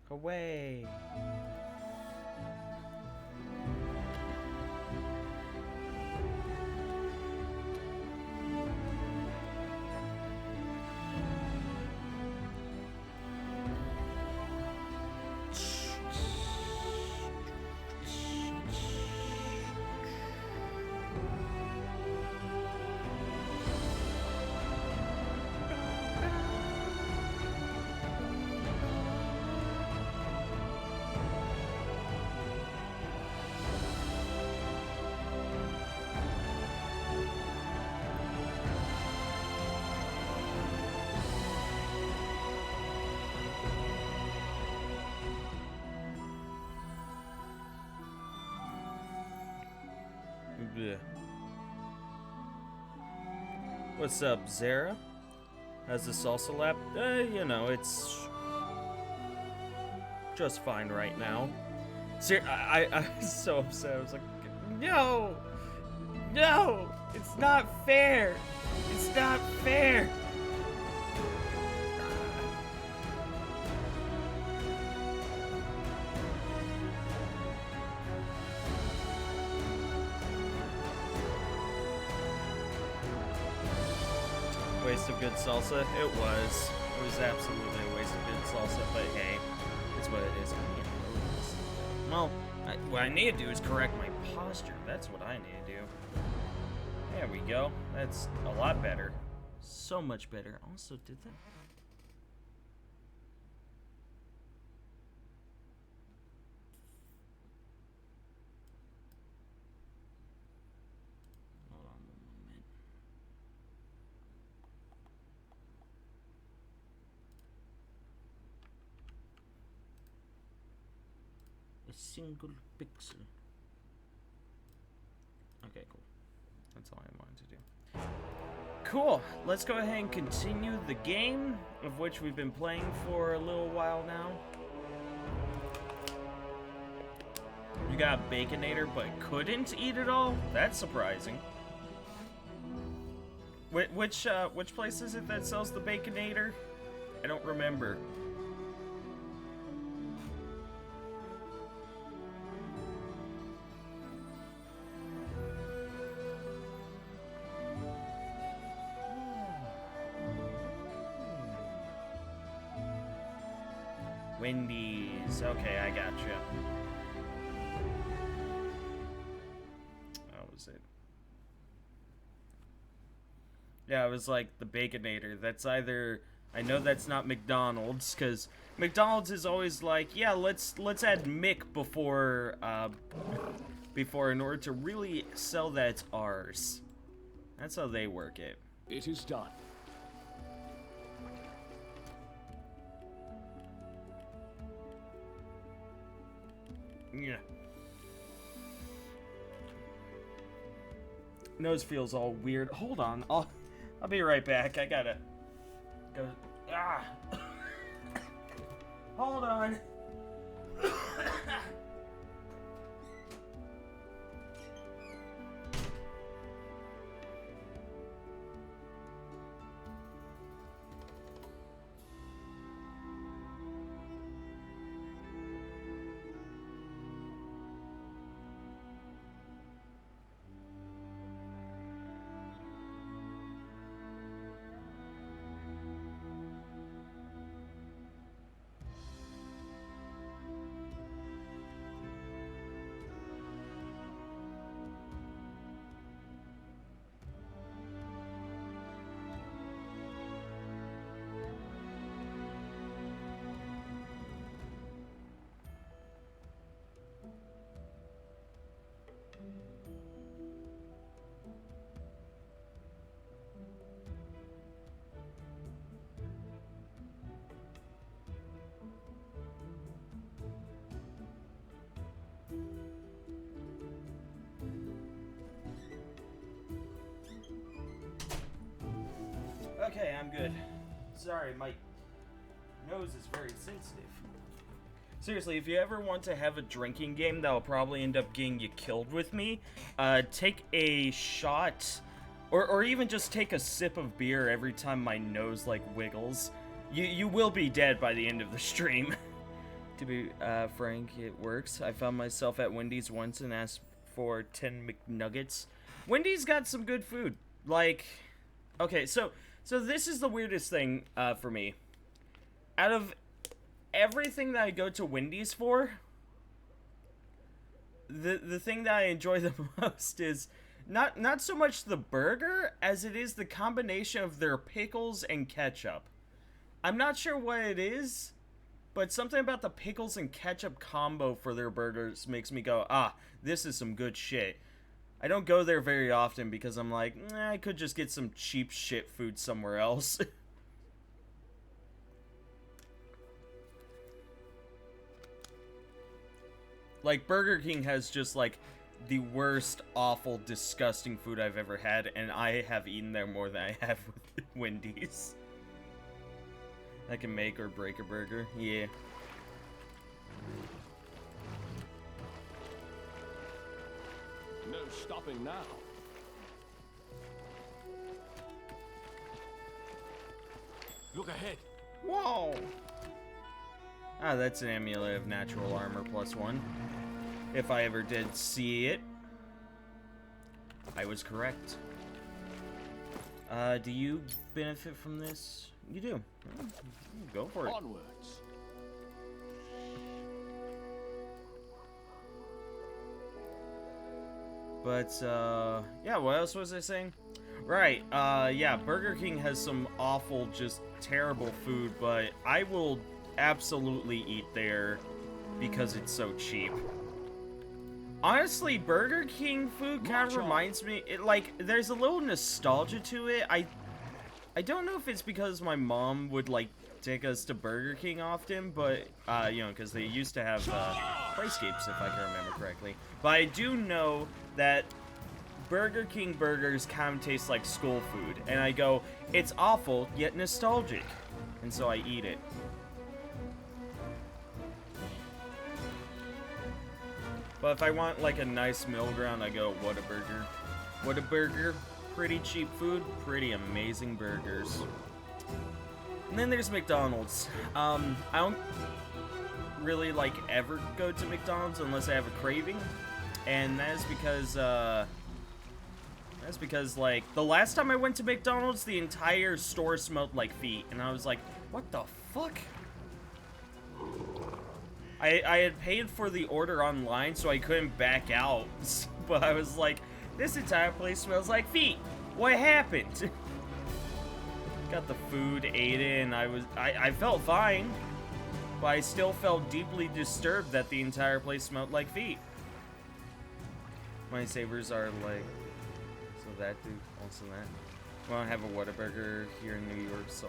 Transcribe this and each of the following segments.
Away. Blech. What's up, Zara? How's the salsa lap? You know, it's just fine right now. I was so upset. I was like, no! No! It's not fair! It's not fair! Waste of good salsa? It was. It was absolutely a waste of good salsa, but hey, it's what it is. Well, what I need to do is correct my posture. That's what I need to do. There we go. That's a lot better. So much better. Also, did that... Hold on one moment. A single pixel. Okay, cool. That's all I wanted to do. Cool. Let's go ahead and continue the game, of which we've been playing for a little while now. You got Baconator, but couldn't eat it all? That's surprising. Which place is it that sells the Baconator? I don't remember. Wendy's. Okay, I gotcha. That was it. Yeah, it was like the Baconator. That's either... I know that's not McDonald's, because McDonald's is always like, yeah, let's add Mick before in order to really sell that it's ours. That's how they work it. It is done. Yeah. Nose feels all weird. Hold on. I'll be right back. I gotta go. Ah. Hold on. Okay, I'm good. Sorry, my nose is very sensitive. Seriously, if you ever want to have a drinking game that'll probably end up getting you killed with me, take a shot, or even just take a sip of beer every time my nose, like, wiggles. You will be dead by the end of the stream. To be frank, it works. I found myself at Wendy's once and asked for 10 McNuggets. Wendy's got some good food. Like, okay, so this is the weirdest thing for me. Out of everything that I go to Wendy's for, the thing that I enjoy the most is not so much the burger as it is the combination of their pickles and ketchup. I'm not sure what it is, but something about the pickles and ketchup combo for their burgers makes me go, ah, this is some good shit. I don't go there very often because I'm like, I could just get some cheap shit food somewhere else. Like, Burger King has just, like, the worst, awful, disgusting food I've ever had, and I have eaten there more than I have with Wendy's. I can make or break a burger. Yeah. No stopping now. Look ahead. Whoa! Ah, that's an amulet of natural armor +1. If I ever did see it, I was correct. Do you benefit from this? You do. Go for it. Onwards. But, yeah, what else was I saying? Right, yeah, Burger King has some awful, just terrible food, but I will absolutely eat there because it's so cheap. Honestly, Burger King food kind of reminds me, there's a little nostalgia to it. I don't know if it's because my mom would, like, take us to Burger King often, but, you know, because they used to have, Playscapes, if I can remember correctly. But I do know that Burger King burgers kind of taste like school food, and I go, it's awful, yet nostalgic, and so I eat it. But if I want, like, a nice middle ground, I go, Whataburger. Whataburger, pretty cheap food, pretty amazing burgers. And then there's McDonald's. I don't really, like, ever go to McDonald's unless I have a craving. And that is because, like, the last time I went to McDonald's, the entire store smelled like feet. And I was like, what the fuck? I had paid for the order online, so I couldn't back out. But I was like, this entire place smells like feet. What happened? Got the food, ate it, and I felt fine. But I still felt deeply disturbed that the entire place smelled like feet. My savers are like, so that dude, also that. We don't have a Whataburger here in New York, so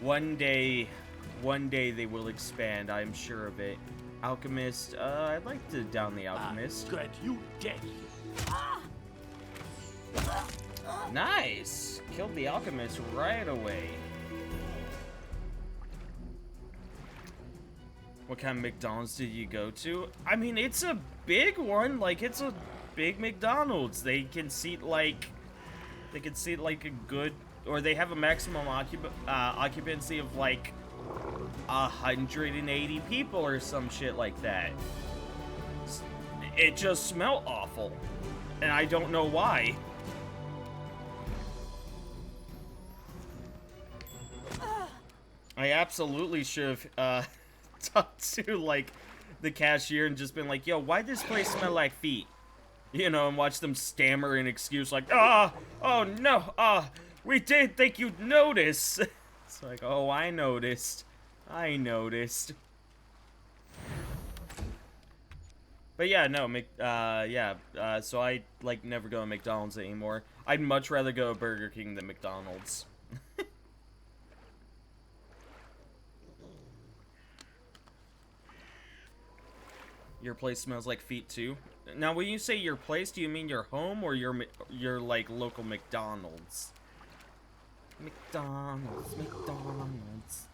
one day they will expand, I'm sure of it. Alchemist, I'd like to down the Alchemist. Good, you dead. Nice! Killed the Alchemist right away. What kind of McDonald's did you go to? I mean, it's a big one. Like, it's a big McDonald's. They can seat like a good, or they have a maximum occupancy of like 180 people or some shit like that. It just smelled awful, and I don't know why. I absolutely should have talked to, like, the cashier and just been like, yo, why does this place smell like feet? You know, and watch them stammer an excuse like, oh no, we didn't think you'd notice. It's like, oh, I noticed. But yeah, no, so I, like, never go to McDonald's anymore. I'd much rather go to Burger King than McDonald's. Your place smells like feet too? Now, when you say your place, do you mean your home or your like, local McDonald's? McDonald's, McDonald's.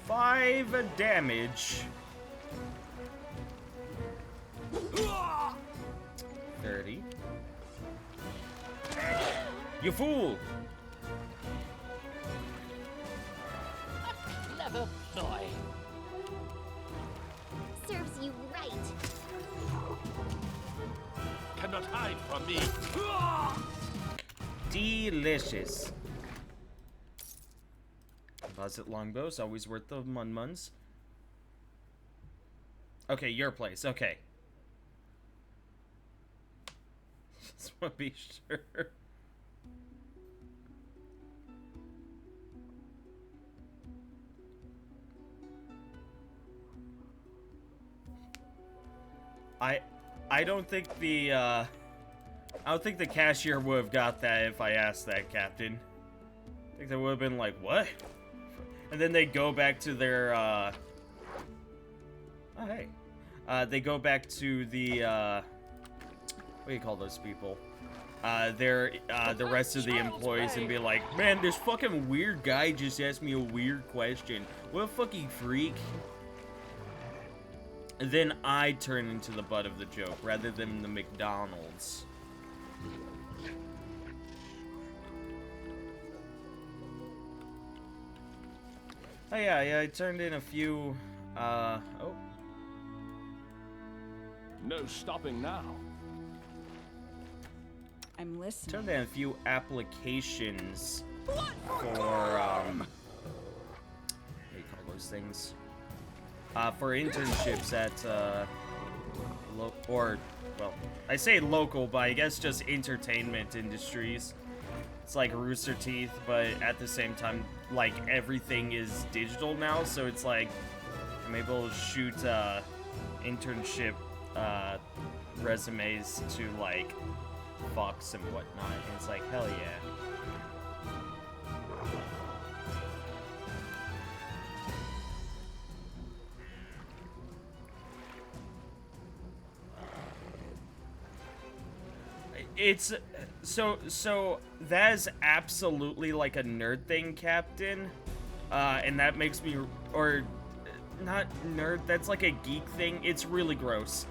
5 damage. 30. You fool! Clever ploy. Serves you right. Cannot hide from me. Delicious. Composite longbows, always worth the mun-muns. Okay, your place. Okay. Just want to be sure. I don't think the I don't think the cashier would have got that if I asked that, Captain. I think they would have been like, what? And then they go back to their oh hey. They go back to the what do you call those people? The rest of the employees and be like, man, this fucking weird guy just asked me a weird question. What a fucking freak. And then I turn into the butt of the joke rather than the McDonald's. Oh yeah, I turned in a few, oh. No stopping now. I'm listening. Turned in a few applications for, what do you call those things? For internships at, well, I say local, but I guess just entertainment industries. It's like Rooster Teeth, but at the same time, like, everything is digital now, so it's like, I'm able to shoot, internship, resumes to, like, Fox and whatnot, and it's like, hell yeah. It's so that is absolutely like a nerd thing, Captain, and that makes me, or not nerd, that's like a geek thing. It's really gross.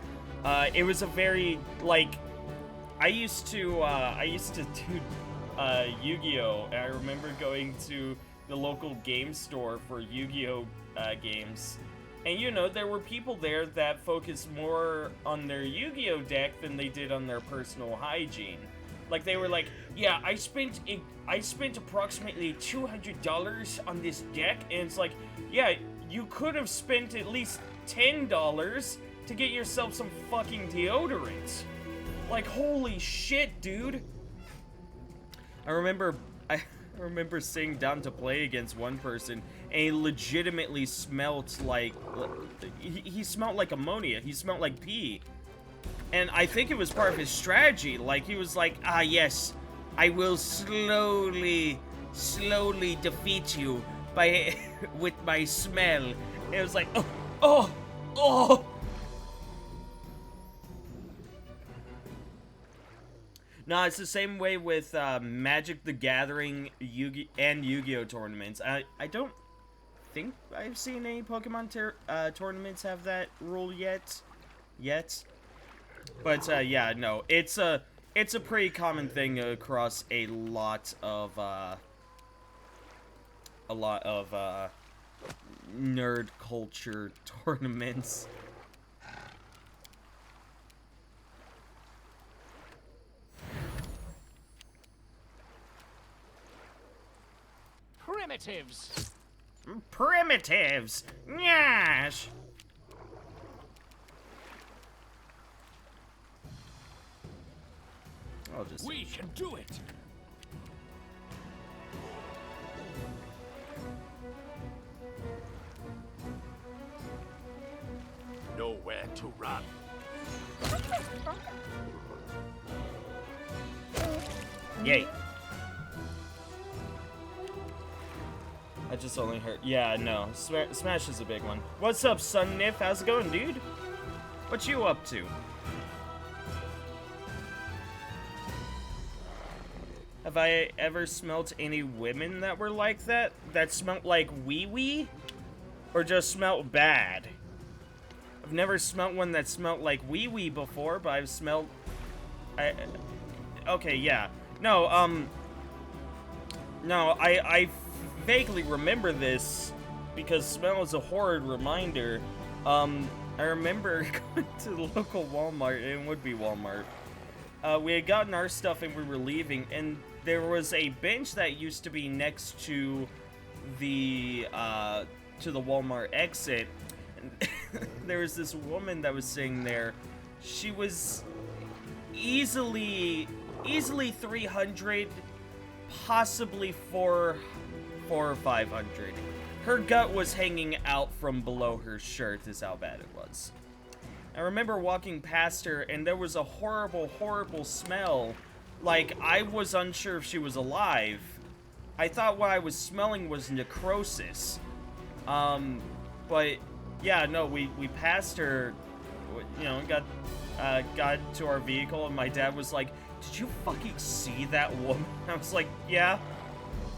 It was a very, like, I used to do Yu-Gi-Oh! And I remember going to the local game store for Yu-Gi-Oh! Games. And, you know, there were people there that focused more on their Yu-Gi-Oh! Deck than they did on their personal hygiene. Like, they were like, yeah, I spent approximately $200 on this deck, and it's like, yeah, you could have spent at least $10 to get yourself some fucking deodorant. Like, holy shit, dude. I remember sitting down to play against one person, and he legitimately smelled like, he smelled like ammonia. He smelled like pee. And I think it was part of his strategy. Like, he was like, ah, yes, I will slowly defeat you by, with my smell. And it was like, oh. No, it's the same way with Magic the Gathering and Yu-Gi-Oh! Tournaments. I don't think I've seen any Pokemon tournaments have that rule yet. But yeah, no, it's a pretty common thing across a lot of nerd culture tournaments. Primitives! Nyash! I'll just... We can do it! Nowhere to run. Yay. I just only heard... Yeah, no. Smash is a big one. What's up, Sun Nif? How's it going, dude? What you up to? Have I ever smelt any women that were like that? That smelt like wee-wee? Or just smelt bad? I've never smelt one that smelt like wee-wee before, but I've smelled... okay, yeah. No, No, I vaguely remember this because smell is a horrid reminder. I remember going to the local Walmart, and it would be Walmart. We had gotten our stuff and we were leaving, and there was a bench that used to be next to the Walmart exit. And there was this woman that was sitting there. She was easily 300, possibly 400 or 500. Her gut was hanging out from below her shirt is how bad it was. I remember walking past her and there was a horrible, horrible smell. Like, I was unsure if she was alive. I thought what I was smelling was necrosis. But yeah, no, we passed her, you know, got to our vehicle, and my dad was like, "Did you fucking see that woman?" I was like, "Yeah."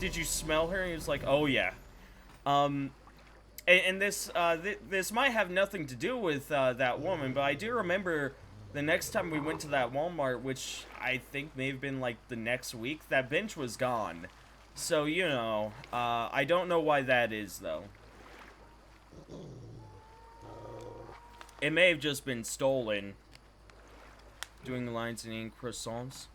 "Did you smell her?" And he was like, "Oh yeah." And this this might have nothing to do with that woman, but I do remember the next time we went to that Walmart, which I think may have been like the next week, that bench was gone. So, you know, I don't know why that is, though. It may have just been stolen. Doing lines and eating croissants.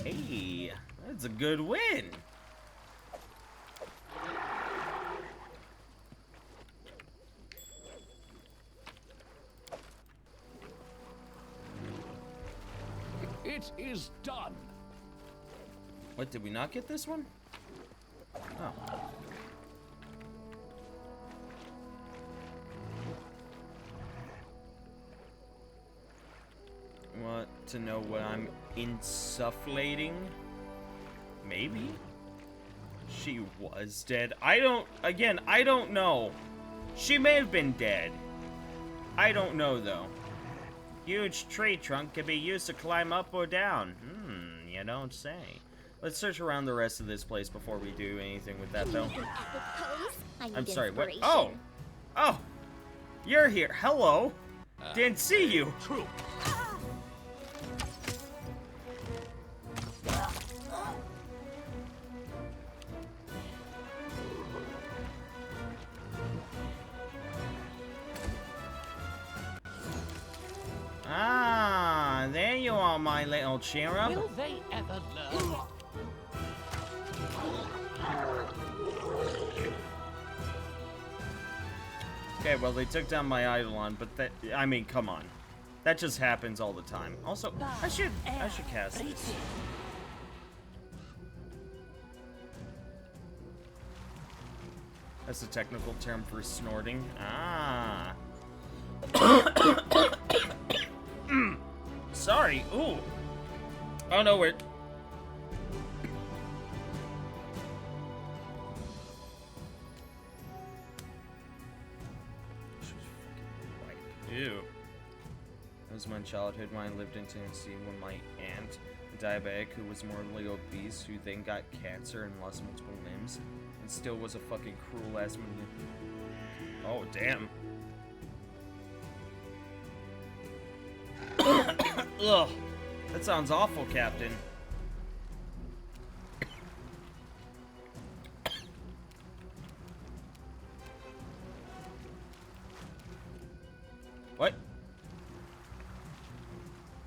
Hey, that's a good win. It is done. What, did we not get this one? Oh. Want to know what I'm insufflating? Maybe? She was dead. I don't know. She may have been dead. I don't know, though. Huge tree trunk can be used to climb up or down. You don't say. Let's search around the rest of this place before we do anything with that, though. I'm sorry, what? Oh! Oh! You're here. Hello! Didn't see you. True. Ah, there you are, my little cherub. Will they ever learn? Okay, well, they took down my Eidolon, but that, I mean, come on. That just happens all the time. Also, I should cast this. That's a technical term for snorting. Ah. Sorry. Ooh. Oh, no, we're... Ew. That was my childhood when I lived in Tennessee when my aunt, a diabetic who was morbidly obese, who then got cancer and lost multiple limbs, and still was a fucking cruel ass man. Oh, damn. Ugh. That sounds awful, Captain. What?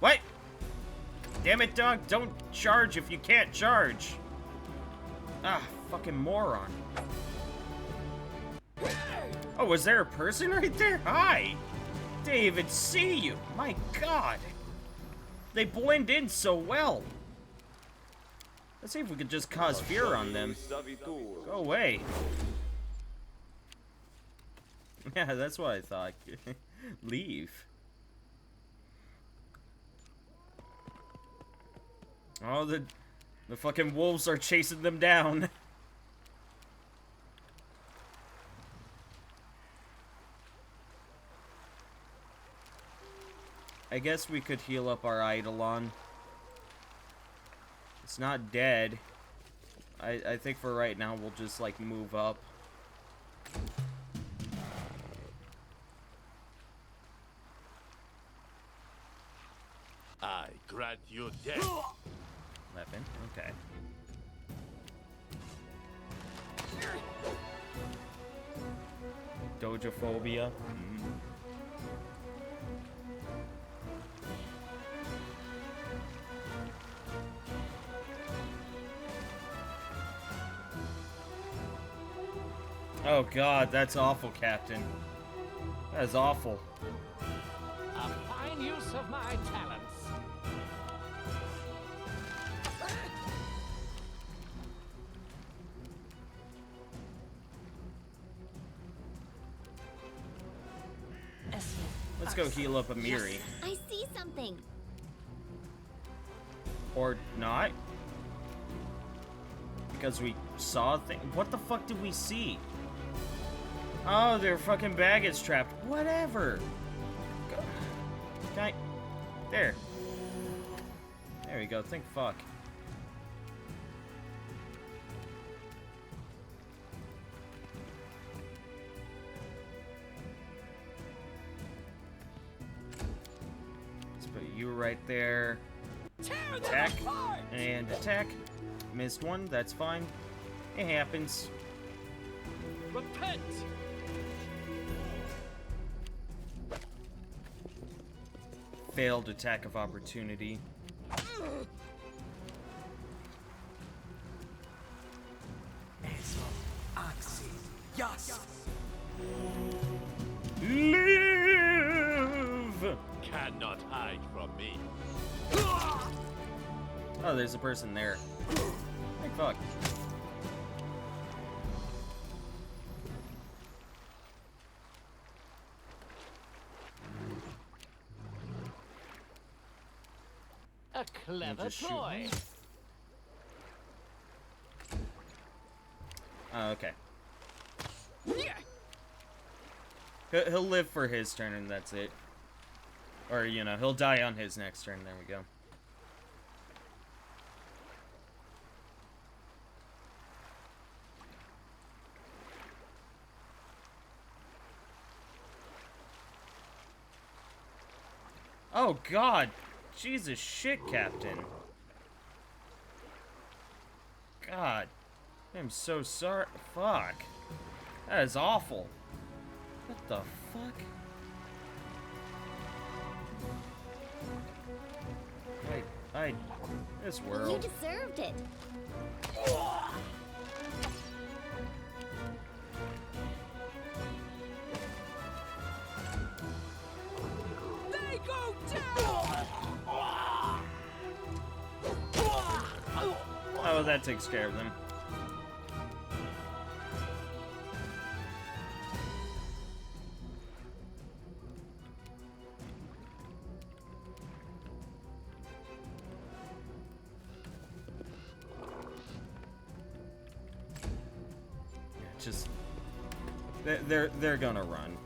What? Damn it, dog. Don't charge if you can't charge. Ah, fucking moron. Oh, was there a person right there? Hi. Didn't even see you. My God. They blend in so well. Let's see if we could just cause fear on them. Go away. Yeah, that's what I thought. Leave. Oh, the fucking wolves are chasing them down. I guess we could heal up our Eidolon. It's not dead. I think for right now we'll just like move up. I grant you death. 11. Okay. Dojophobia. Oh god, that's awful, Captain. That is awful. A fine use of my talents. Let's go heal up Amiri. Yes, I see something. Or not. Because we saw a thing. What the fuck did we see? Oh, they're fucking baggage trapped. Whatever. Go. Can I... There. There we go. Think fuck. Let's put you right there. Attack. And attack. Missed one. That's fine. It happens. Repent. Failed attack of opportunity. Live! Cannot hide from me. Oh, there's a person there. Like fuck. A clever just shoot ploy. Oh, okay. He'll live for his turn and that's it. Or, you know, he'll die on his next turn. There we go. Oh, God. Jesus shit, Captain. God. I'm so sorry. Fuck. That is awful. What the fuck? Wait, this You world. deserved it. They go down. Oh, that takes care of them. Just they're gonna run.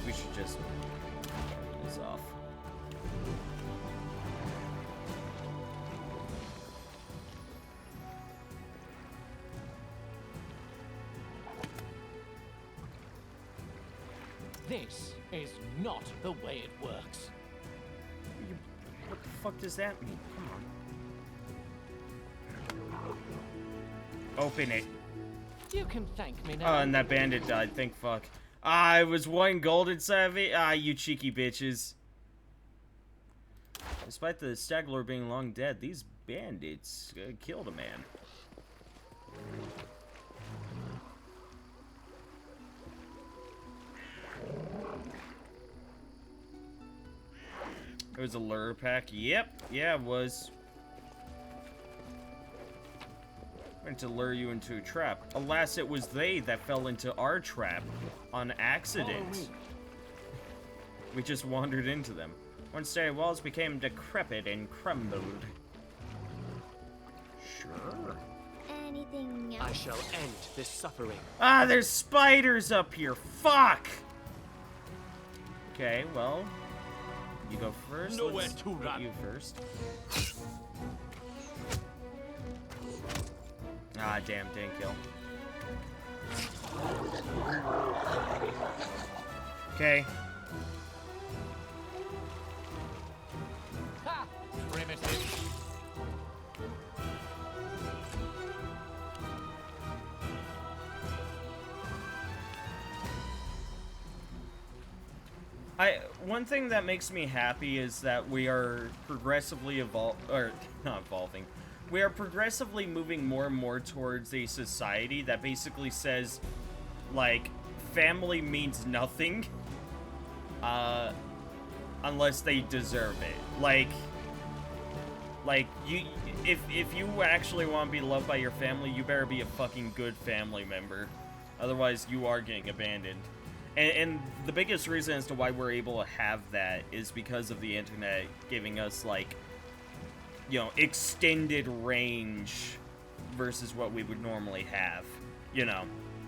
We should just turn this off. This is not the way it works. What the fuck does that mean? Come on. Open it. You can thank me Oh, now. and that bandit died. Thank fuck. Ah, it was one gold inside of it. Ah, you cheeky bitches. Despite the Staglor being long dead, these bandits killed a man. It was a lure pack. Yep. Yeah, it was. Meant to lure you into a trap. Alas, it was they that fell into our trap on accident. We just wandered into them. Once their walls became decrepit and crumbled. Sure. Anything I else? shall end this suffering. Ah, there's spiders up here. Fuck! Okay, well, you go first. Nowhere Let's to put run. you first. Ah, damn, didn't kill. Okay. Ha! Primitive. One thing that makes me happy is that we are progressively not evolving. We are progressively moving more and more towards a society that basically says, like, family means nothing, unless they deserve it. Like you, if you actually want to be loved by your family, you better be a fucking good family member. Otherwise, you are getting abandoned. And the biggest reason as to why we're able to have that is because of the internet giving us, like, you know, extended range versus what we would normally have. You know,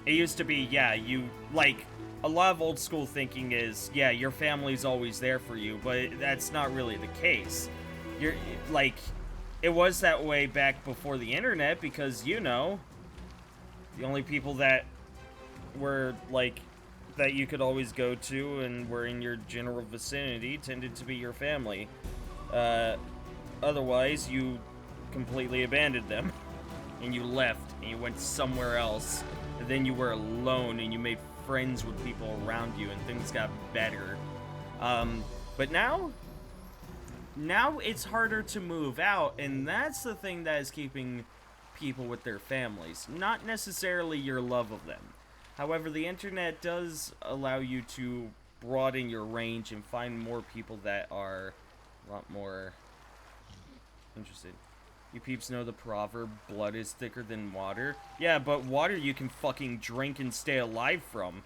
it used to be, yeah, you, like, a lot of old school thinking is, yeah, your family's always there for you, but that's not really the case. You're, like, it was that way back before the internet because, you know, the only people that were, like, that you could always go to and were in your general vicinity tended to be your family. Otherwise, you completely abandoned them, and you left, and you went somewhere else, and then you were alone, and you made friends with people around you, and things got better. But now it's harder to move out, and that's the thing that is keeping people with their families, not necessarily your love of them. However, the internet does allow you to broaden your range and find more people that are a lot more interested. You peeps know the proverb, blood is thicker than water? Yeah, but water you can fucking drink and stay alive from.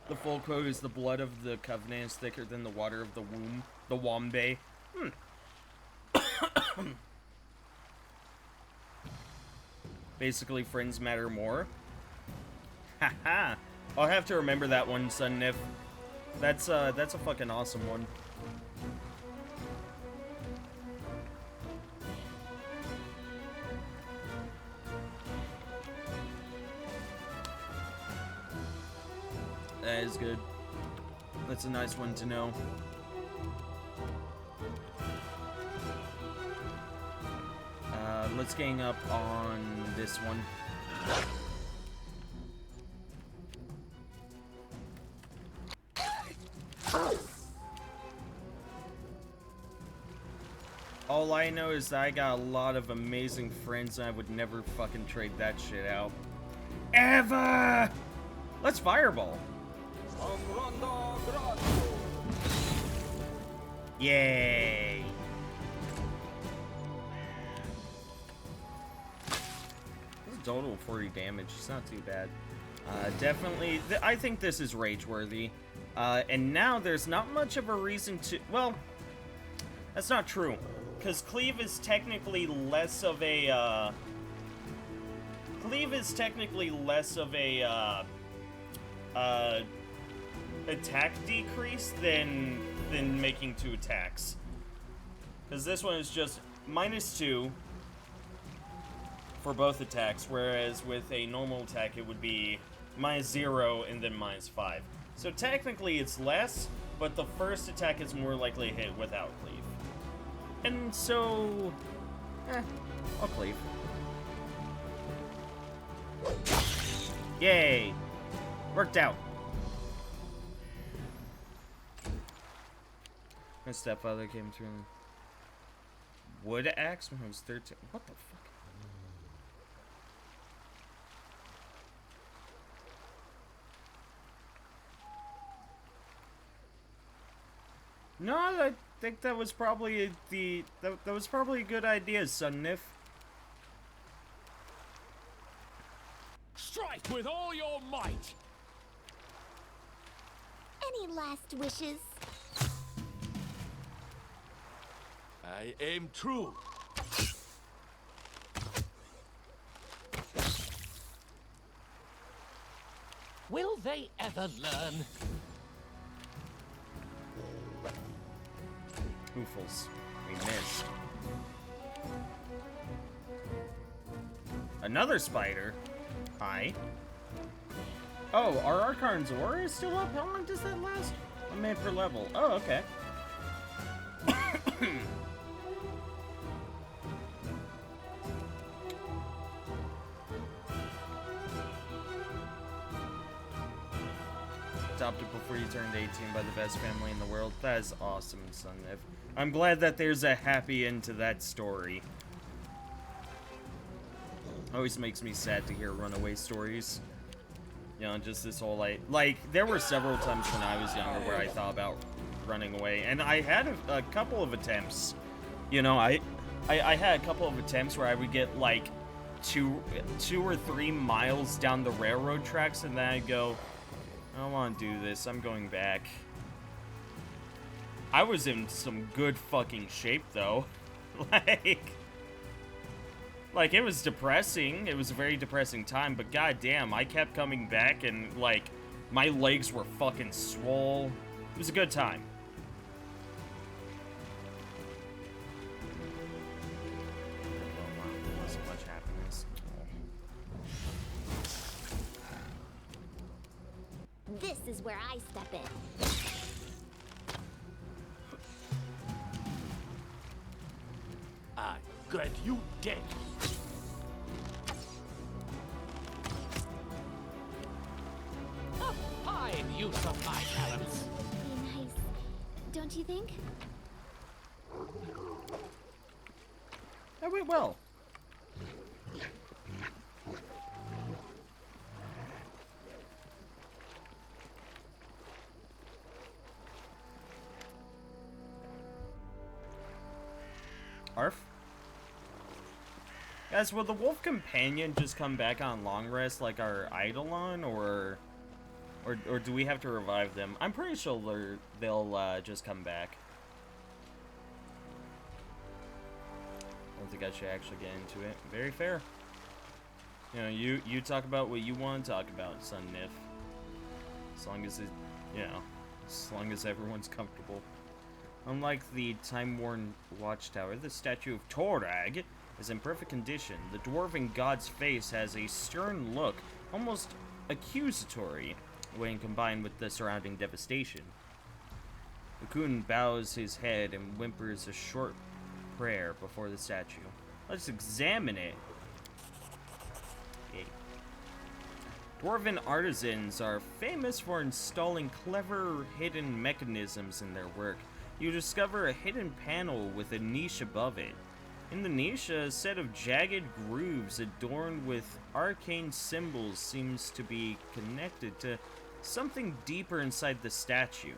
The full quote is, the blood of the covenant is thicker than the water of the womb. The Wombe. Basically, friends matter more. Haha. I'll have to remember that one, Son Nif. That's a fucking awesome one. That is good. That's a nice one to know. Let's gang up on this one. All I know is that I got a lot of amazing friends and I would never fucking trade that shit out. Ever! Let's fireball. Yay! This is total 40 damage. It's not too bad. Definitely, I think this is rage-worthy. And now there's not much of a reason to... Well, that's not true. Because Cleave is technically less of a... Cleave is technically less of a... attack decrease than making 2 attacks. Because this one is just -2 for both attacks, whereas with a normal attack it would be -0 and then -5. So technically it's less, but the first attack is more likely to hit without Cleave. And so... I'll Cleave. Yay! Worked out. My stepfather came through and wood axe when I was 13. What the fuck? No, I think that was probably that was probably a good idea, Son Nif. Strike with all your might. Any last wishes? I aim true. Will they ever learn? Oofles. We missed. Another spider. Hi. Oh, our Archon's aura is still up? How long does that last? 1 minute per level. Oh, okay. Adopted before you turned 18 by the best family in the world. That is awesome, Sunniv. I'm glad that there's a happy end to that story. Always makes me sad to hear runaway stories. You know, just this whole, like, there were several times when I was younger where I thought about running away, and I had a couple of attempts. You know, I had a couple of attempts where I would get, like, two or 3 miles down the railroad tracks, and then I'd go, I don't want to do this, I'm going back. I was in some good fucking shape, though. Like, it was depressing. It was a very depressing time, but goddamn, I kept coming back and, like, my legs were fucking swole. It was a good time. Oh, wow, so much happiness. This is where I step in. I got you dead. A fine use of my talents. Be nice, don't you think? That went well. Arf? Guys, will the Wolf Companion just come back on long rest like our Eidolon, or do we have to revive them? I'm pretty sure they'll just come back. I don't think I should actually get into it. Very fair. You know, you talk about what you want to talk about, Sunniv. As long as it, you know, as long as everyone's comfortable. Unlike the time-worn watchtower, the statue of Torag is in perfect condition. The dwarven god's face has a stern look, almost accusatory, when combined with the surrounding devastation. The Kun bows his head and whimpers a short prayer before the statue. Let's examine it. Yay. Dwarven artisans are famous for installing clever hidden mechanisms in their work. You discover a hidden panel with a niche above it. In the niche, a set of jagged grooves adorned with arcane symbols seems to be connected to something deeper inside the statue.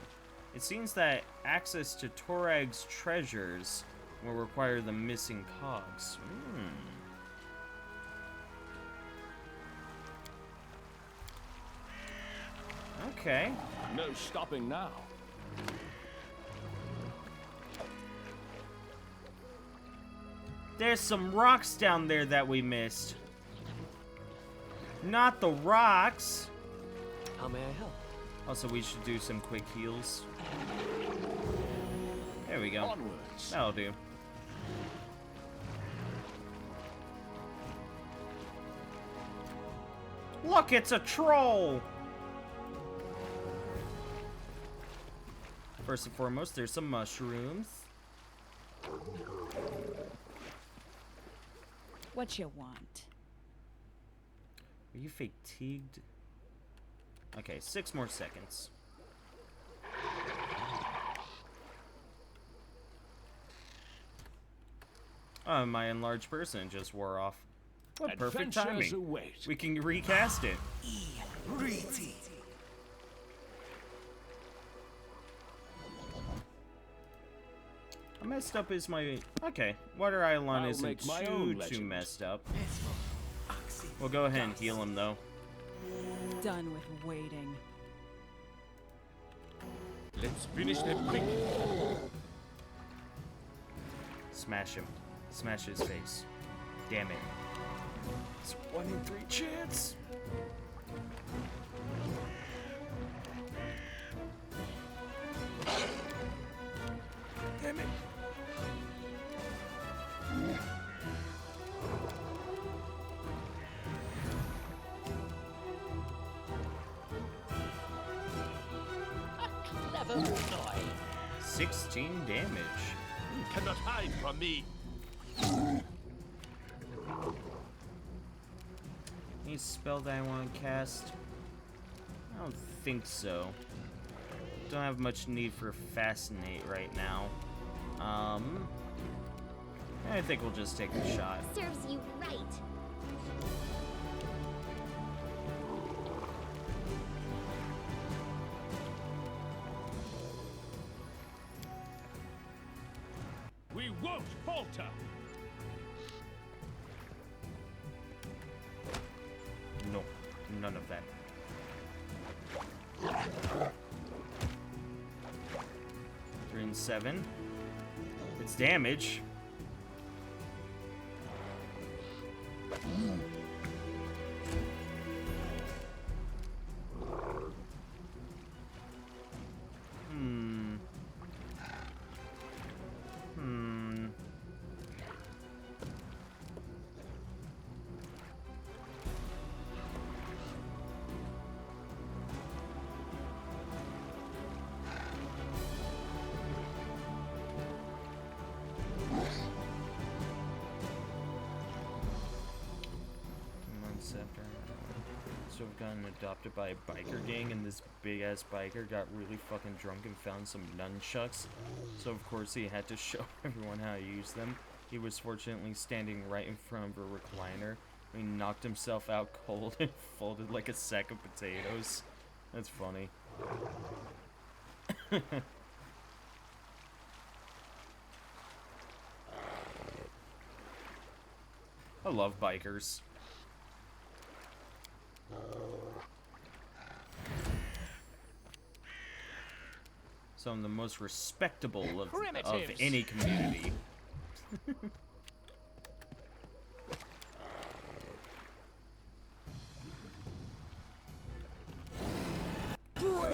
It seems that access to Torag's treasures will require the missing cogs. Okay. No stopping now. There's some rocks down there that we missed. Not the rocks. How may I help? Also, we should do some quick heals. There we go. Onwards. That'll do. Look, it's a troll! First and foremost, there's some mushrooms. What you want? Are you fatigued? Okay, 6 more seconds. Oh, my enlarged person just wore off. What perfect Adventures timing. await. We can recast it. How messed up is my... Okay, Water Island I'll isn't make my own too legend. messed up. We'll go ahead and heal him, though. Done with waiting. Let's finish them quick. Smash him. Smash his face. Damn it. It's 1 in 3 chance. Damn it. Clever boy. 16 damage. You cannot hide from me. Any spell that I want to cast? I don't think so. Don't have much need for Fascinate right now. I think we'll just take the shot. Serves you right. We won't falter. No, none of that. Three and 7. It's damage. So I've gotten adopted by a biker gang, and this big ass biker got really fucking drunk and found some nunchucks. So of course he had to show everyone how to use them. He was fortunately standing right in front of a recliner. He knocked himself out cold and folded like a sack of potatoes. That's funny. I love bikers. Some of the most respectable of any community. Ooh,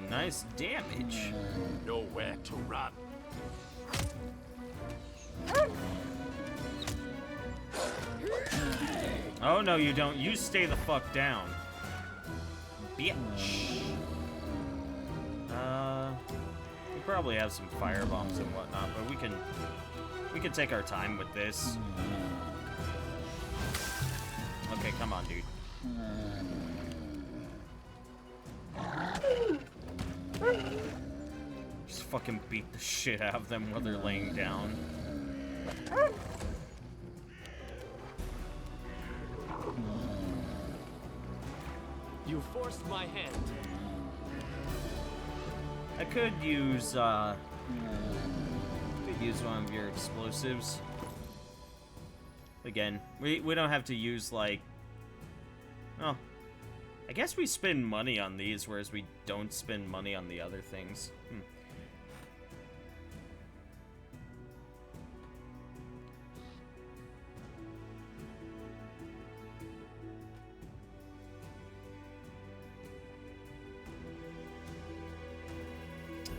nice damage. Nowhere to run. Oh no, you don't. You stay the fuck down. Bitch. We probably have some fire bombs and whatnot, but we can take our time with this. Okay, come on, dude. Just fucking beat the shit out of them while they're laying down. You forced my hand. I could use one of your explosives. Again, we don't have to use like. Oh, I guess we spend money on these, whereas we don't spend money on the other things.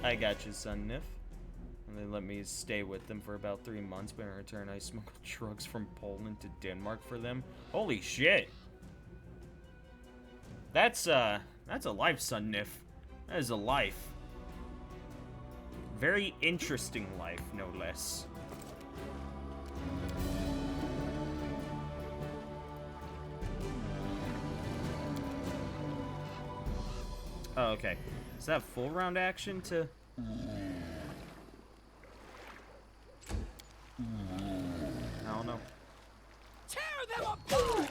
I got you, son, Nif. And they let me stay with them for about 3 months, but in return I smuggled drugs from Poland to Denmark for them. Holy shit! That's a life, son, Nif. That is a life. Very interesting life, no less. Oh, okay. Is that full round action to... I don't know. Tear them apart!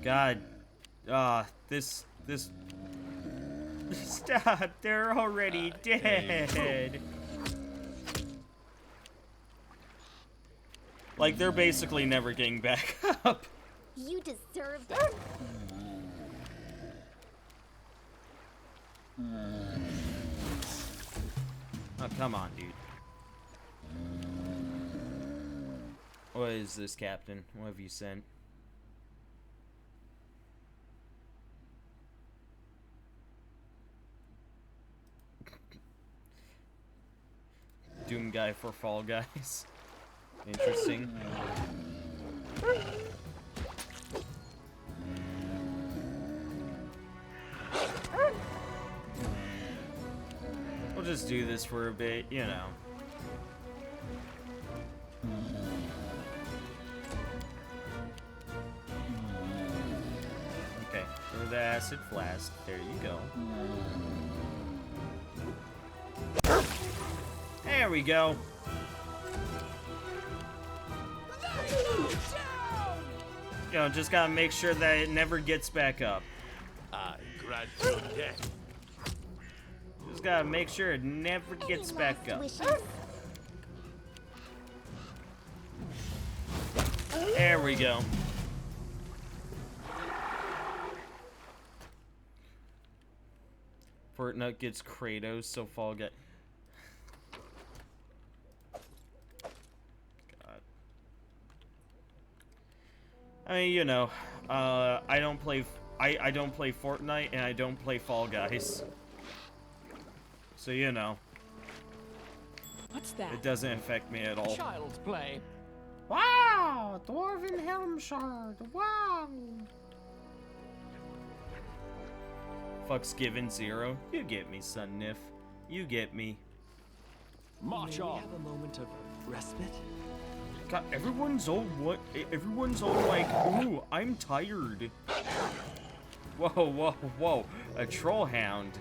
God. This... Stop, they're already dead. Like, they're basically never getting back up. You deserved it. Oh, come on, dude. What is this, Captain? What have you sent? Doom guy for Fall Guys. Interesting. We'll just do this for a bit, you know. Okay, throw the acid flask. There you go. There we go. You know, just gotta make sure that it never gets back up. I grant your death. Just gotta make sure it never Any gets back last up. wishes? There we go. Fortnite gets Kratos, so Fall Guy. God. I mean, you know, I don't play Fortnite and I don't play Fall Guys. So you know, What's that? it doesn't affect me at all. Child's play. Wow, Dwarven Helm Shard. Wow. Fuck's given 0. You get me, Son Nif. You get me. March May we on. have a moment of respite? God, everyone's all what? Everyone's all like, ooh, I'm tired. Whoa, whoa, whoa! A troll hound.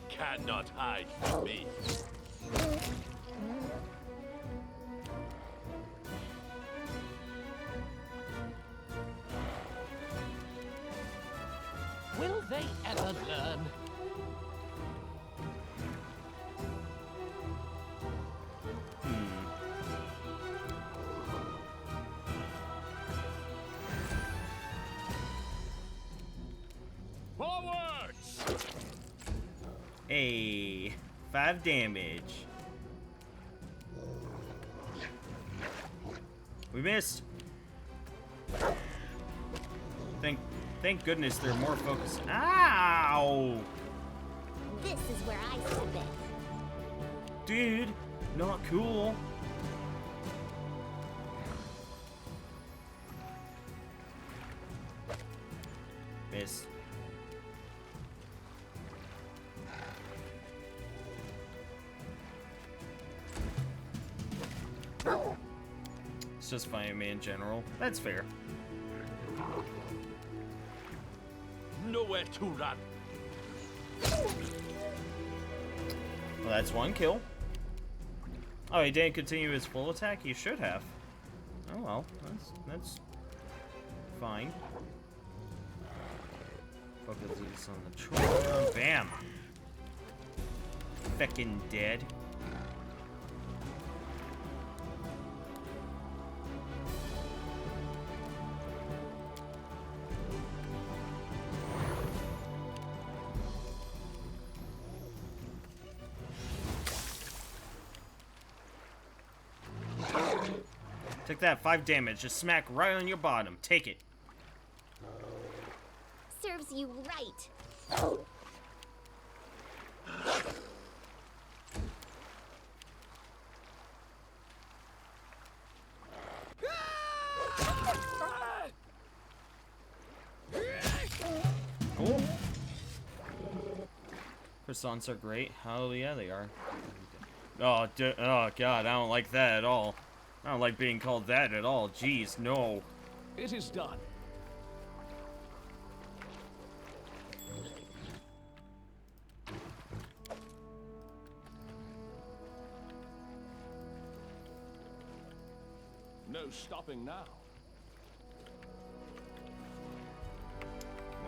Cannot hide from me. Will they ever learn? Forwards! Hey, 5 damage. We missed. Thank goodness they're more focused. Ow! This is where I step in. Dude, not cool. Miss. It's just fighting me in general. That's fair. Nowhere to run. Well, that's 1 kill. Oh, he didn't continue his full attack? He should have. Oh well, that's fine. Focus this on the troll. Bam! Feckin' dead. Take that, 5 damage. Just smack right on your bottom. Take it. Serves you right. Cool. Croissants are great. Hell yeah, they are. Oh, oh god, I don't like that at all. I don't like being called that at all. Jeez, no. It is done. No stopping now.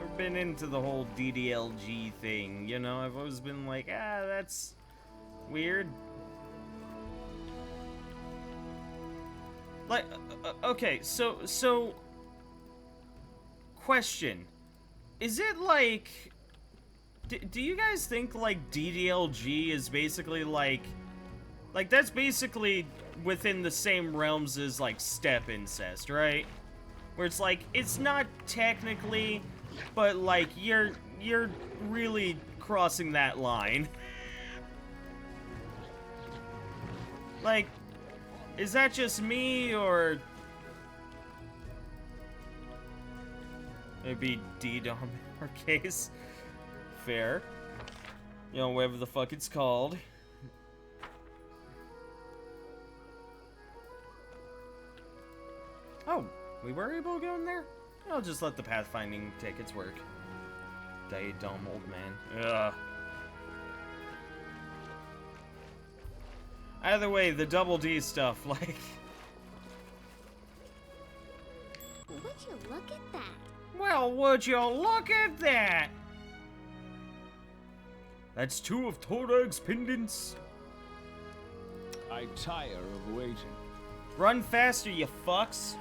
I've been into the whole DDLG thing, you know? I've always been like, ah, that's weird. Like, okay, so, question. Is it like do you guys think like DDLG is basically like that's basically within the same realms as like step incest, right? Where it's like it's not technically, but like you're really crossing that line. Like, is that just me or maybe D-Dom in our case? Fair. You know, whatever the fuck it's called. Oh, we were able to go in there? I'll just let the pathfinding tickets work. D-Dom, old man. Ugh. Either way, the double D stuff, like... Would you look at that? Well, would you look at that? That's 2 of Torag's pendants. I tire of waiting. Run faster, you fucks.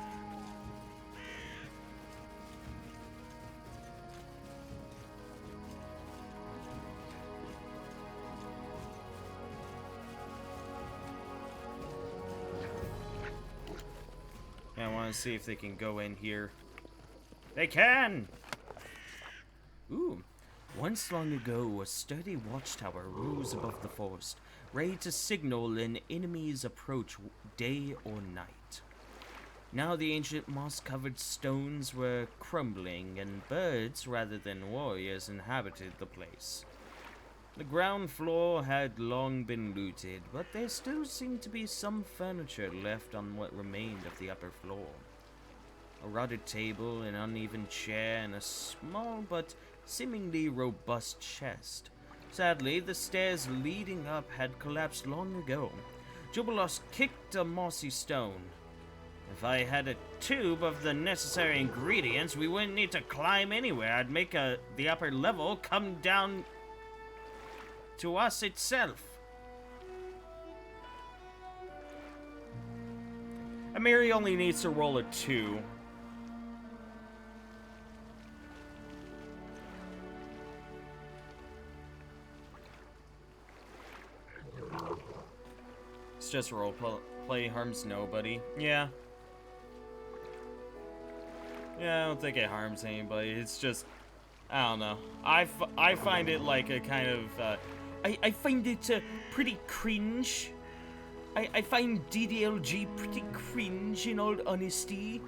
I want to see if they can go in here. They can! Ooh. Once long ago, a sturdy watchtower rose above the forest, ready to signal an enemy's approach day or night. Now the ancient moss-covered stones were crumbling, and birds, rather than warriors, inhabited the place. The ground floor had long been looted, but there still seemed to be some furniture left on what remained of the upper floor. A rotted table, an uneven chair, and a small but seemingly robust chest. Sadly, the stairs leading up had collapsed long ago. Jubilos kicked a mossy stone. If I had a tube of the necessary ingredients, we wouldn't need to climb anywhere. I'd make the upper level come down to us itself. Amiri only needs to roll a 2. It's just role play, harms nobody. Yeah. Yeah, I don't think it harms anybody. It's just, I don't know. I find it like a kind of, I find it pretty cringe. I find DDLG pretty cringe, in all honesty.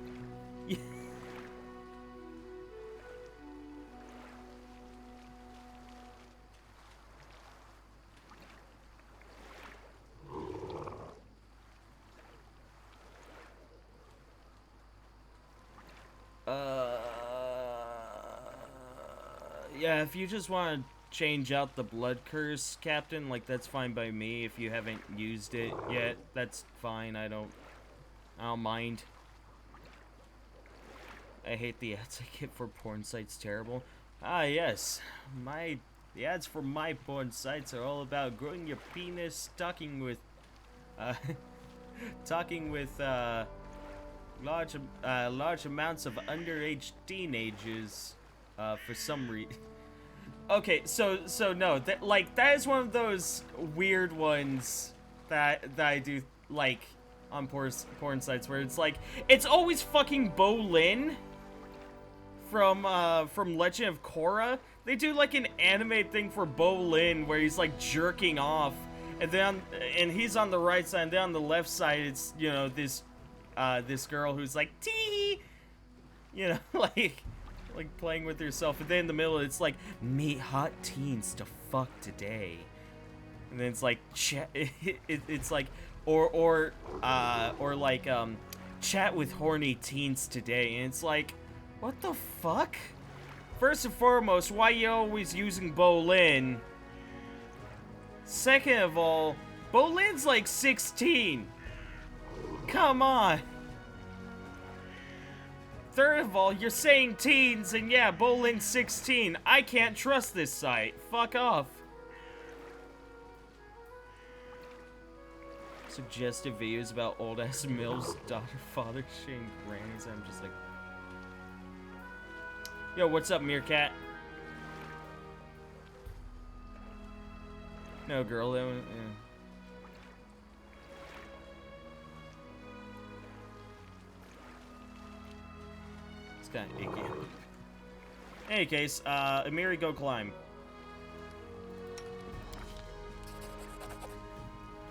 Yeah, if you just want to change out the blood curse, Captain, like, that's fine by me. If you haven't used it yet, that's fine. I don't mind. I hate the ads I get for porn sites. Terrible. Ah, yes. The ads for my porn sites are all about growing your penis, talking with large amounts of underage teenagers, for some reason. Okay, so no, that is one of those weird ones that I do like on porn sites where it's like it's always fucking Bolin from Legend of Korra. They do like an anime thing for Bolin where he's like jerking off, and then he's on the right side, and then on the left side it's, you know, this girl who's like tee, you know, like playing with herself, and then in the middle it's like, meet hot teens to fuck today, and then it's like it's like or like chat with horny teens today, and it's like, what the fuck? First and foremost, why you always using Bolin? Second of all, Bolin's like 16. Come on. Third of all, you're saying teens, and yeah, Bolin's 16. I can't trust this site. Fuck off. Suggestive videos about old-ass mills, daughter, father, shame, grannies. I'm just like... Yo, what's up, Meerkat? No, girl, that was, It's kind of icky. In any case, Amiri, go climb.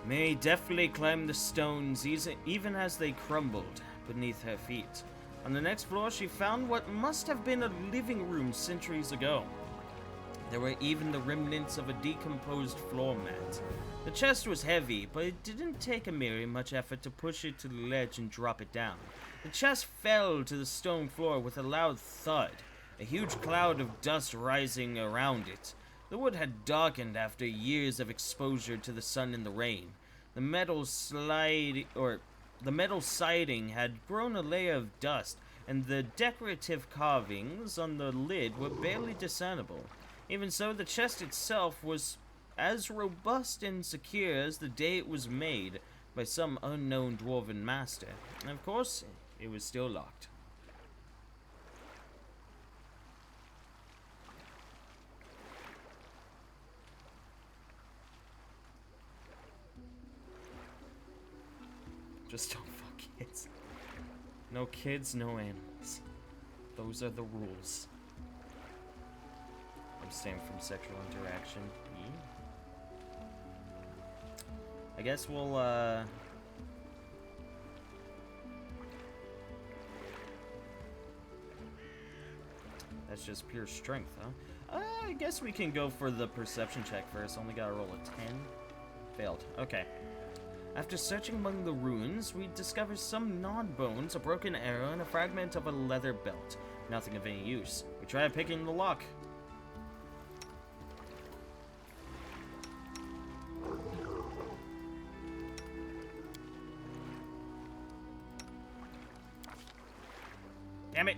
May deftly climbed the stones even as they crumbled beneath her feet. On the next floor, she found what must have been a living room centuries ago. There were even the remnants of a decomposed floor mat. The chest was heavy, but it didn't take Amiri much effort to push it to the ledge and drop it down. The chest fell to the stone floor with a loud thud, a huge cloud of dust rising around it. The wood had darkened after years of exposure to the sun and the rain. The metal siding had grown a layer of dust, and the decorative carvings on the lid were barely discernible. Even so, the chest itself was as robust and secure as the day it was made by some unknown dwarven master. And of course, it was still locked. Just don't fuck kids. No kids, no animals. Those are the rules. Abstain from sexual interaction. Yeah. I guess we'll, That's just pure strength, huh? I guess we can go for the perception check first. Only gotta roll a 10. Failed. Okay. After searching among the ruins, we discovered some gnawed bones, a broken arrow, and a fragment of a leather belt. Nothing of any use. We tried picking the lock. Damn it!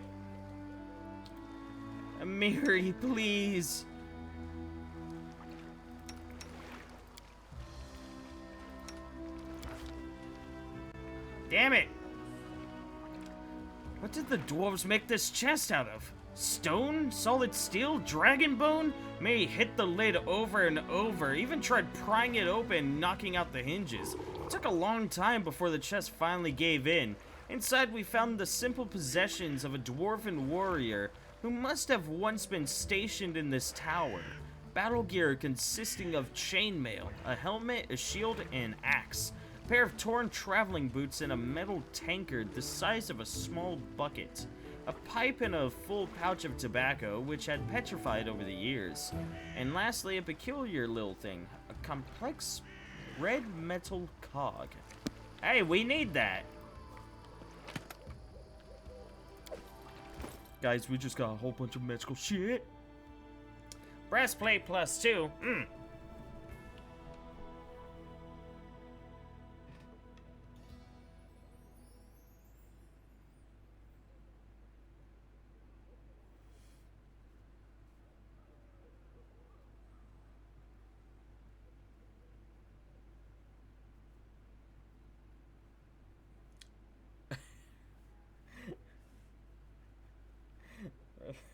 Amiri, please! Damn it! What did the dwarves make this chest out of? Stone? Solid steel? Dragon bone? May hit the lid over and over, even tried prying it open, knocking out the hinges. It took a long time before the chest finally gave in. Inside we found the simple possessions of a dwarven warrior who must have once been stationed in this tower. Battle gear consisting of chainmail, a helmet, a shield, and an axe. A pair of torn traveling boots and a metal tankard the size of a small bucket. A pipe and a full pouch of tobacco, which had petrified over the years. And lastly, a peculiar little thing, a complex red metal cog. Hey, we need that! Guys, we just got a whole bunch of magical shit. Breastplate +2.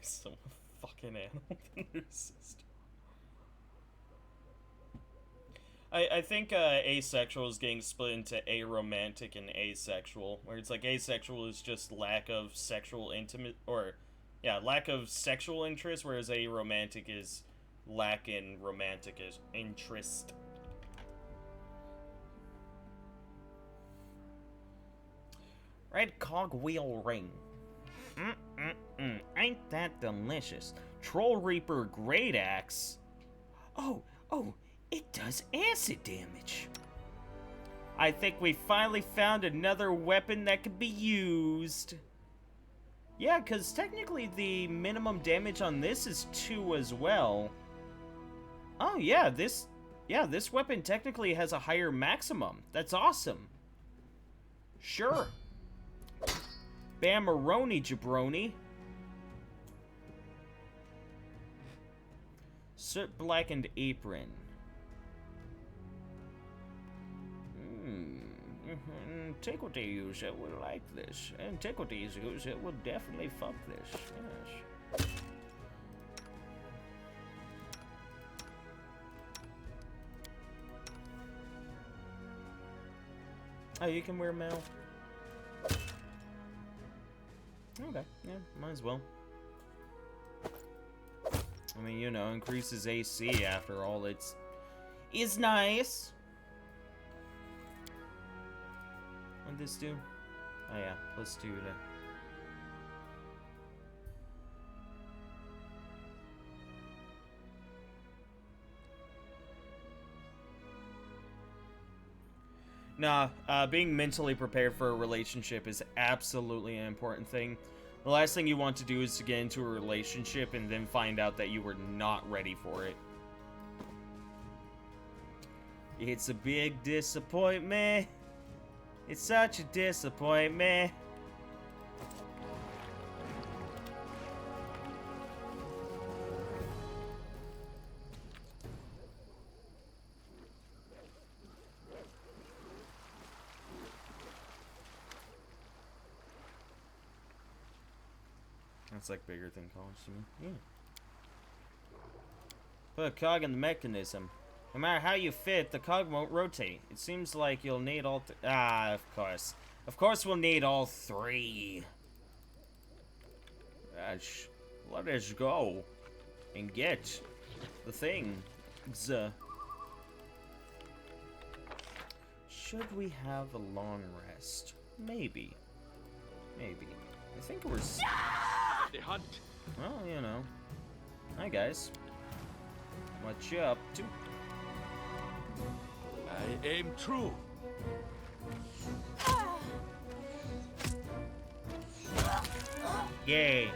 Some fucking animal in their system. I think asexual is getting split into aromantic and asexual, where it's like asexual is just lack of sexual lack of sexual interest, whereas aromantic is lack in romantic interest. Red cogwheel ring. Ain't that delicious? Troll Reaper Great Axe. Oh, it does acid damage. I think we finally found another weapon that could be used. Yeah, because technically the minimum damage on this is 2 as well. Oh yeah, this weapon technically has a higher maximum. That's awesome. Sure. Bammeroni jabroni. Soot blackened apron. Antiquity user will like this. Antiquities user will definitely fuck this. Yes. Oh, you can wear mail. Okay, yeah, might as well. I mean, you know, increases AC after all. It's nice. What'd this do? Oh yeah, +2 to. Nah, being mentally prepared for a relationship is absolutely an important thing. The last thing you want to do is to get into a relationship and then find out that you were not ready for it. It's a big disappointment. It's such a disappointment. That's like bigger than college to me. Yeah. Put a cog in the mechanism. No matter how you fit, the cog won't rotate. It seems like you'll need all of course. Of course we'll need all 3. Let us go and get the thing. Should we have a long rest? Maybe. Maybe. I think we're... The hunt. Well, you know. Hi, guys. What you up to? I aim true. Yay.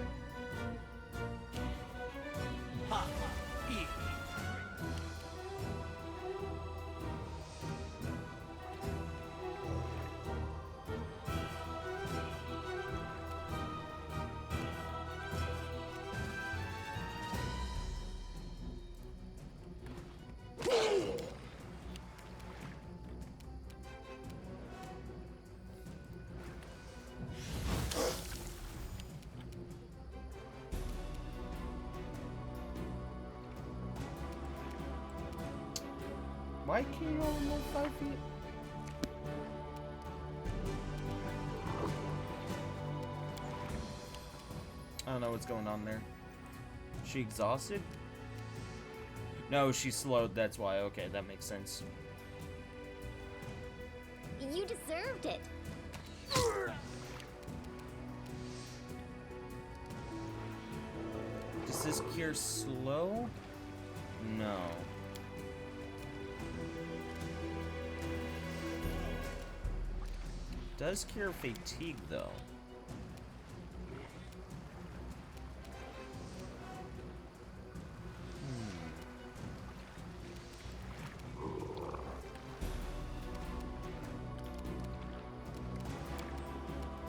Why can't you only move 5 feet? I don't know what's going on there. She exhausted? No, she's slowed, that's why. Okay, that makes sense. You deserved it. Does this cure slow? No. Does cure fatigue though?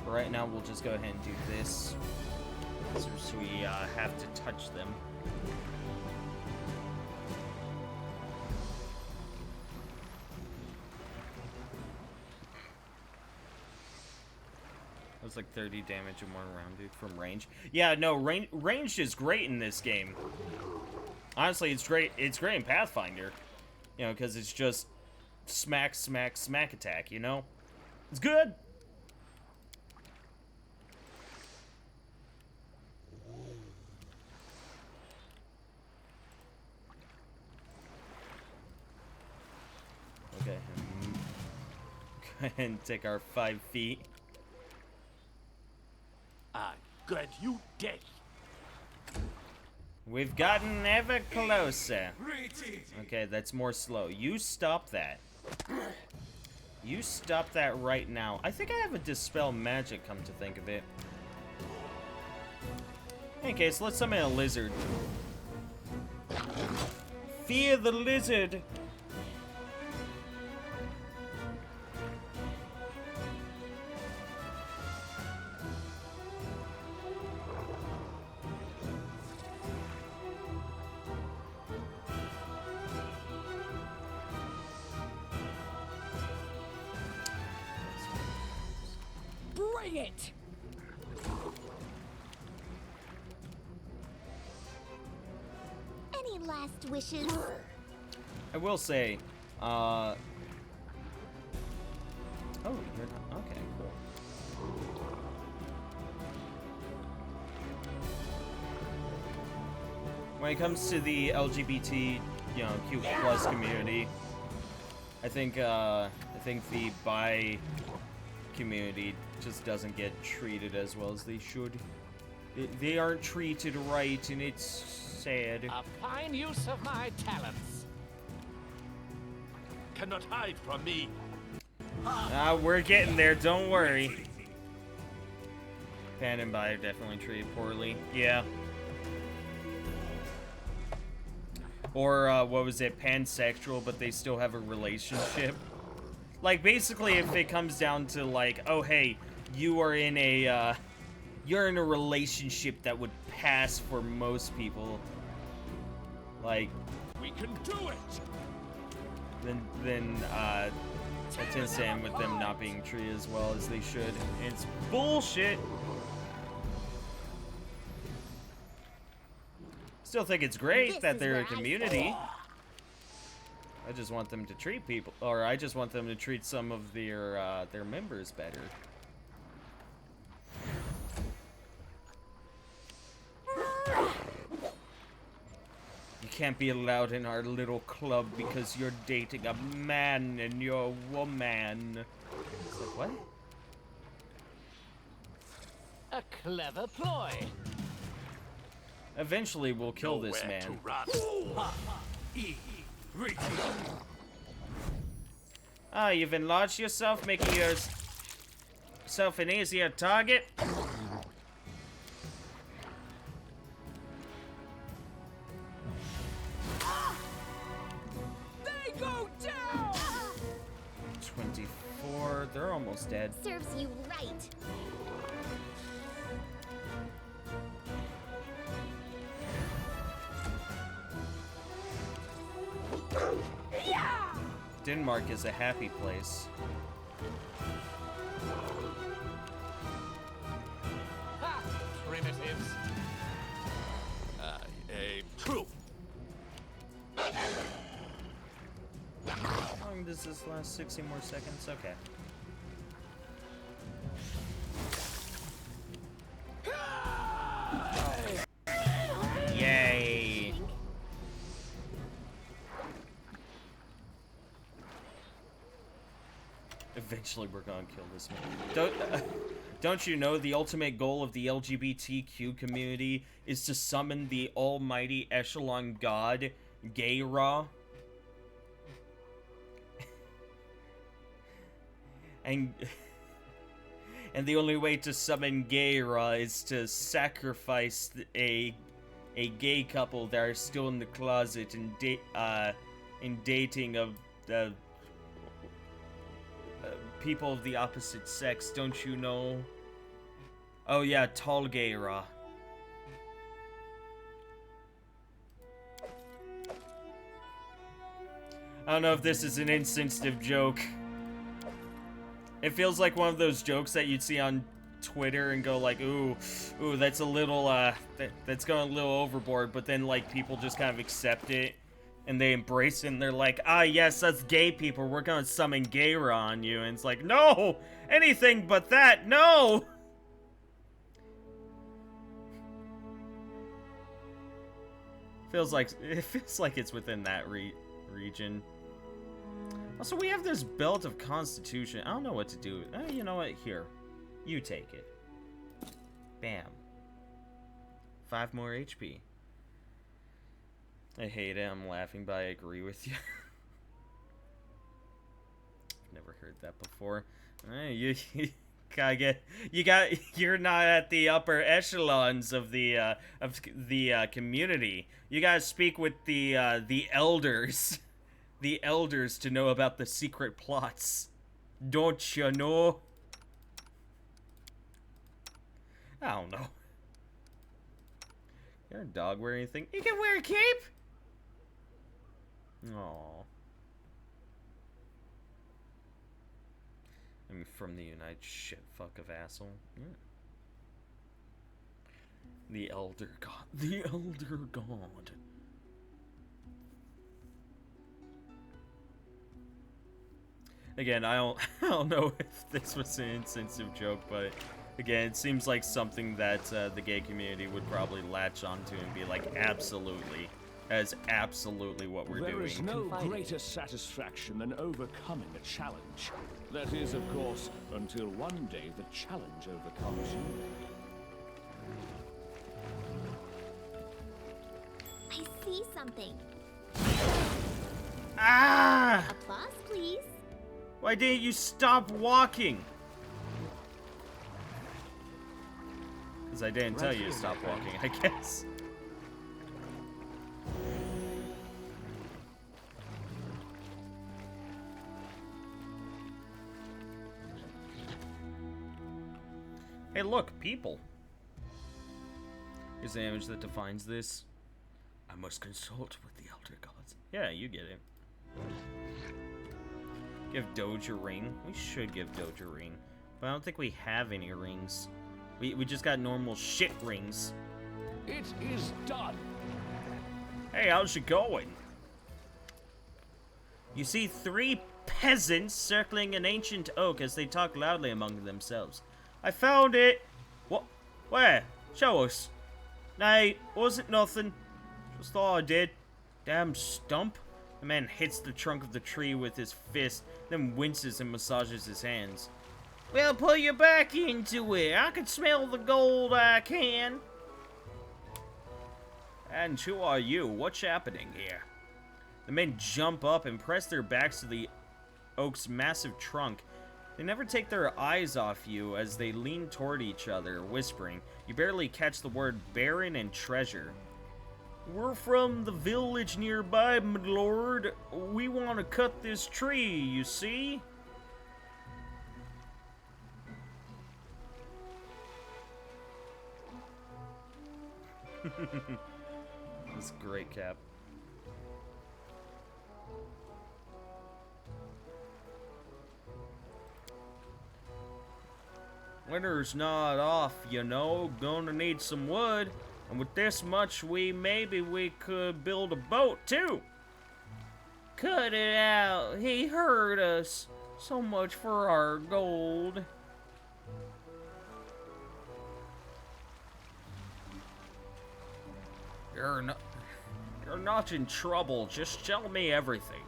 Right now, we'll just go ahead and do this, so we have to touch them. That was like 30 damage and 1 round, dude, from range. Yeah, no, range is great in this game. Honestly, it's great. It's great in Pathfinder, you know, because it's just smack, smack, smack attack. You know, it's good. Okay. Go ahead and take our 5 feet. I grant you death. We've gotten ever closer. Okay, that's more slow. You stop that. You stop that right now. I think I have a Dispel Magic, come to think of it. In any case, let's summon a lizard. Fear the lizard! Bring it! Any last wishes? I will say, Oh, you're not. Okay, cool. When it comes to the LGBT, Q plus community, I think the bi community just doesn't get treated as well as they should. They aren't treated right, and it's sad. A fine use of my talents. Cannot hide from me. We're getting there, don't worry. Pan and bi are definitely treated poorly. Yeah. Or, what was it, pansexual, but they still have a relationship. Like, basically, if it comes down to, like, oh, hey, you're in a relationship that would pass for most people. Like, We can do it. then I tend to stand with them not being treated as well as they should. It's bullshit. Still think it's great that they're a community. I just want them to treat people, or I just want them to treat some of their members better. You can't be allowed in our little club because you're dating a man and you're a woman. It's like, what? A clever ploy. Eventually, we'll kill this Nowhere man. to run. Ah, you've enlarged yourself, making yourself an easier target. They go down! 24. They're almost dead. Serves you right. Denmark is a happy place. Ha! Primitives. I aim true. How long does this last? 60 more seconds? Okay. Yay! Eventually, we're gonna kill this man. Don't you know the ultimate goal of the LGBTQ community is to summon the almighty echelon god, Gay-Ra? And the only way to summon Gay-Ra is to sacrifice a gay couple that are still in the closet and dating of people of the opposite sex. Don't you know? Oh yeah, tall Gay-Ra. I don't know if this is an insensitive joke. It feels like one of those jokes that you'd see on Twitter and go like, ooh, that's a little, that's going a little overboard, but then, like, people just kind of accept it, and they embrace it, and they're like, ah, yes, us gay people, we're gonna summon Gay-Ra on you, and it's like, no! Anything but that, no! It feels like it's within that region. Also, we have this belt of constitution. I don't know what to do. You know what? Here. You take it. Bam. 5 more HP. I hate it. I'm laughing, but I agree with you. I've never heard that before. You're not at the upper echelons of the community. You gotta speak with the elders. The elders to know about the secret plots. Don't you know? I don't know. Can a dog wear anything? You can wear a cape? Aww. I'm from the United shit fuck of asshole. Yeah. The Elder God. The Elder God. Again, I don't I don't know if this was an insensitive joke, but again, it seems like something that the gay community would probably latch onto and be like, absolutely. That is absolutely what we're doing. There is no greater satisfaction than overcoming a challenge. That is, of course, until one day the challenge overcomes you. I see something. Ah! Applause, please. Why didn't you stop walking? Because I didn't tell you to stop walking, I guess. Hey, look, people. Here's the image that defines this. I must consult with the Elder Gods. Yeah, you get it. Give Doge a ring. We should give Doge a ring. But I don't think we have any rings. We just got normal shit rings. It is done. Hey, how's it going? You see 3 peasants circling an ancient oak as they talk loudly among themselves. I found it! What? Where? Show us. Nay, wasn't nothing. Just thought I did. Damn stump. The man hits the trunk of the tree with his fist, then winces and massages his hands. Well, put your back into it. I can smell the gold, I can. And who are you? What's happening here? The men jump up and press their backs to the oak's massive trunk. They never take their eyes off you as they lean toward each other, whispering. You barely catch the word baron and treasure. We're from the village nearby, my lord. We want to cut this tree, you see? That's great, Cap. Winter's not off, you know. Gonna need some wood. And with this much, maybe we could build a boat, too. Cut it out. He hurt us. So much for our gold. You're not in trouble. Just tell me everything.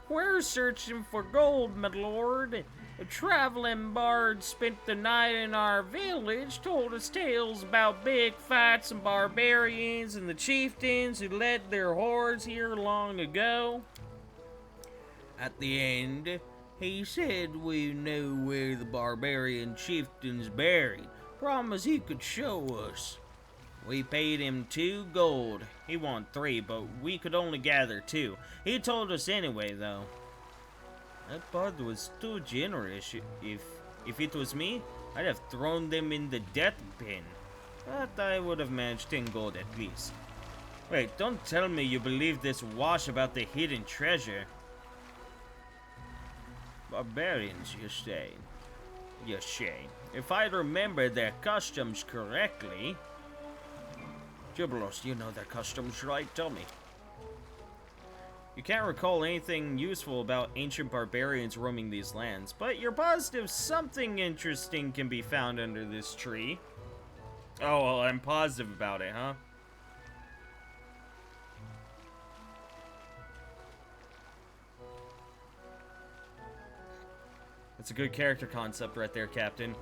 We're searching for gold, my lord. A traveling bard spent the night in our village, told us tales about big fights and barbarians and the chieftains who led their hordes here long ago. At the end, he said we knew where the barbarian chieftain's buried. Promised he could show us. We paid him 2 gold. He wanted 3, but we could only gather 2. He told us anyway, though. That bard was too generous. If it was me, I'd have thrown them in the death bin. But I would have managed 10 gold at least. Wait, don't tell me you believe this wash about the hidden treasure. Barbarians, you say? You say. If I remember their customs correctly... Jubilos, you know their customs, right? Tell me. You can't recall anything useful about ancient barbarians roaming these lands, but you're positive something interesting can be found under this tree. Oh, well, I'm positive about it, huh? That's a good character concept right there, Captain.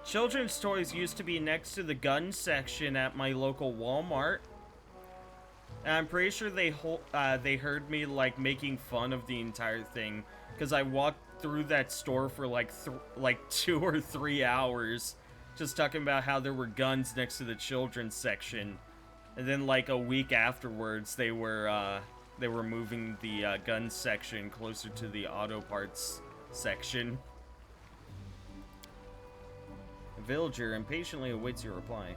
Children's toys used to be next to the gun section at my local Walmart. And I'm pretty sure they heard me like making fun of the entire thing because I walked through that store for like 2 or 3 hours just talking about how there were guns next to the children's section. And then like a week afterwards they were moving the gun section closer to the auto parts section. The villager impatiently awaits your reply.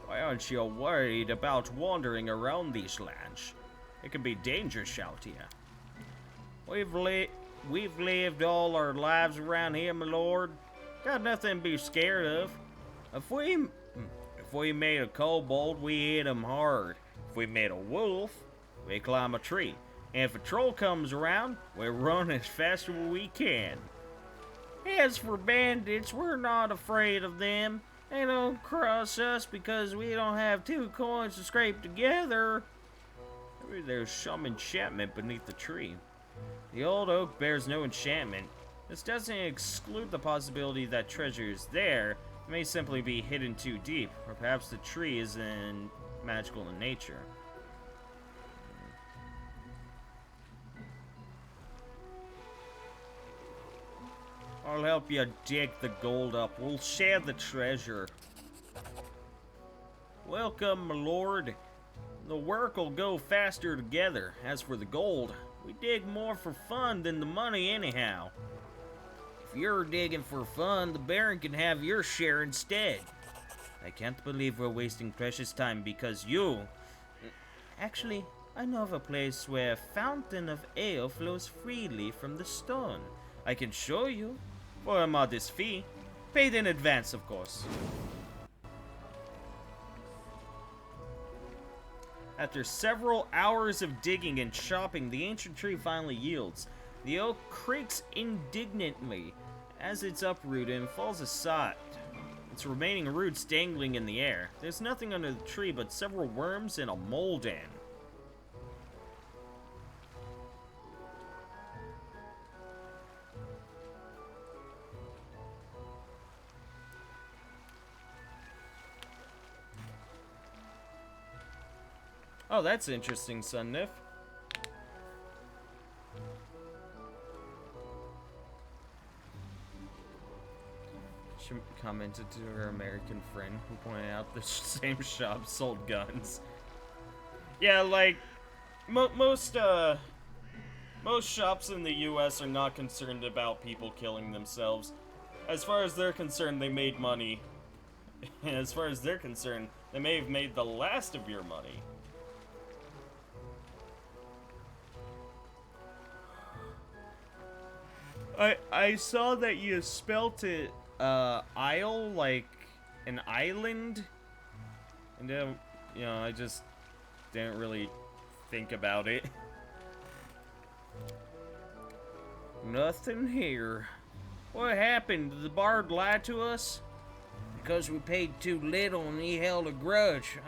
Why aren't you worried about wandering around these lands? It can be dangerous out here. We've lived all our lives around here, my lord. Got nothing to be scared of. If we made a kobold, we hit him hard. If we made a wolf, we climb a tree. And if a troll comes around, we run as fast as we can. As for bandits, we're not afraid of them. They don't cross us because we don't have 2 coins to scrape together. Maybe there's some enchantment beneath the tree. The old oak bears no enchantment. This doesn't exclude the possibility that treasure is there. It may simply be hidden too deep, or perhaps the tree isn't magical in nature. I'll help you dig the gold up. We'll share the treasure. Welcome, my lord. The work will go faster together. As for the gold, we dig more for fun than the money anyhow. If you're digging for fun, the Baron can have your share instead. I can't believe we're wasting precious time because you... Actually, I know of a place where a fountain of ale flows freely from the stone. I can show you. For a modest fee. Paid in advance, of course. After several hours of digging and chopping, the ancient tree finally yields. The oak creaks indignantly as it's uprooted and falls aside, its remaining roots dangling in the air. There's nothing under the tree but several worms and a mold ant. Oh, that's interesting, Sunnif. She commented to her American friend who pointed out the same shop sold guns. Yeah, like, most shops in the US are not concerned about people killing themselves. As far as they're concerned, they made money. And as far as they're concerned, they may have made the last of your money. I saw that you spelt it, isle, like an island. And then, you know, I just didn't really think about it. Nothing here. What happened? Did the bard lie to us? Because we paid too little and he held a grudge.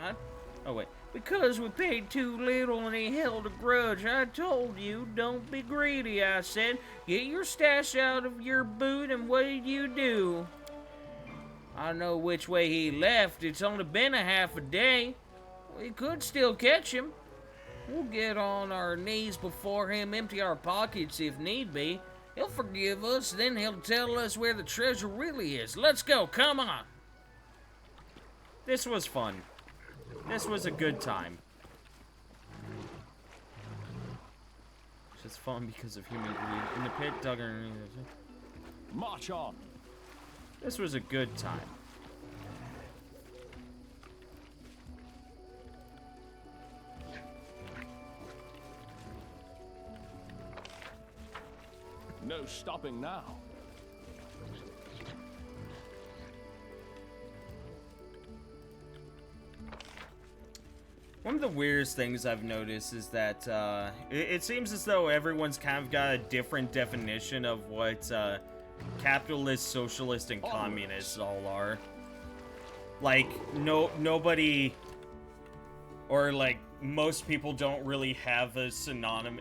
Oh, wait. Because we paid too little and he held a grudge. I told you, don't be greedy, I said. Get your stash out of your boot, and what did you do? I know which way he left. It's only been a half a day. We could still catch him. We'll get on our knees before him, empty our pockets if need be. He'll forgive us, then he'll tell us where the treasure really is. Let's go, come on. This was fun. This was a good time. It's just fun because of human greed. In the pit, dug underneath. March on. This was a good time. No stopping now. One of the weirdest things I've noticed is that it seems as though everyone's kind of got a different definition of what capitalist, socialist, and communists all are. Like, nobody, or like most people don't really have a synonym.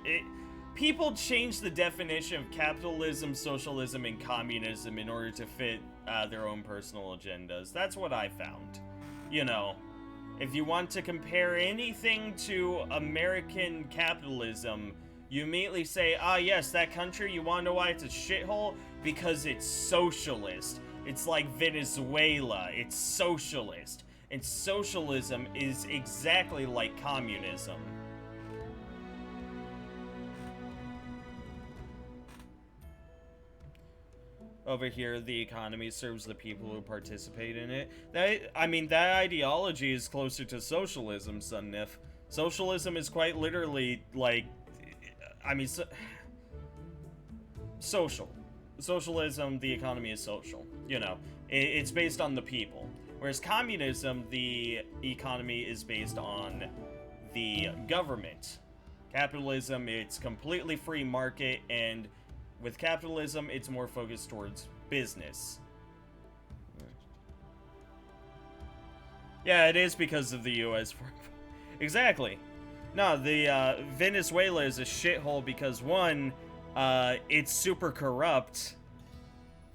People change the definition of capitalism, socialism, and communism in order to fit their own personal agendas. That's what I found. You know. If you want to compare anything to American capitalism, you immediately say, ah, yes, that country, you want to know why it's a shithole? Because it's socialist. It's like Venezuela. It's socialist. And socialism is exactly like communism. Over here, the economy serves the people who participate in it. That ideology is closer to socialism, Sunnif. Socialism is quite literally, like, I mean, social. Socialism, the economy is social. You know, it's based on the people. Whereas communism, the economy is based on the government. Capitalism, it's completely free market, and with capitalism, it's more focused towards business. Yeah, it is because of the U.S. Exactly. No, the Venezuela is a shithole because one, it's super corrupt,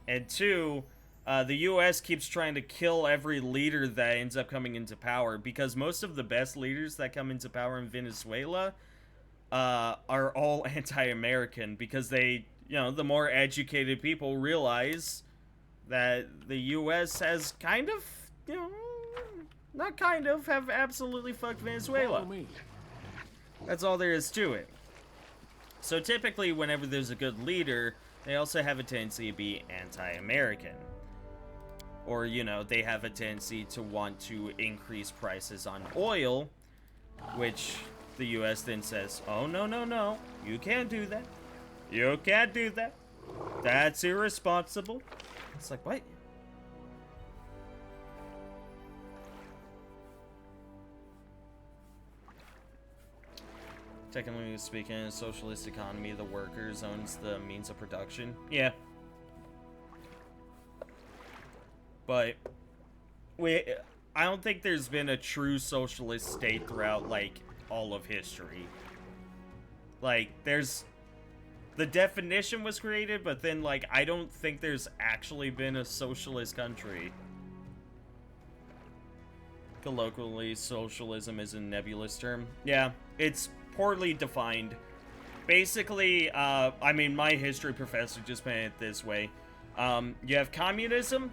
and two, the U.S. keeps trying to kill every leader that ends up coming into power, because most of the best leaders that come into power in Venezuela are all anti-American, because they, you know, the more educated people realize that the U.S. has kind of, you know, not kind of, have absolutely fucked Venezuela. Follow me. That's all there is to it. So typically, whenever there's a good leader, they also have a tendency to be anti-American. Or, you know, they have a tendency to want to increase prices on oil, which the U.S. then says, oh, no, no, no, you can't do that. You can't do that. That's irresponsible. It's like, what? Technically speaking, in a socialist economy, the workers owns the means of production. Yeah. But I don't think there's been a true socialist state throughout, like, all of history. Like, the definition was created, but then, like, I don't think there's actually been a socialist country. Colloquially, socialism is a nebulous term. Yeah, it's poorly defined. Basically, I mean, my history professor just put it this way. You have communism,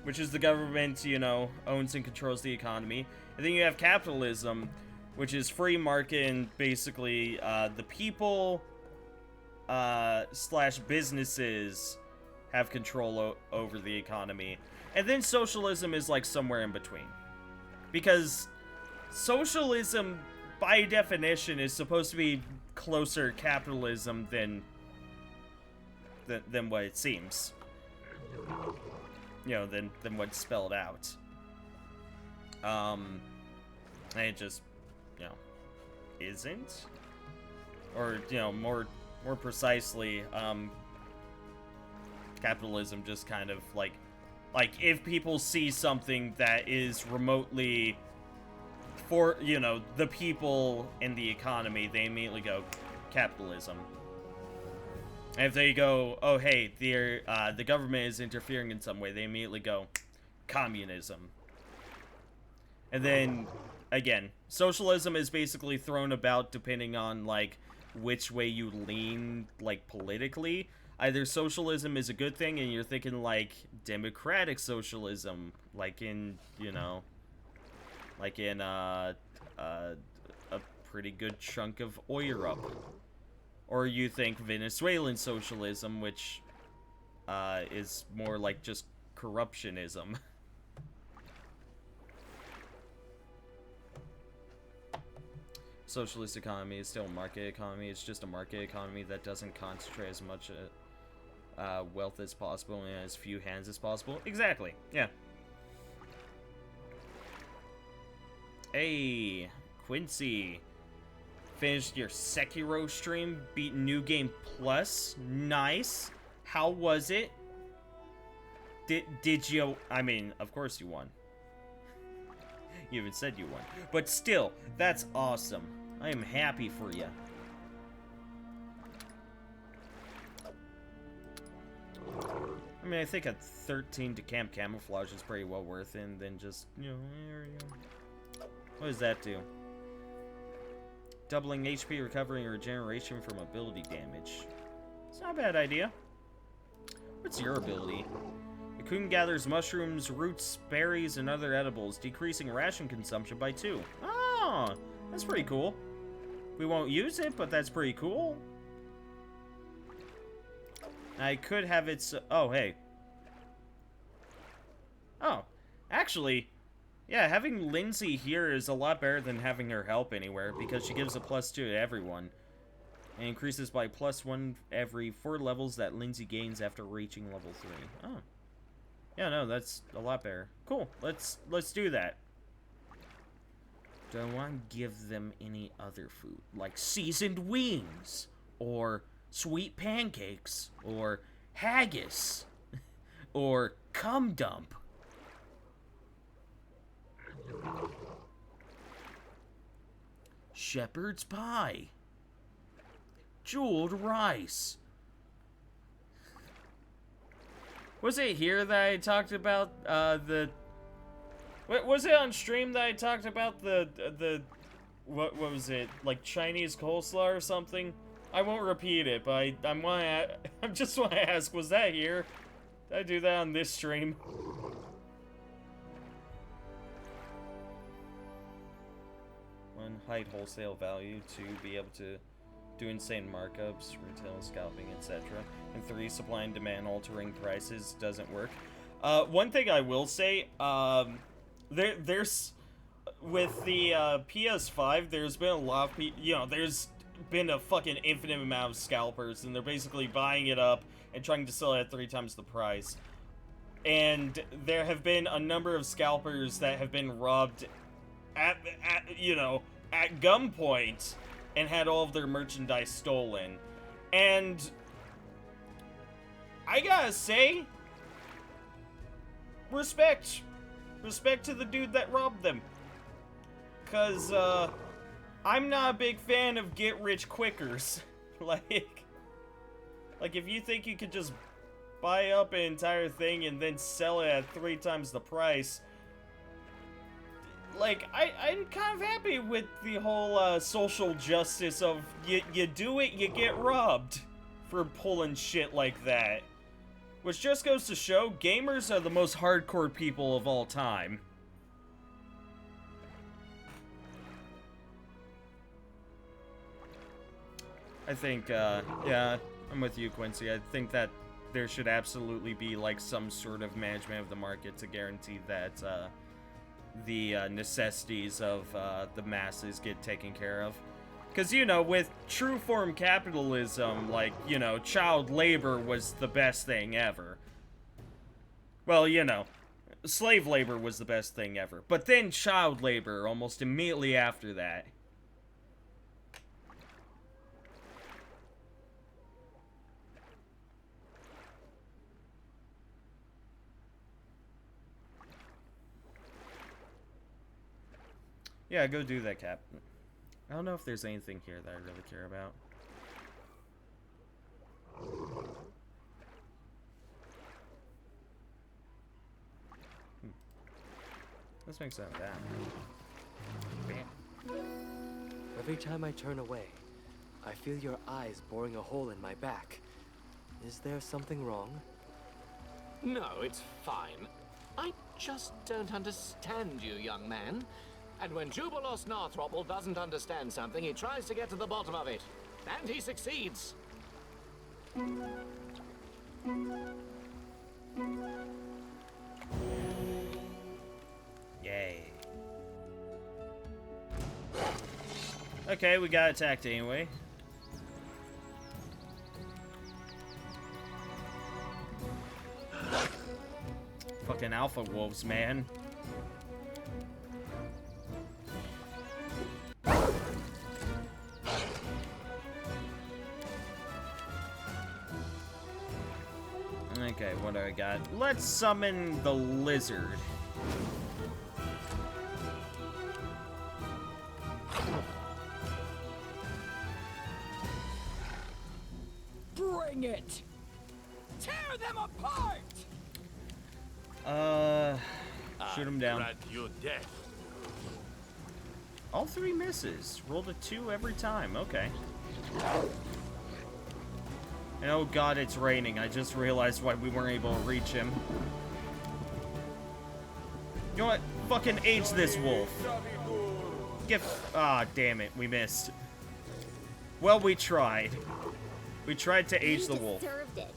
which is the government, you know, owns and controls the economy. And then you have capitalism, which is free market, and basically, the people, slash businesses have control over the economy. And then socialism is, like, somewhere in between. Because socialism, by definition, is supposed to be closer to capitalism than what it seems. You know, than what's spelled out. And it just, you know, isn't. Or, you know, more precisely, capitalism just kind of, like, if people see something that is remotely for, you know, the people in the economy, they immediately go, capitalism. And if they go, oh, hey, the government is interfering in some way, they immediately go, communism. And then, again, socialism is basically thrown about depending on, like, which way you lean, like, politically. Either socialism is a good thing and you're thinking, like, democratic socialism, like in, you know, like in, a pretty good chunk of Europe. Or you think Venezuelan socialism, which, is more like just corruptionism. Socialist economy is still a market economy. It's just a market economy that doesn't concentrate as much wealth as possible in as few hands as possible. Exactly. Yeah. Hey, Quincy. Finished your Sekiro stream. Beat New Game Plus. Nice. How was it? Did you... I mean, of course you won. You even said you won. But still, that's awesome. I am happy for you. I mean, I think a 13 to camp camouflage is pretty well worth it, and then just, you know, there you go. What does that do? Doubling HP, recovering, or regeneration from ability damage. It's not a bad idea. What's your ability? Cocoon gathers mushrooms, roots, berries, and other edibles, decreasing ration consumption by 2. Oh, that's pretty cool. We won't use it, but that's pretty cool. I could have it... oh, hey. Oh, actually, Yeah, having Lindsay here is a lot better than having her help anywhere, because she gives a +2 to everyone. And increases by +1 every 4 levels that Lindsay gains after reaching level 3. Oh. Yeah, no, that's a lot better. Cool, let's do that. Do I want to give them any other food? Like seasoned wings, or sweet pancakes, or haggis, or cum dump. Shepherd's pie. Jeweled rice. Was it here that I talked about was it on stream that I talked about the what was it, like Chinese coleslaw or something? I won't repeat it, but I just want to ask, was that here? Did I do that on this stream? One, hide wholesale value. 2, be able to do insane markups, retail scalping, etc. And 3, supply and demand altering prices doesn't work. One thing I will say, there's with the PS5, there's been a lot of people, you know, there's been a fucking infinite amount of scalpers, and they're basically buying it up and trying to sell it at 3 times the price. And there have been a number of scalpers that have been robbed at gunpoint and had all of their merchandise stolen. And I gotta say, respect to the dude that robbed them. Cause I'm not a big fan of get-rich-quickers. like if you think you could just buy up an entire thing and then sell it at 3 times the price, like, I'm kind of happy with the whole social justice of you do it, you get robbed for pulling shit like that. Which just goes to show, gamers are the most hardcore people of all time. I think, yeah, I'm with you, Quincy. I think that there should absolutely be, like, some sort of management of the market to guarantee that, the necessities of the masses get taken care of. Because, you know, with true form capitalism, like, you know, child labor was the best thing ever. Well, you know, slave labor was the best thing ever. But then child labor almost immediately after that. Yeah, go do that, Cap. I don't know if there's anything here that I really care about. Let's make some of that. Bam. Every time I turn away, I feel your eyes boring a hole in my back. Is there something wrong? No, it's fine. I just don't understand you, young man. And when Jubilos Northrobble doesn't understand something, he tries to get to the bottom of it. And he succeeds. Yay. Okay, we got attacked anyway. Fucking alpha wolves, man. Okay, what do I got? Let's summon the lizard. Bring it! Tear them apart! Shoot him down. Your death. All 3 misses. Rolled a 2 every time. Okay. And oh god, it's raining. I just realized why we weren't able to reach him. You know what? Fucking age this wolf. Ah, damn it. We missed. Well, we tried. We tried to age the wolf. Deserved it.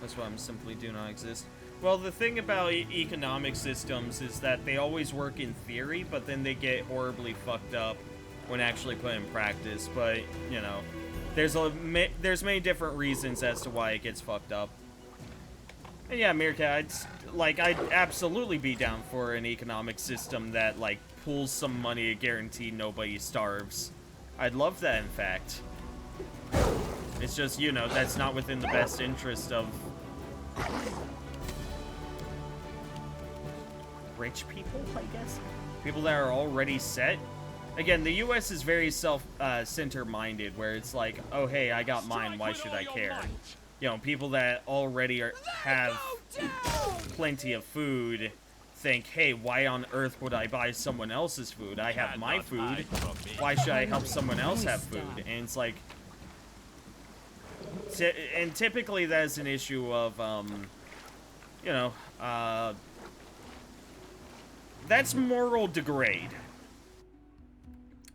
That's why I'm simply do not exist. Well, the thing about economic systems is that they always work in theory, but then they get horribly fucked up when actually put in practice. But, you know, there's many different reasons as to why it gets fucked up. And yeah, Meerkat, I'd absolutely be down for an economic system that, like, pulls some money to guarantee nobody starves. I'd love that, in fact. It's just, you know, that's not within the best interest of rich people, I guess? People that are already set. Again, the U.S. is very center-minded, where it's like, oh, hey, I got mine, why should I care? You know, people that already have plenty of food think, hey, why on earth would I buy someone else's food? I have my food. Why should I help someone else have food? And it's like... And typically that is an issue of, you know, that's moral degrade.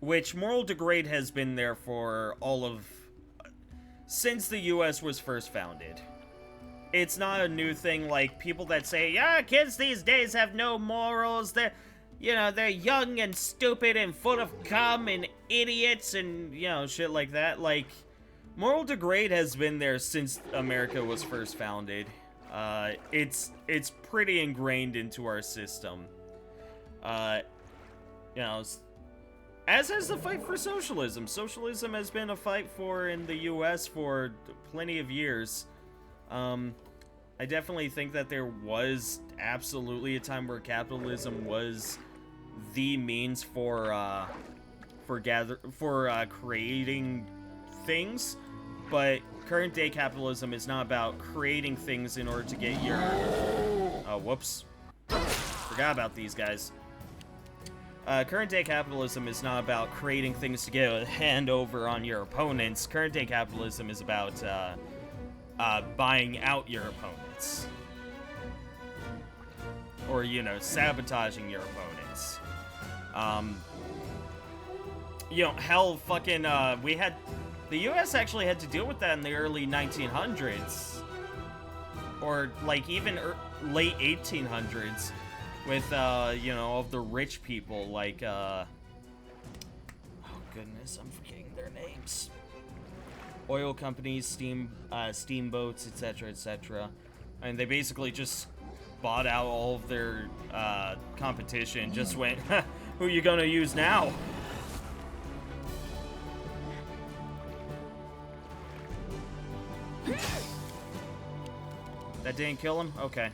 Which moral degrade has been there for all of... since the U.S. was first founded. It's not a new thing, like, people that say, yeah, kids these days have no morals, they're, you know, they're young and stupid and full of cum and idiots and, you know, shit like that. Like, moral degrade has been there since America was first founded. It's pretty ingrained into our system. You know, as has the fight for socialism. Socialism has been a fight for in the U.S. for plenty of years. I definitely think that there was absolutely a time where capitalism was the means for creating things, but current day capitalism is not about creating things in order to get your... Oh, whoops. Forgot about these guys. Current day capitalism is not about creating things to get a hand over on your opponents. Current day capitalism is about buying out your opponents. Or, you know, sabotaging your opponents. You know, hell, fucking, we had... The U.S. actually had to deal with that in the early 1900s. Or, like, even late 1800s. With, you know, all of the rich people, like, oh, goodness, I'm forgetting their names. Oil companies, steamboats, etc., etc. And they basically just bought out all of their, competition. Just went, who are you gonna use now? That didn't kill him? Okay.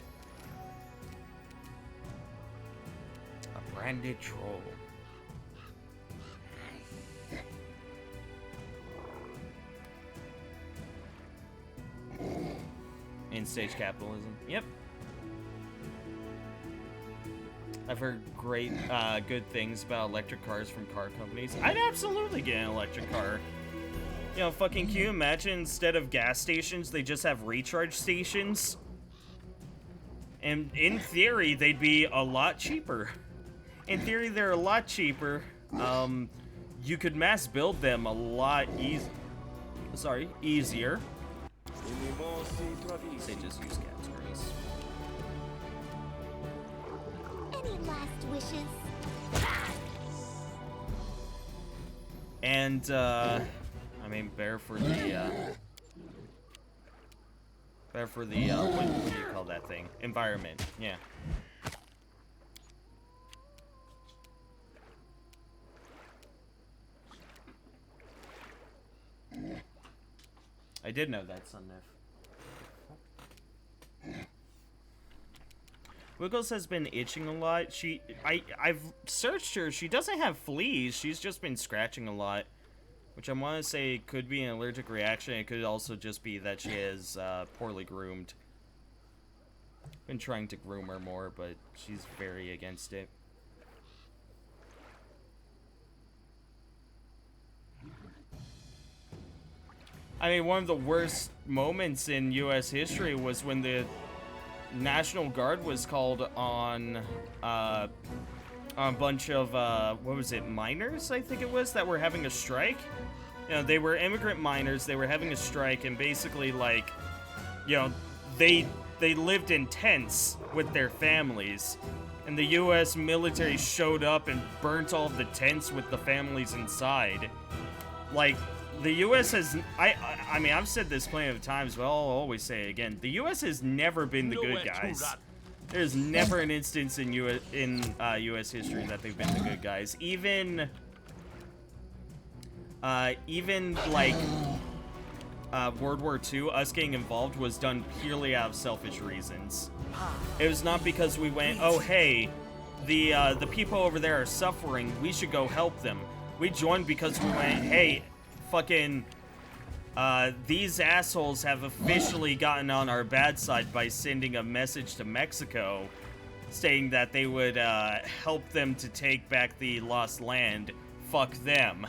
A branded troll. In-stage capitalism. Yep. I've heard great, good things about electric cars from car companies. I'd absolutely get an electric car. You know, fucking can you imagine instead of gas stations, they just have recharge stations? And in theory, they'd be a lot cheaper. In theory, they're a lot cheaper. You could mass build them a lot easier. They just use gas screens. Any last wishes? And, I mean, better for the, what do you call that thing? Environment, yeah. I did know that, Sunniff. Wiggles has been itching a lot. I've searched her. She doesn't have fleas. She's just been scratching a lot. Which I want to say could be an allergic reaction. It could also just be that she is poorly groomed. Been trying to groom her more, but she's very against it. I mean, one of the worst moments in U.S. history was when the National Guard was called on a bunch of, what was it, miners, I think it was, that were having a strike. You know, they were immigrant miners, they were having a strike, and basically, like, you know, they lived in tents with their families, and the U.S. military showed up and burnt all of the tents with the families inside. Like, the U.S. has, I mean, I've said this plenty of times, but I'll always say it again. The U.S. has never been the good guys. There's never an instance in U.S. history that they've been the good guys. Even like World War II, us getting involved was done purely out of selfish reasons. It was not because we went, oh hey, the people over there are suffering, we should go help them. We joined because we went, hey, fucking, these assholes have officially gotten on our bad side by sending a message to Mexico stating that they would help them to take back the lost land. Fuck them.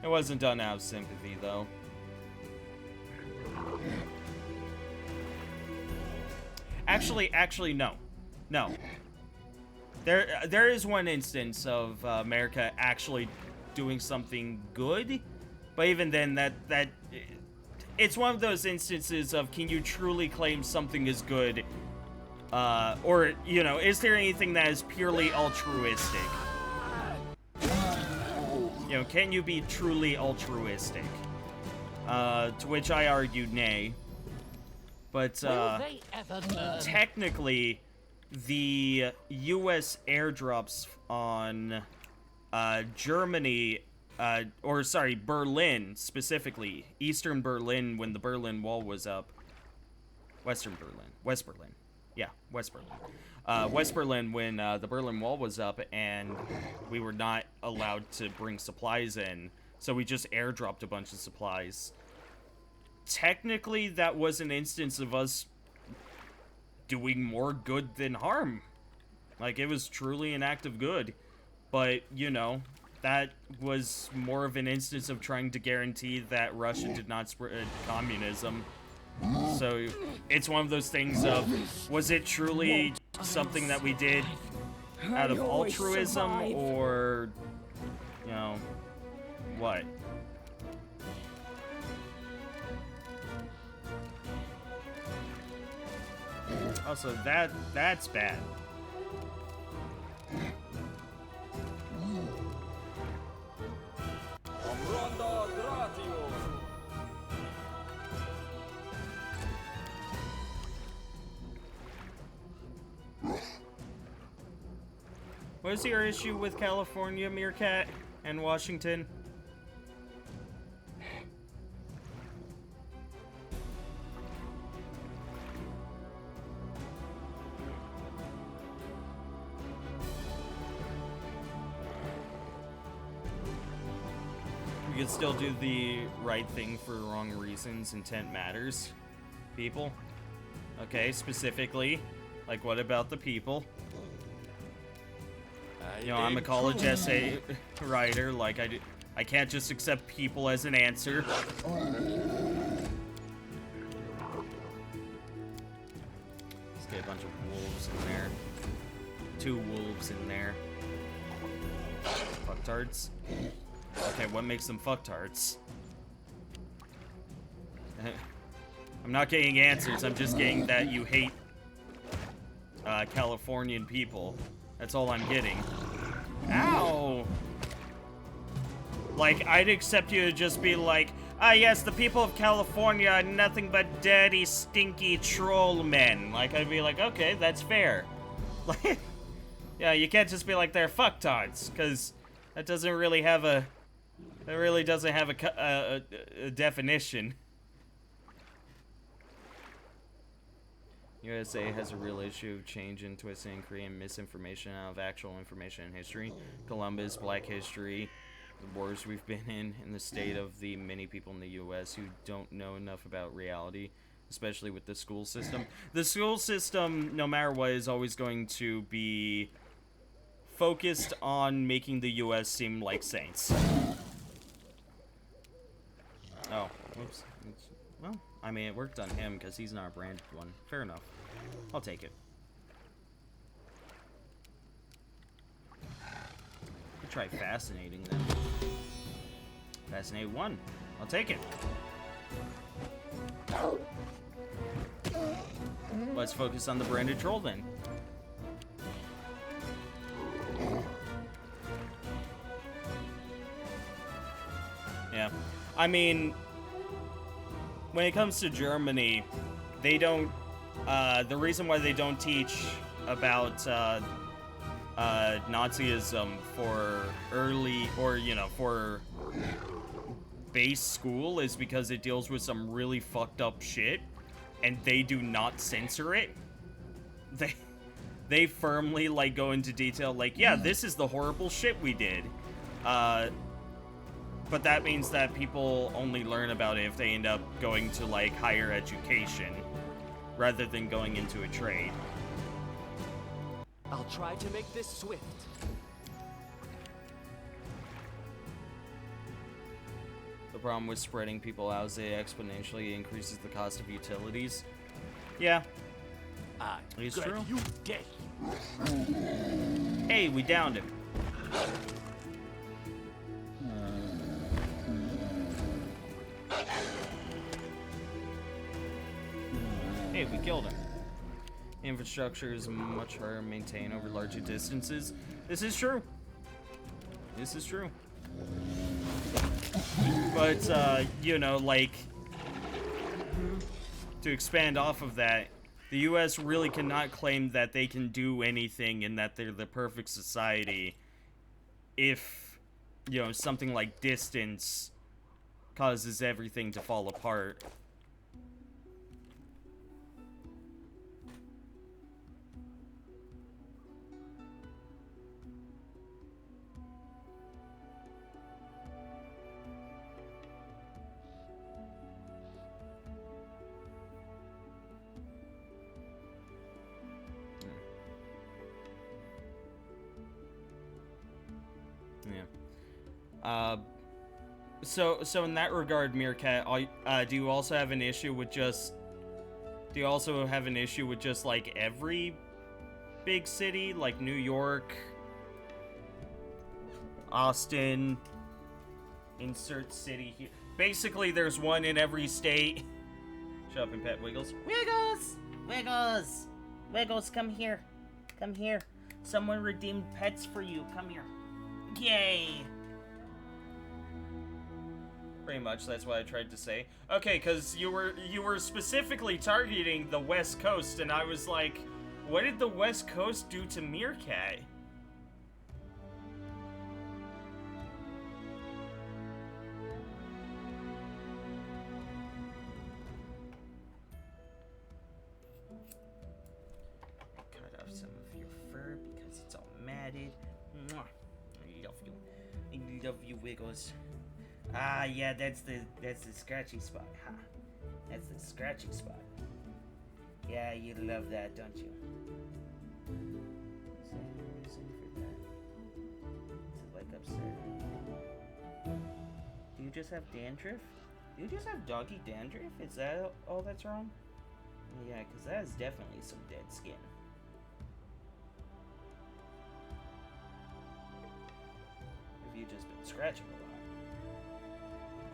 It wasn't done out of sympathy, though. Actually, no. No. There is one instance of America actually doing something good, but even then, that it's one of those instances of, can you truly claim something is good, or, you know, is there anything that is purely altruistic? You know, can you be truly altruistic? To which I argued nay. But, technically, the U.S. airdrops on, Germany, or sorry, Berlin, specifically, Eastern Berlin, when the Berlin Wall was up. West Berlin. Yeah, West Berlin. West Berlin, when the Berlin Wall was up and we were not allowed to bring supplies in, so we just airdropped a bunch of supplies. Technically, that was an instance of us doing more good than harm. Like, it was truly an act of good. But, you know, that was more of an instance of trying to guarantee that Russia did not spread communism. So, it's one of those things of, was it truly something that we did out of altruism, or, you know, what? Also, that's bad. What is your issue with California, Meerkat, and Washington? We could still do the right thing for wrong reasons. Intent matters. People? Okay, specifically. Like, what about the people? You know, I'm a college essay writer. Like, I can't just accept people as an answer. Let's get a bunch of wolves in there. 2 wolves in there. Fucktards. Okay, what makes them fucktards? I'm not getting answers, I'm just getting that you hate Californian people. That's all I'm getting. Ow! Like, I'd accept you to just be like, ah yes, the people of California are nothing but dirty, stinky troll men. Like, I'd be like, okay, that's fair. Like, yeah, you can't just be like, they're fucktards, because that doesn't really have a... That really doesn't have a definition. USA has a real issue of changing, twisting, and creating misinformation out of actual information in history. Columbus, Black history, the wars we've been in the state of the many people in the US who don't know enough about reality, especially with the school system. The school system, no matter what, is always going to be focused on making the US seem like saints. Oh, whoops. Well, I mean, it worked on him because he's not a branded one. Fair enough. I'll take it. I'll try fascinating them. Fascinate 1. I'll take it. Let's focus on the branded troll then. Yeah. I mean, when it comes to Germany, they don't, the reason why they don't teach about, Nazism for early, or, you know, for base school is because it deals with some really fucked up shit, and they do not censor it. They firmly, like, go into detail, like, yeah, this is the horrible shit we did. But that means that people only learn about it if they end up going to, like, higher education, rather than going into a trade. I'll try to make this swift. The problem with spreading people out is it exponentially increases the cost of utilities. Yeah. It's true. You dead. Hey, we downed him. Hey, we killed him. Infrastructure is much harder to maintain over larger distances. This is true. This is true. But, you know, like, to expand off of that, the US really cannot claim that they can do anything and that they're the perfect society if, you know, something like distance causes everything to fall apart. Yeah. So in that regard, Meerkat, do you also have an issue with just... Do you also have an issue with just, like, every big city? Like New York, Austin, insert city here. Basically, there's one in every state. Shut up and pet Wiggles. Wiggles! Wiggles! Wiggles, come here. Come here. Someone redeemed pets for you. Come here. Yay! Pretty much, that's what I tried to say. Okay, because you were specifically targeting the West Coast, and I was like, what did the West Coast do to Meerkat? Cut off some of your fur because it's all matted. Mwah. I love you. I love you, Wiggles. Ah, yeah, that's the scratchy spot, huh? That's the scratchy spot. Yeah, you love that, don't you? Is there any reason for that? Is it like upset? Do you just have dandruff? Do you just have doggy dandruff? Is that all that's wrong? Yeah, because that is definitely some dead skin. Have you just been scratching a lot?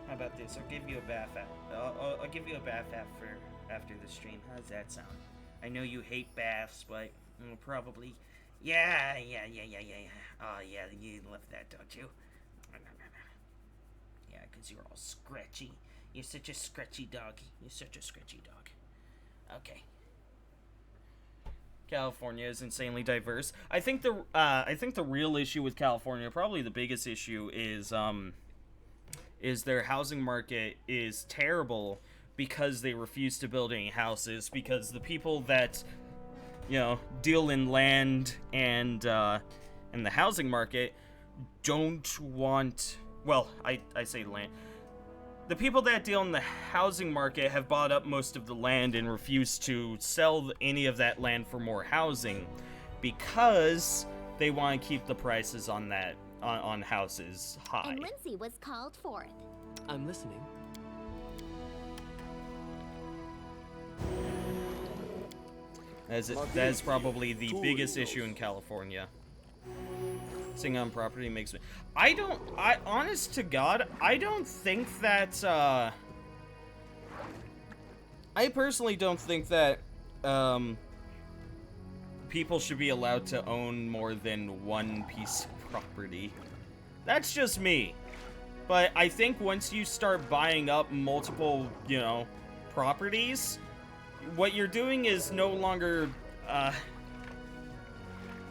How about this? I'll give you a bath I'll give you a bath after the stream. How's that sound? I know you hate baths, but probably. Yeah. Oh, yeah, you love that, don't you? Yeah, because you're all scratchy. You're such a scratchy dog. You're such a scratchy dog. Okay. California is insanely diverse. I think the real issue with California, probably the biggest issue, is their housing market is terrible because they refuse to build any houses, because the people that, you know, deal in land and the housing market don't want, well, I say land. The people that deal in the housing market have bought up most of the land and refuse to sell any of that land for more housing because they want to keep the prices on that on houses high. And Lindsay was called forth. I'm listening. That is probably the biggest issue in California. Sitting on property makes me... honest to God, I don't think that, I personally don't think that people should be allowed to own more than one piece of property. That's just me. But I think once you start buying up multiple, you know, properties, what you're doing is no longer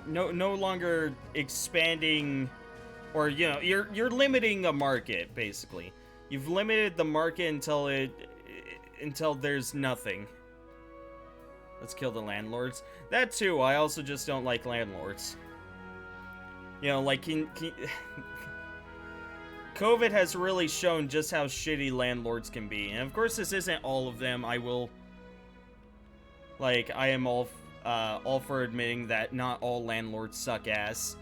no longer expanding, or you know, you're limiting a market basically. You've limited the market until there's nothing. Let's kill the landlords. That too, I also just don't like landlords. You know, like COVID has really shown just how shitty landlords can be. And of course this isn't all of them. I am all for admitting that not all landlords suck ass.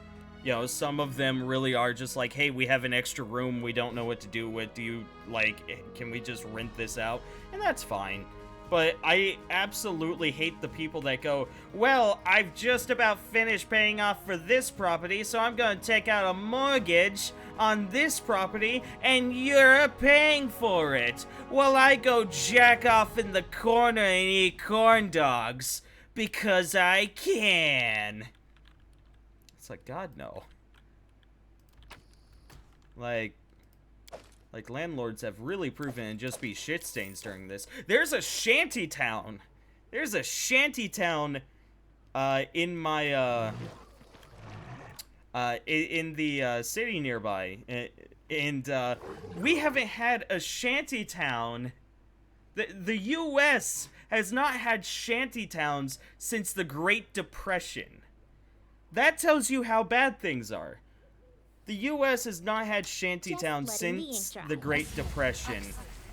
You know, some of them really are just like, hey, we have an extra room we don't know what to do with. Do you, like, can we just rent this out? And that's fine. But I absolutely hate the people that go, well, I've just about finished paying off for this property, so I'm going to take out a mortgage on this property, and you're paying for it. Well, I go jack off in the corner and eat corn dogs because I can. It's like, God, no. Like landlords have really proven to just be shit stains during this. There's a shanty town. There's a shanty town in my in the city nearby, and we haven't had a shanty town. The U.S. has not had shanty towns since the Great Depression. That tells you how bad things are. The U.S. has not had shanty Just towns letting me since intro. the Great Depression.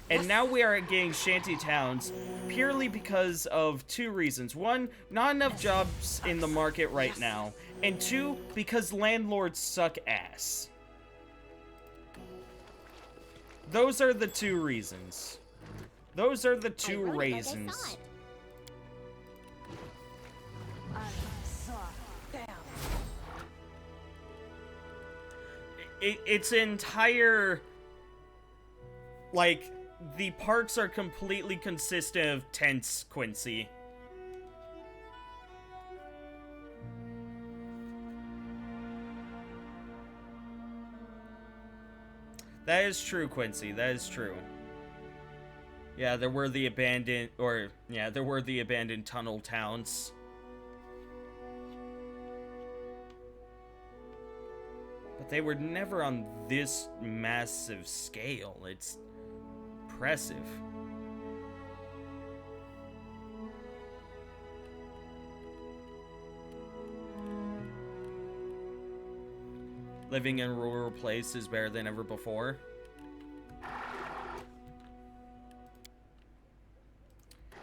And now we are getting shanty towns purely because of two reasons. One, not enough jobs in the market right now. And two, because landlords suck ass. Those are the two reasons. Those are the two I wrote it like I reasons. saw it. It's entire, like, the parks are completely consistent of tents, Quincy. That is true, Quincy. That is true. Yeah, there were the abandoned tunnel towns. But they were never on this massive scale. It's impressive. Living in a rural place is better than ever before.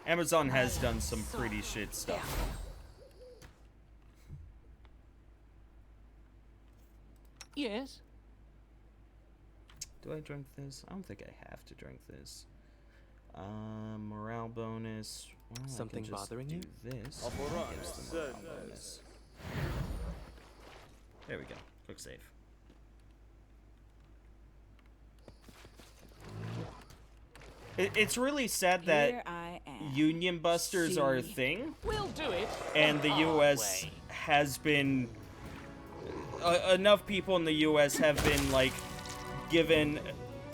Amazon has done some pretty shit stuff. Yes? Do I drink this? I don't think I have to drink this. Morale bonus. Well, Something I can just bothering do you? This. Gives the morale bonus. There we go. Quick save. It's really sad Here that I am. union busters are a See. thing, We'll do it. and the our U.S. way. has been enough people in the U.S. have been like given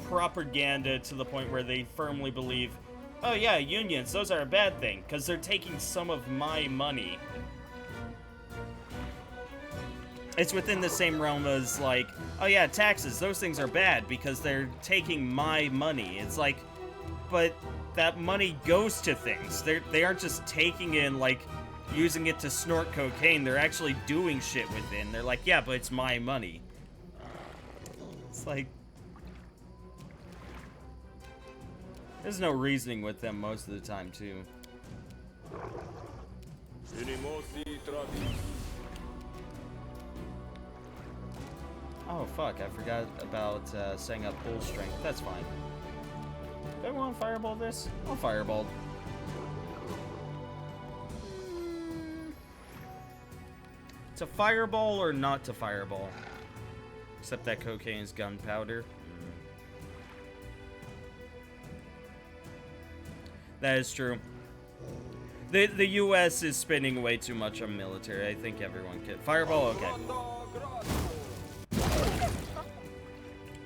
propaganda to the point where they firmly believe, oh yeah, unions, those are a bad thing because they're taking some of my money. It's within the same realm as like, oh yeah, taxes, those things are bad because they're taking my money. It's like, but that money goes to things. They aren't just taking it and like using it to snort cocaine. They're actually doing shit with it. And they're like, yeah, but it's my money. It's like, there's no reasoning with them most of the time too. Oh fuck, I forgot about setting up bull strength. That's fine. Do I want to fireball this? I'll fireball. To fireball or not to fireball? Except that cocaine is gunpowder. That is true. The U.S. is spending way too much on military. I think everyone can. Fireball, okay.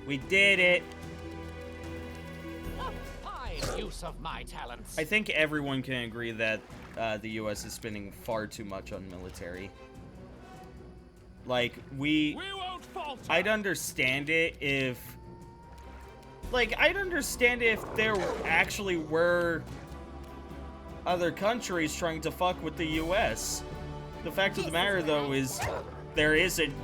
We did it. Fine use of my talents. I think everyone can agree that the U.S. is spending far too much on military. Like, We won't falter. I'd understand it if... Like, I'd understand if there actually were other countries trying to fuck with the U.S. The fact of the matter, though, is there isn't.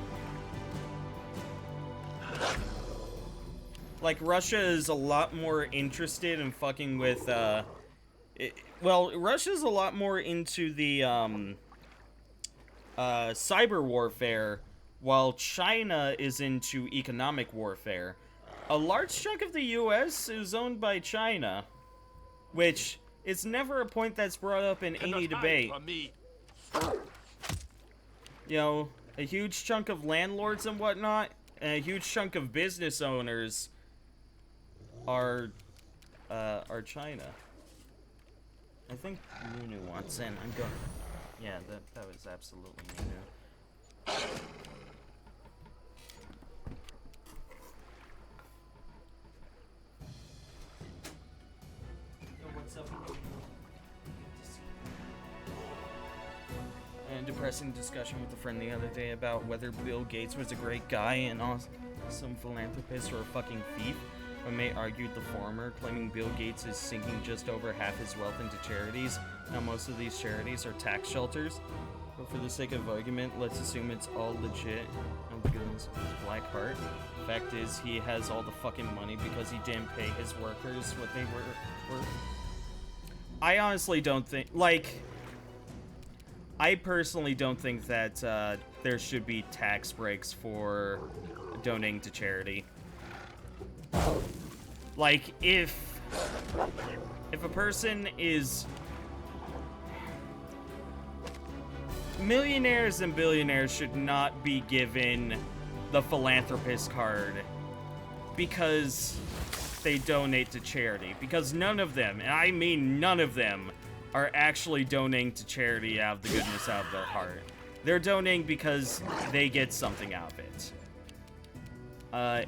Like, Russia is a lot more interested in fucking with, well, Russia's a lot more into the, cyber warfare, while China is into economic warfare. A large chunk of the U.S. is owned by China, which is never a point that's brought up in any debate. You know, a huge chunk of landlords and whatnot, and a huge chunk of business owners are China. I think Nunu wants in. I'm going. Yeah, that was absolutely Nunu. What's up? And depressing discussion with a friend the other day about whether Bill Gates was a great guy and some philanthropist or a fucking thief. When May argued the former, claiming Bill Gates is sinking just over half his wealth into charities. Now most of these charities are tax shelters. But for the sake of argument, let's assume it's all legit. Oh goodness, his black heart. Fact is, he has all the fucking money because he didn't pay his workers what they were worth. I honestly don't think, like, I personally don't think that there should be tax breaks for donating to charity. Like, if a person is... Millionaires and billionaires should not be given the philanthropist card because they donate to charity. Because none of them, and I mean none of them, are actually donating to charity out of the goodness out of their heart. They're donating because they get something out of it.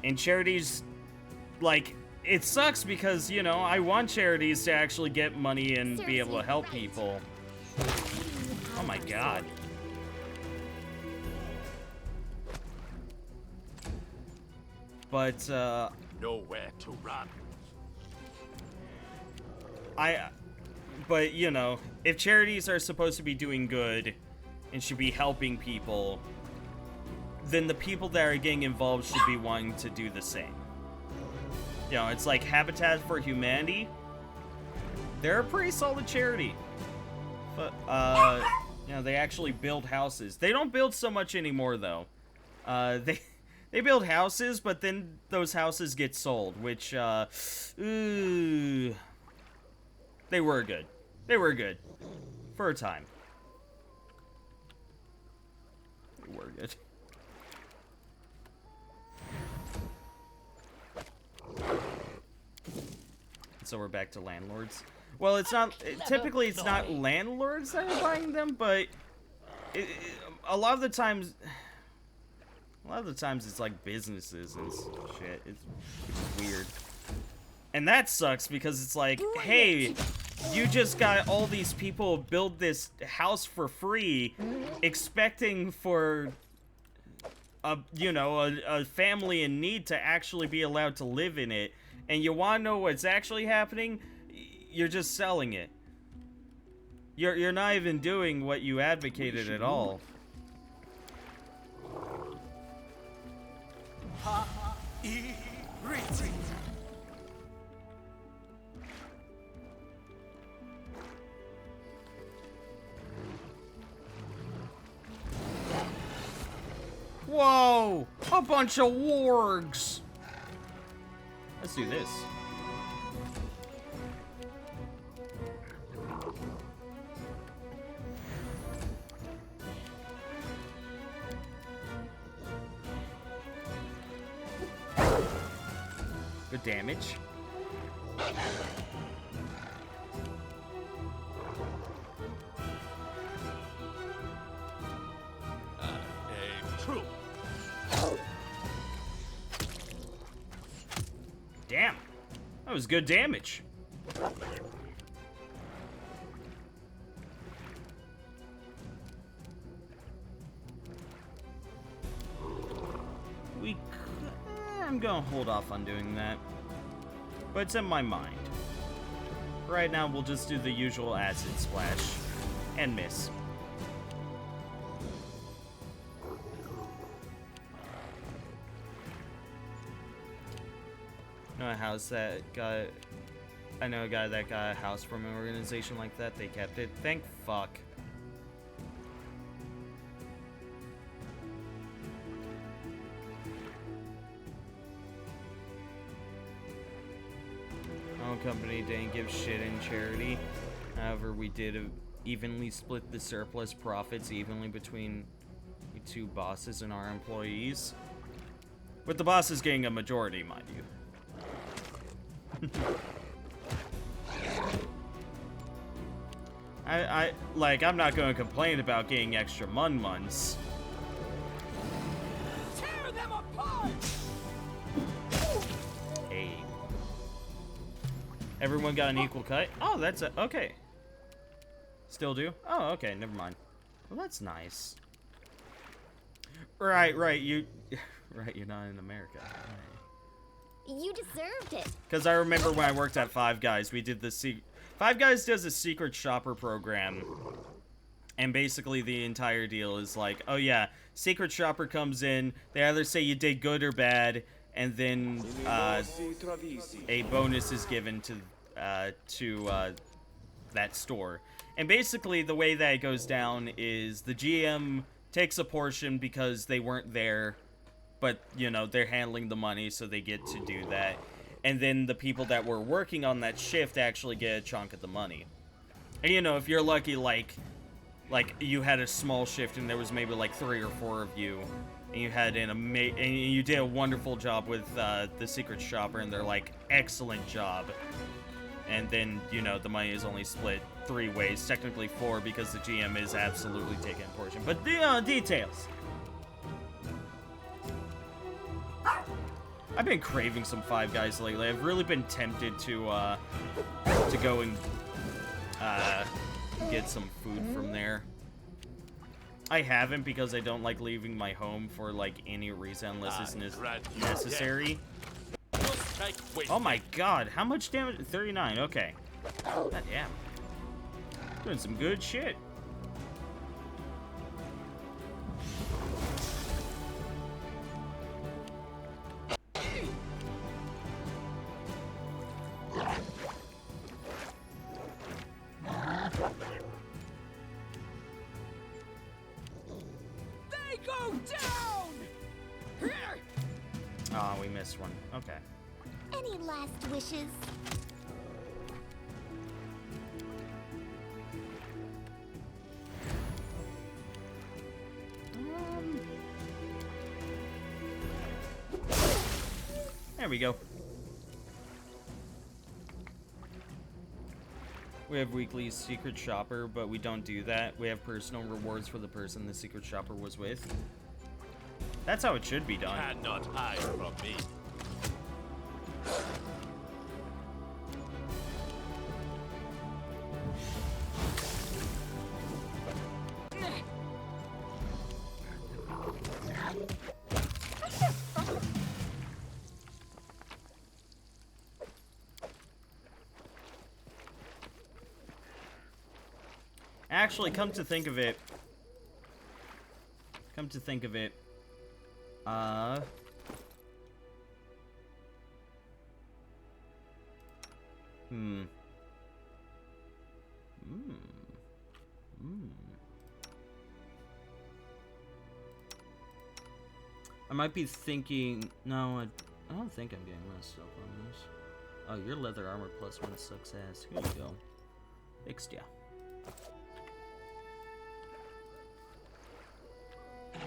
And charities, like, it sucks because, you know, I want charities to actually get money and be able to help people. Oh my god. But, Nowhere to run. But, you know, if charities are supposed to be doing good and should be helping people, then the people that are getting involved should be wanting to do the same. You know, it's like Habitat for Humanity. They're a pretty solid charity. But, you know, they actually build houses. They don't build so much anymore, though. They build houses, but then those houses get sold, which, ooh, they were good. They were good. For a time. They were good. So we're back to landlords. Well, it's not, typically it's not landlords that are buying them, but a lot of the times it's like businesses and shit. It's weird. And that sucks because it's like, hey, you just got all these people build this house for free, expecting for a family in need to actually be allowed to live in it. And you want to know what's actually happening? You're just selling it. You're not even doing what you advocated at all. Whoa! A bunch of wargs! Let's do this. Good damage. true. Damn. That was good damage. I'm gonna hold off on doing that. But it's in my mind. Right now, we'll just do the usual acid splash. And miss. Know a house that got... I know a guy that got a house from an organization like that. They kept it. Thank fuck. Our company didn't give shit in charity. However, we did evenly split the surplus profits evenly between the two bosses and our employees. With the bosses getting a majority, mind you. I'm not going to complain about getting extra mun-muns. Tear them apart! Hey. Everyone got an equal cut? Oh, that's a... Okay. Still do? Oh, okay, never mind. Well, that's nice. Right, you... Right, you're not in America. Right. You deserved it. Because I remember when I worked at Five Guys, we did the Five Guys does a secret shopper program. And basically the entire deal is like, oh yeah, secret shopper comes in, they either say you did good or bad, and then a bonus is given to that store. And basically the way that it goes down is the GM takes a portion because they weren't there, but, you know, they're handling the money, so they get to do that. And then the people that were working on that shift actually get a chunk of the money. And, you know, if you're lucky, like you had a small shift and there was maybe like 3 or 4 of you, and you had and you did a wonderful job with the secret shopper, and they're like, excellent job. And then, you know, the money is only split 3 ways, technically 4, because the GM is absolutely taking a portion. But the details. I've been craving some Five Guys lately. I've really been tempted to go and get some food from there. I haven't because I don't like leaving my home for like any reason unless it's necessary. Oh my god, how much damage? 39, okay. God damn. Doing some good shit. They go down! Oh, we missed one. Okay. Any last wishes? There we go. We have weekly secret shopper, but we don't do that. We have personal rewards for the person the secret shopper was with. That's how it should be done. Cannot hide from me. Actually, come to think of it. I might be thinking, no, I don't think I'm getting messed up on this. Oh, your leather armor plus 1 sucks ass. Here you go. Fixed ya. I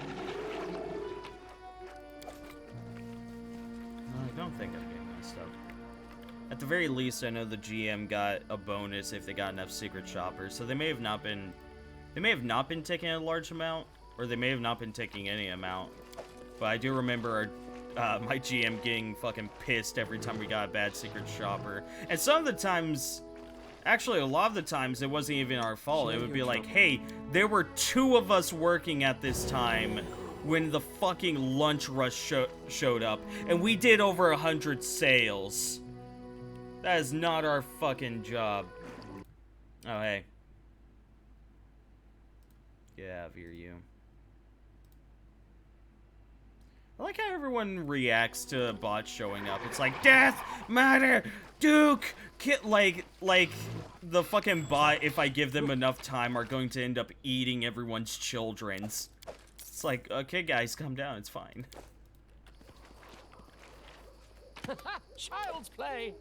don't think I'm getting messed up. At the very least, I know the GM got a bonus if they got enough secret shoppers, so they may have not been taking a large amount, Or they may have not been taking any amount. But I do remember my GM getting fucking pissed every time we got a bad secret shopper. And some of the times, actually a lot of the times, it wasn't even our fault. It would be like, hey, there were 2 of us working at this time when the fucking lunch rush showed up. And we did over 100 sales. That is not our fucking job. Oh, hey. Get out of here, you. I like how everyone reacts to bots showing up. It's like, death, murder, Duke, like the fucking bot, if I give them enough time, are going to end up eating everyone's children's. It's like, okay, guys, calm down, it's fine. Child's play.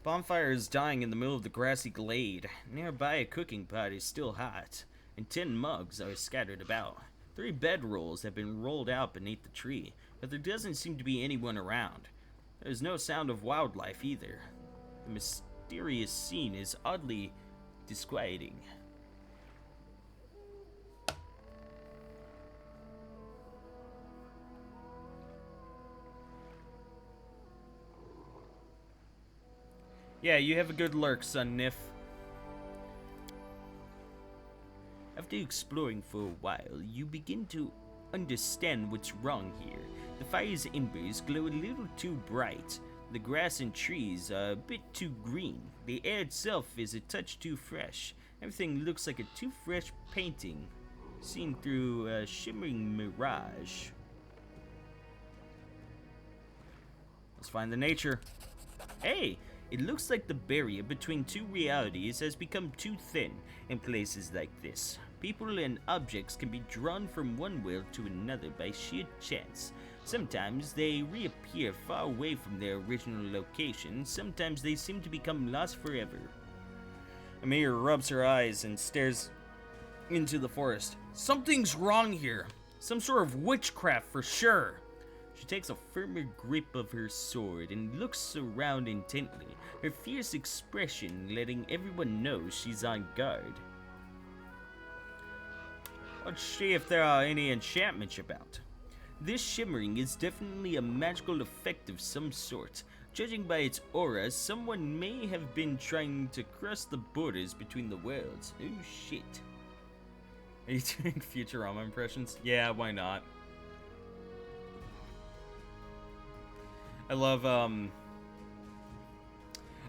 Bonfire is dying in the middle of the grassy glade. Nearby, a cooking pot is still hot, and 10 mugs are scattered about. 3 bedrolls have been rolled out beneath the tree, but there doesn't seem to be anyone around. There's no sound of wildlife either. The mysterious scene is oddly disquieting. Yeah, you have a good lurk, son Niff. After exploring for a while, you begin to understand what's wrong here. The fire's embers glow a little too bright. The grass and trees are a bit too green. The air itself is a touch too fresh. Everything looks like a too fresh painting, seen through a shimmering mirage. Let's find the nature. Hey! It looks like the barrier between 2 realities has become too thin in places like this. People and objects can be drawn from one world to another by sheer chance. Sometimes they reappear far away from their original location, sometimes they seem to become lost forever. Amir rubs her eyes and stares into the forest. Something's wrong here. Some sort of witchcraft for sure. She takes a firmer grip of her sword and looks around intently, her fierce expression letting everyone know she's on guard. Let's see if there are any enchantments about. This shimmering is definitely a magical effect of some sort. Judging by its aura, someone may have been trying to cross the borders between the worlds. Oh shit. Are you doing Futurama impressions? Yeah, why not? I love, I'm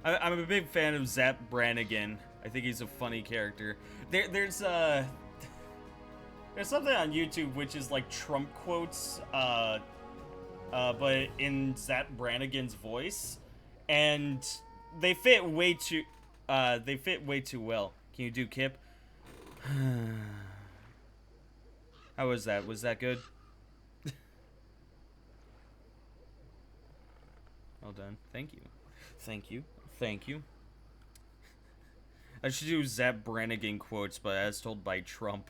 a big fan of Zap Brannigan. I think he's a funny character. There's something on YouTube which is like Trump quotes, but in Zap Brannigan's voice, and they fit way too well. Can you do Kip? How was that? Was that good? Well done. Thank you. Thank you. Thank you. I should do Zap Brannigan quotes, but as told by Trump.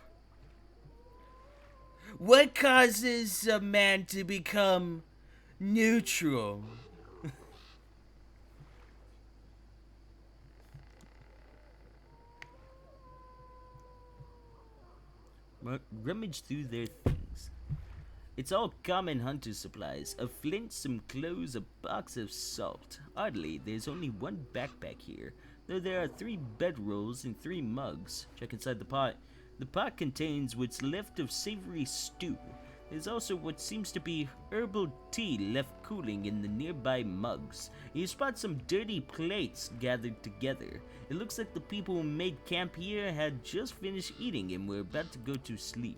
What causes a man to become neutral? Rummage through their things. It's all common hunter supplies. A flint, some clothes, a box of salt. Oddly, there's only 1 backpack here, though there are 3 bedrolls and 3 mugs. Check inside the pot. The pot contains what's left of savory stew. There's also what seems to be herbal tea left cooling in the nearby mugs. You spot some dirty plates gathered together. It looks like the people who made camp here had just finished eating and were about to go to sleep.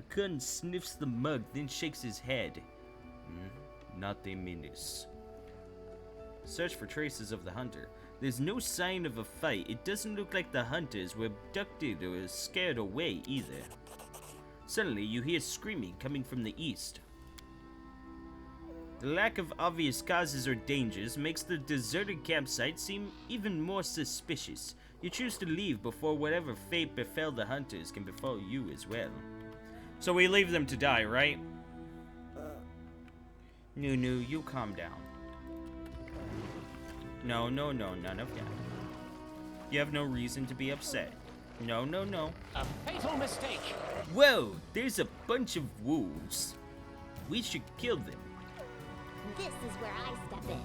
Kun sniffs the mug, then shakes his head. Not a menace. Search for traces of the hunter. There's no sign of a fight. It doesn't look like the hunters were abducted or scared away either. Suddenly, you hear screaming coming from the east. The lack of obvious causes or dangers makes the deserted campsite seem even more suspicious. You choose to leave before whatever fate befell the hunters can befall you as well. So we leave them to die, right? Nunu, you calm down. No, none of that. You have no reason to be upset. No, no, no. A fatal mistake. Whoa, there's a bunch of wolves. We should kill them. This is where I step in.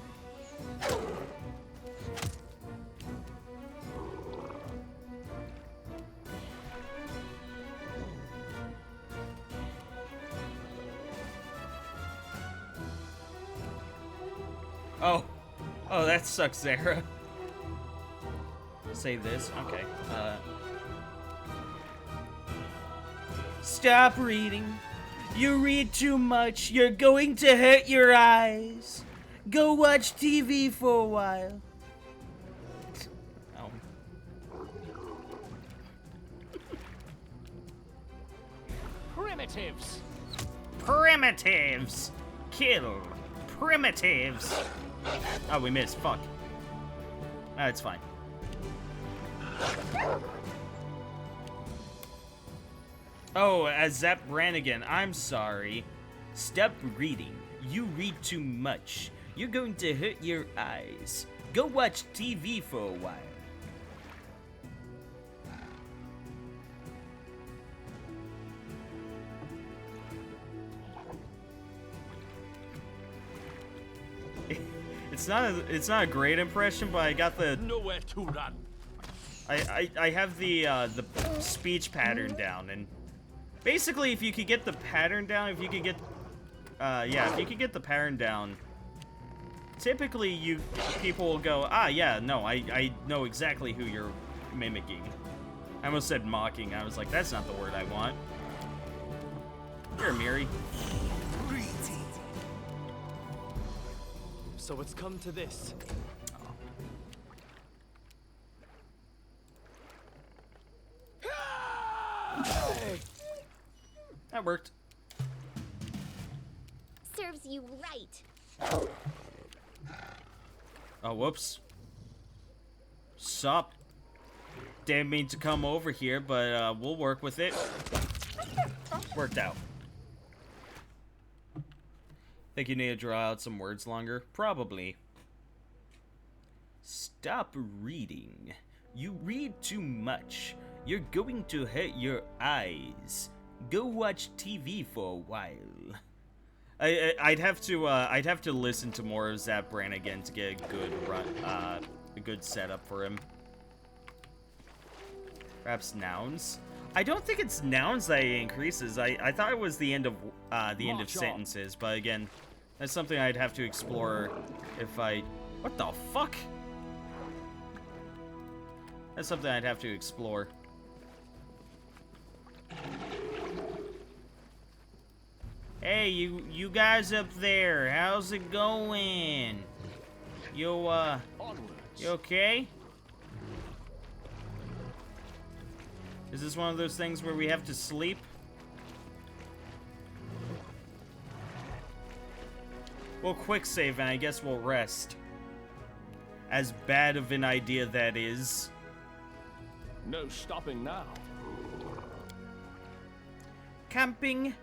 Oh. Oh, that sucks, Zara. Save this. Okay. Stop reading. You read too much. You're going to hurt your eyes. Go watch TV for a while. Oh. Primitives. Primitives. Kill. Primitives. Oh, we missed. Fuck. Ah, it's fine. Oh, as Zap Brannigan, I'm sorry. Stop reading. You read too much. You're going to hurt your eyes. Go watch TV for a while. It's not a great impression, but I got the Nowhere to run. I have the speech pattern down, and basically if you could get the pattern down, if you could get the pattern down, typically people will go, ah, yeah, no, I know exactly who you're mimicking. I almost said mocking. I was like, that's not the word I want. Here, Miri. So it's come to this. That worked. Serves you right. Oh, whoops. Sup? Didn't mean to come over here, but we'll work with it. Worked out. Think you need to draw out some words longer? Probably. Stop reading. You read too much. You're going to hurt your eyes. Go watch TV for a while. I'd have to listen to more of Zap Brannigan to get a good run, a good setup for him. Perhaps nouns. I don't think it's nouns that he increases. I thought it was the end of sentences, but again, that's something I'd have to explore if I. What the fuck? That's something I'd have to explore. Hey, you guys up there, how's it going? You okay? Is this one of those things where we have to sleep? We'll quick save and I guess we'll rest. As bad of an idea that is. No stopping now. Camping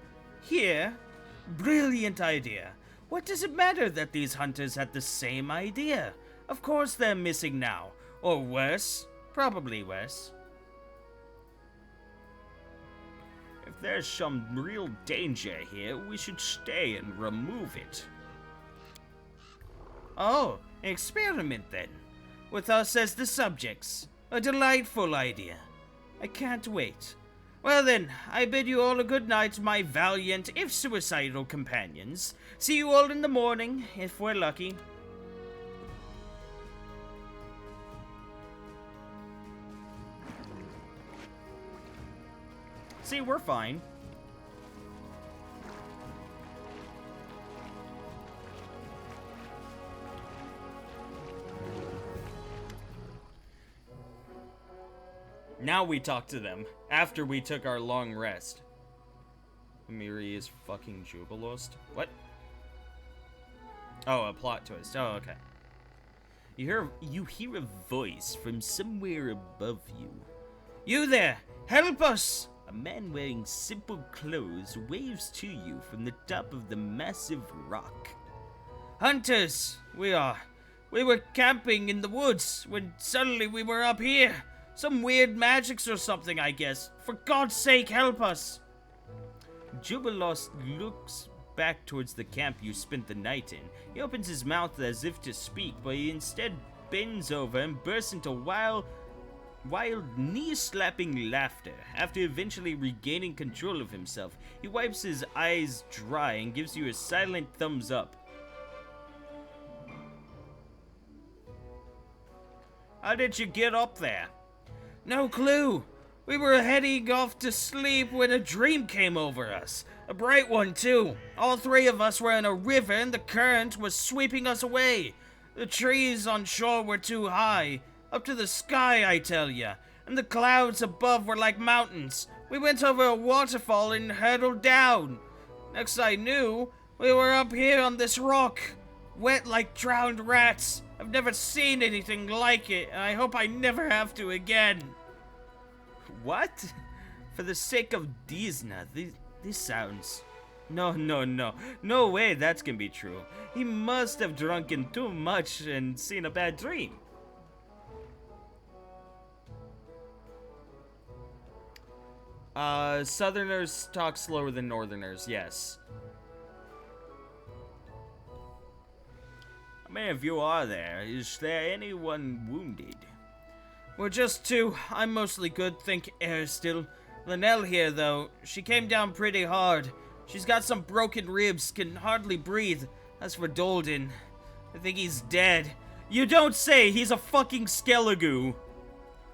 here? Brilliant idea. What does it matter that these hunters had the same idea? Of course they're missing now. Or worse. Probably worse. If there's some real danger here, we should stay and remove it. Oh, an experiment then. With us as the subjects. A delightful idea. I can't wait. Well then, I bid you all a good night, my valiant, if suicidal companions. See you all in the morning, if we're lucky. See, we're fine. Now we talk to them, after we took our long rest. Miri is fucking Jubilost? What? Oh, a plot twist. Oh, okay. You hear a voice from somewhere above you. You there! Help us! A man wearing simple clothes waves to you from the top of the massive rock. Hunters, we are. We were camping in the woods when suddenly we were up here. Some weird magics or something, I guess. For God's sake, help us. Jubilos looks back towards the camp you spent the night in. He opens his mouth as if to speak, but he instead bends over and bursts into wild, knee-slapping laughter. After eventually regaining control of himself, he wipes his eyes dry and gives you a silent thumbs up. How did you get up there? No clue. We were heading off to sleep when a dream came over us. A bright one, too. All three of us were in a river and the current was sweeping us away. The trees on shore were too high. Up to the sky, I tell ya. And the clouds above were like mountains. We went over a waterfall and hurtled down. Next I knew, we were up here on this rock. Wet like drowned rats. I've never seen anything like it, and I hope I never have to again. What? For the sake of Disna, this sounds... No way that's gonna be true. He must have drunken too much and seen a bad dream. Southerners talk slower than Northerners, yes. How many of you are there? Is there anyone wounded? We're just two. I'm mostly good, think air still. Linnell here, though, she came down pretty hard. She's got some broken ribs, can hardly breathe. As for Dolden, I think he's dead. You don't say! He's a fucking Skelligoo!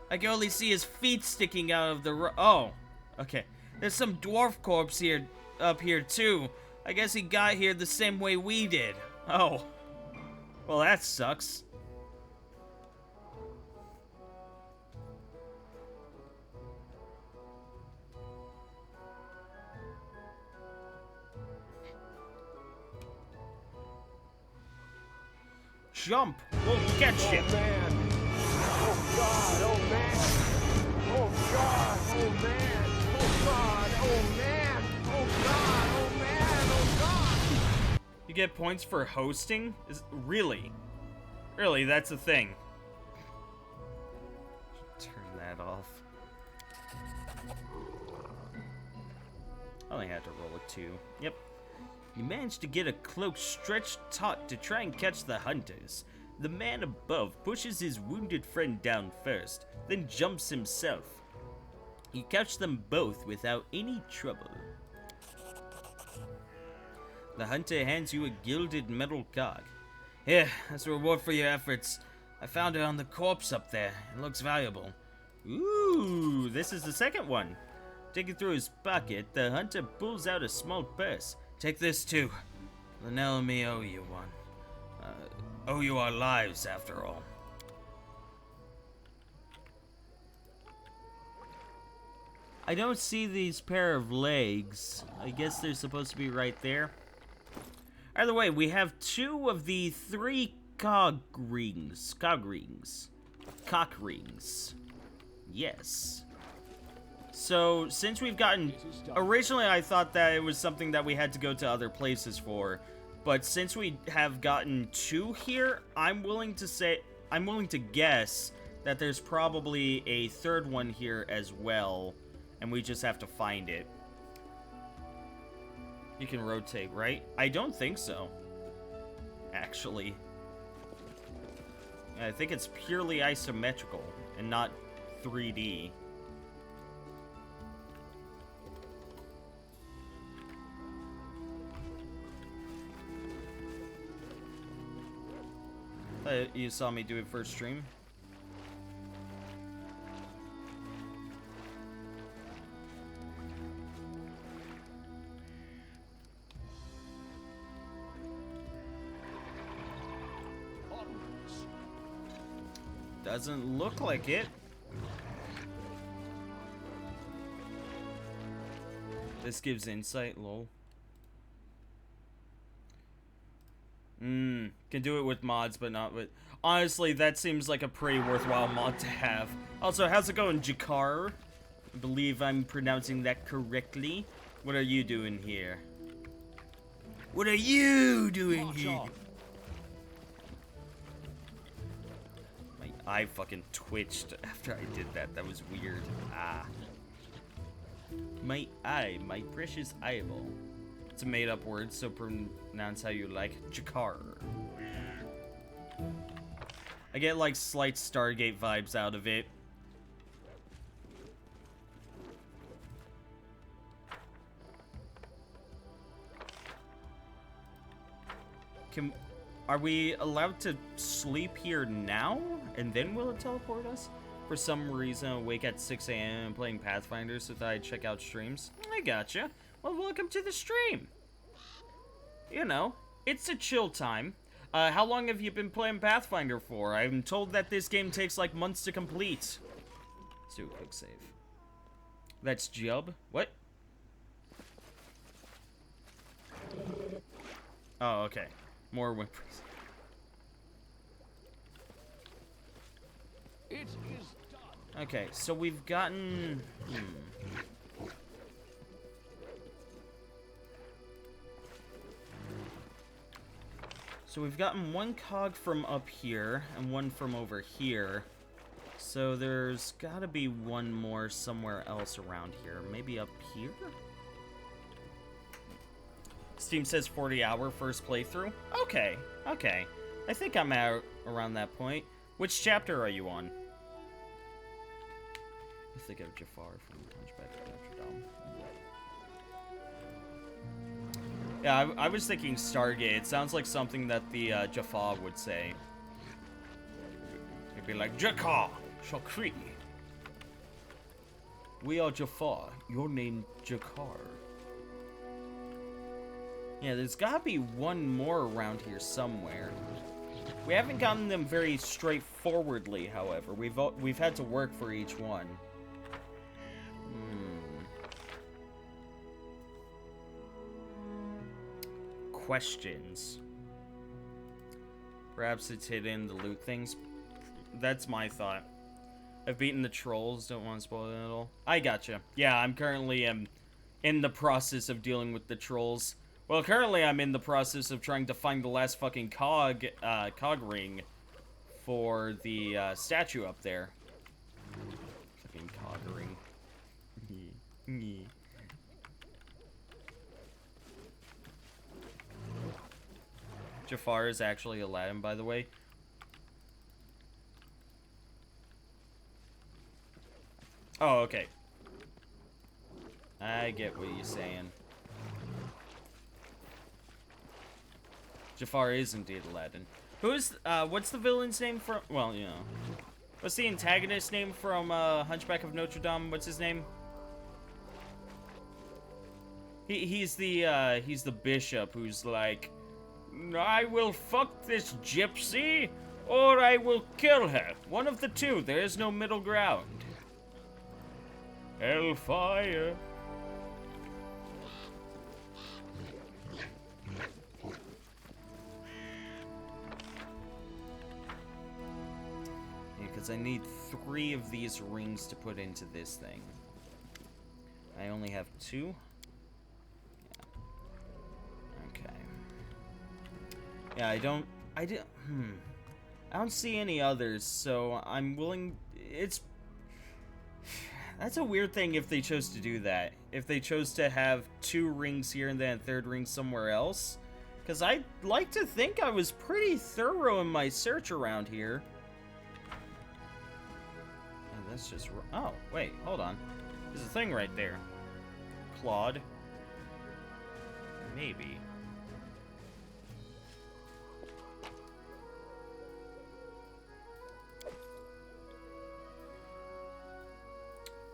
I can only see his feet sticking out of the oh, okay. There's some dwarf corpse up here, too. I guess he got here the same way we did. Oh. Well, that sucks. Jump! We'll get you! Oh man! Oh God! Oh man! Oh God! Oh man! Oh God! Oh man! Oh God! Oh man! Oh God! You get points for hosting? Really? Really, that's a thing. Turn that off. I only had to roll a 2. Yep. You managed to get a cloak stretched taut to try and catch the hunters. The man above pushes his wounded friend down first, then jumps himself. You catch them both without any trouble. The hunter hands you a gilded metal cog. Here, as a reward for your efforts. I found it on the corpse up there. It looks valuable. Ooh, this is the second one. Taking through his pocket, the hunter pulls out a small purse. Take this too. Linnell and me owe you one. Owe you our lives, after all. I don't see these pair of legs. I guess they're supposed to be right there. Either way, we have 2 of the 3 cock rings. Yes. So, since we've gotten... Originally, I thought that it was something that we had to go to other places for. But since we have gotten 2 here, I'm willing to guess that there's probably a 3rd one here as well. And we just have to find it. You can rotate, right? I don't think so. Actually. I think it's purely isometrical and not 3D. You saw me do it first stream. Doesn't look like it. This gives insight, lol. Can do it with mods, but not with... Honestly, that seems like a pretty worthwhile mod to have. Also, how's it going, Jakar? I believe I'm pronouncing that correctly. What are you doing here? What are you doing here? eye fucking twitched after I did that. That was weird. Ah. My eye, my precious eyeball. It's a made-up word, so pronounce how you like. Jakar. I get like slight Stargate vibes out of it. Are we allowed to sleep here now? And then will it teleport us? For some reason, awake at 6 a.m. and playing Pathfinder so that I check out streams. I gotcha. Well, welcome to the stream. You know, it's a chill time. How long have you been playing Pathfinder for? I'm told that this game takes like months to complete. Let's do a quick save. That's Jub. What? Oh, okay. More whimpers. It is done. Okay, so we've gotten... So we've gotten one cog from up here and one from over here. So there's gotta be one more somewhere else around here. Maybe up here? Steam says 40-hour first playthrough. Okay, okay. I think I'm out around that point. Which chapter are you on? I think of Jafar from Hunchback of Notre Dame. Yeah, I was thinking Stargate. It sounds like something that the Jafar would say. It'd be like, Jakar, Shakri. We are Jafar. Your name, Jakar. Yeah, there's gotta be one more around here somewhere. We haven't gotten them very straightforwardly, however. We've had to work for each one. Questions. Perhaps it's hidden the loot things. That's my thought. I've beaten the trolls. Don't want to spoil it at all. I gotcha. Yeah, I'm currently in the process of dealing with the trolls. Well, currently I'm in the process of trying to find the last fucking cog ring for the statue up there. Fucking cog ring. Jafar is actually Aladdin, by the way. Oh, okay. I get what you're saying. Jafar is indeed Aladdin. Who's, what's the villain's name from, well, you know. What's the antagonist name from, Hunchback of Notre Dame? What's his name? He's the bishop who's like, I will fuck this gypsy, or I will kill her. One of the two. There is no middle ground. Hellfire. Because I need 3 of these rings to put into this thing. I only have 2. Yeah, I don't see any others, so I'm willing. That's a weird thing if they chose to do that. If they chose to have 2 rings here and then a 3rd ring somewhere else. Because I'd like to think I was pretty thorough in my search around here. And that's just... Oh, wait, hold on. There's a thing right there. Claude. Maybe.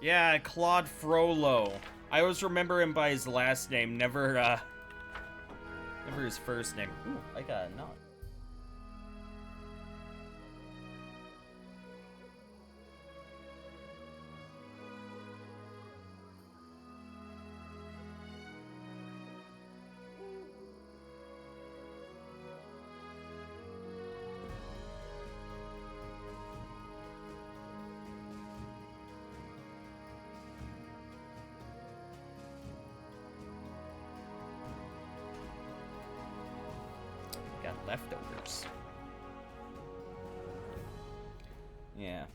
Yeah, Claude Frollo. I always remember him by his last name, never his first name. Ooh, I got a knot. Leftovers. Yeah.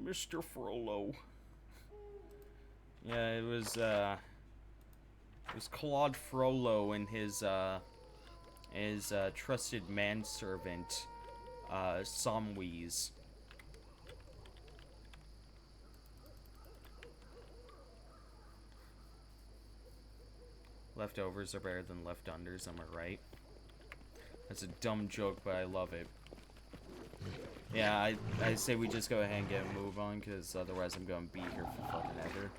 Mr. Frollo. Yeah, it was Claude Frollo and his trusted manservant, Samwise. Leftovers are better than left-unders, am I right? That's a dumb joke, but I love it. Yeah, I say we just go ahead and get a move on, because otherwise I'm going to be here for fucking ever.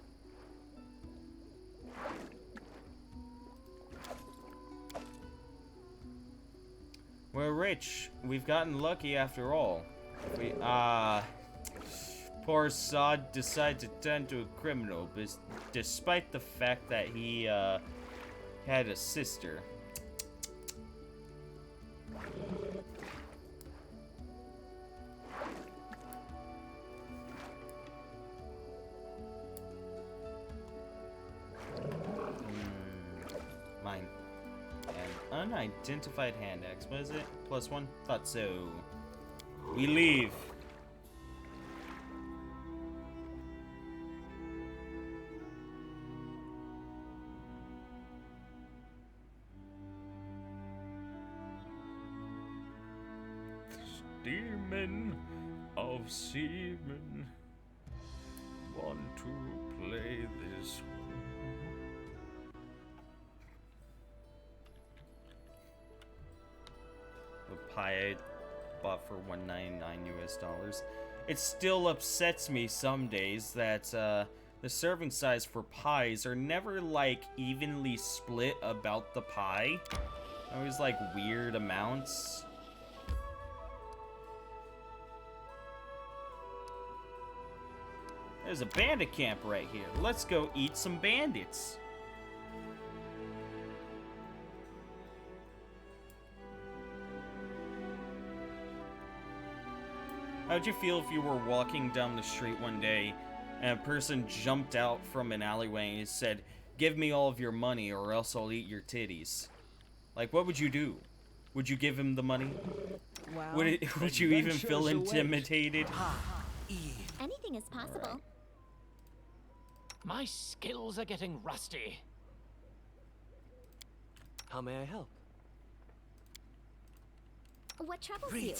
We're rich. We've gotten lucky after all. Poor Sod decided to turn to a criminal, despite the fact that he, had a sister. Mine. An unidentified hand axe. What is it? +1? Thought so. We leave. Demon of seamen want to play this. The pie I bought for $1.99 US. It still upsets me some days that the serving size for pies are never like evenly split about the pie. Always like weird amounts. There's a bandit camp right here. Let's go eat some bandits. How'd you feel if you were walking down the street one day and a person jumped out from an alleyway and said, "Give me all of your money or else I'll eat your titties"? Like, what would you do? Would you give him the money? Well, would you even feel intimidated? Anything is possible. My skills are getting rusty. How may I help? What troubles you?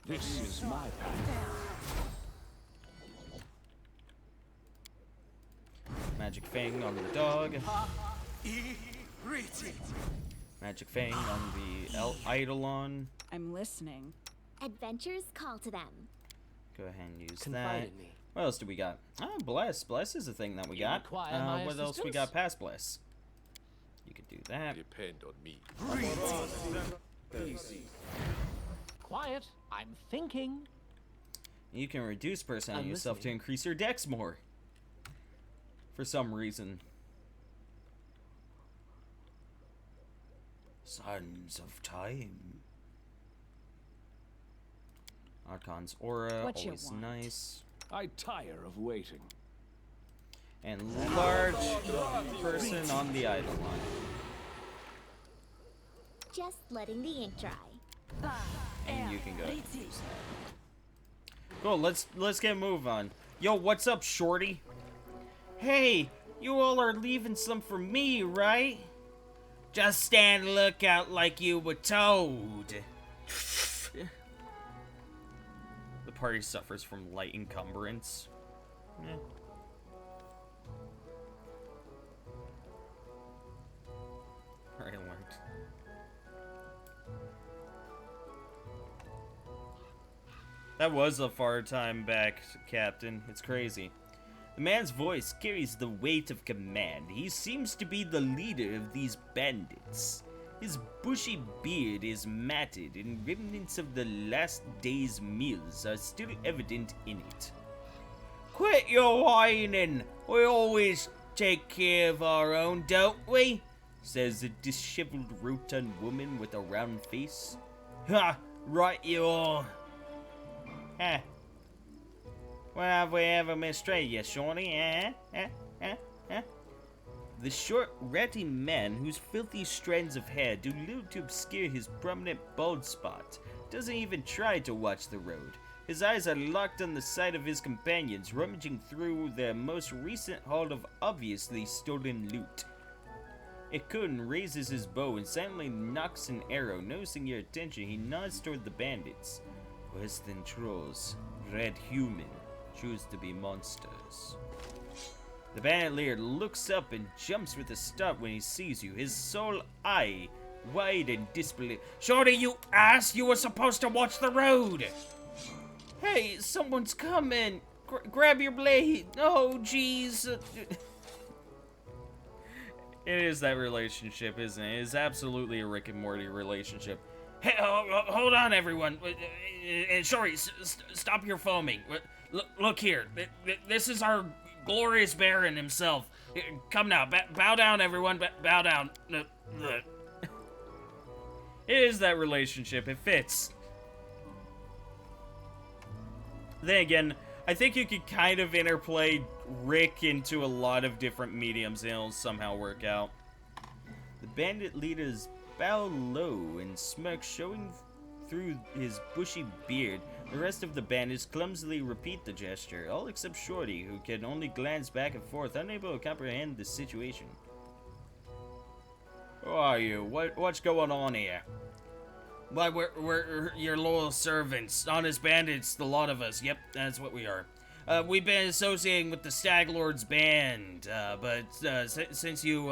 This is my path. Magic Fang on the dog. Magic Fang on the Eidolon. I'm listening. Adventures call to them. Go ahead and use Confide that. in me. What else do we got? Oh, Bless. Bless is a thing that we You got. require my What else we assistance? got past Bless? You could do that. Depend on me. Quiet. I'm thinking. You can reduce percent on I'm yourself to listening. increase your dex more. For some reason. Sons of Time. Archon's Aura, What you always want? nice. I tire of waiting. And large person on the Eidolon. Just letting the ink dry. And you can go. Cool, let's get a move on. Yo, what's up, shorty? Hey, you all are leaving some for me, right? Just stand lookout like you were told. The party suffers from light encumbrance. Eh. Alright, it worked. That was a far time back, Captain. It's crazy. The man's voice carries the weight of command. He seems to be the leader of these bandits. His bushy beard is matted, and remnants of the last day's meals are still evident in it. Quit your whining! We always take care of our own, don't we? Says a disheveled rotund woman with a round face. Ha! Right you are! Huh. When have we ever mistreated you, Shorty? The short, ratty man, whose filthy strands of hair do little to obscure his prominent bald spot, doesn't even try to watch the road. His eyes are locked on the sight of his companions, rummaging through their most recent haul of obviously stolen loot. Ikun raises his bow and silently knocks an arrow. Noticing your attention, he nods toward the bandits. Worse than trolls, red human choose to be monsters. The bandit leader looks up and jumps with a start when he sees you, his sole eye wide in disbelief. Shorty, you ass! You were supposed to watch the road! Hey, someone's coming! Grab your blade! Oh, jeez! It is that relationship, isn't it? It is absolutely a Rick and Morty relationship. Hey, hold on, everyone. Shorty, stop your foaming. Look here. This is our glorious Baron himself. Come now, bow down, everyone. Bow down. It is that relationship. It fits. Then again, I think you could kind of interplay Rick into a lot of different mediums and it'll somehow work out. The bandit leaders bow low and smirk, showing through his bushy beard. The rest of the bandits clumsily repeat the gesture, all except Shorty, who can only glance back and forth, unable to comprehend the situation. Who are you? What's going on here? Why, we're your loyal servants, honest bandits, the lot of us. Yep, that's what we are. We've been associating with the Stag Lord's band, but since you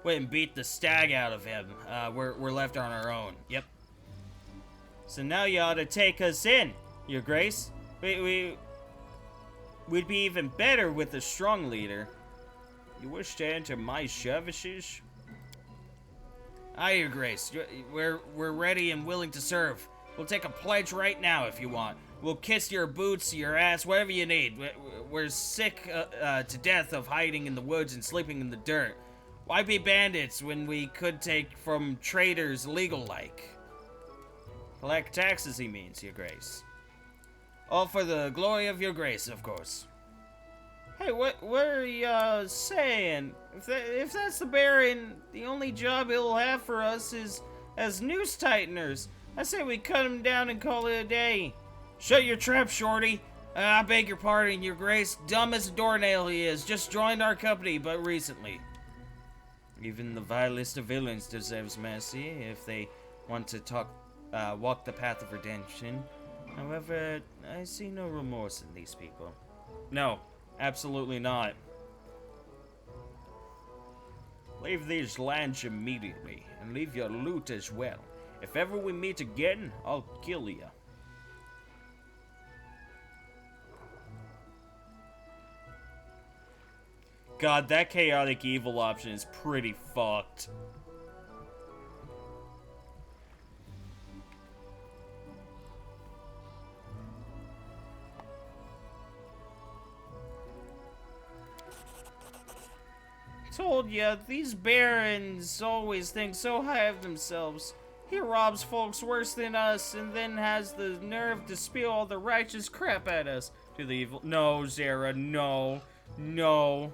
went and beat the stag out of him, we're left on our own. Yep. So now you ought to take us in, Your Grace. We'd be even better with a strong leader. You wish to enter my services? Aye, Your Grace. We're ready and willing to serve. We'll take a pledge right now if you want. We'll kiss your boots, your ass, whatever you need. We're sick to death of hiding in the woods and sleeping in the dirt. Why be bandits when we could take from traders legal-like? Collect taxes, he means, Your Grace. All for the glory of Your Grace, of course. Hey, what are you saying? If that's the Baron, the only job he'll have for us is as noose tighteners. I say we cut him down and call it a day. Shut your trap, Shorty. I beg your pardon, Your Grace. Dumb as a doornail he is. Just joined our company, but recently. Even the vilest of villains deserves mercy if they want to walk the path of redemption. However, I see no remorse in these people. No, absolutely not. Leave these lands immediately, and leave your loot as well. If ever we meet again, I'll kill you. God, that chaotic evil option is pretty fucked. Told ya, these barons always think so high of themselves. He robs folks worse than us and then has the nerve to spew all the righteous crap at us. To the evil— No, Zara, no. No.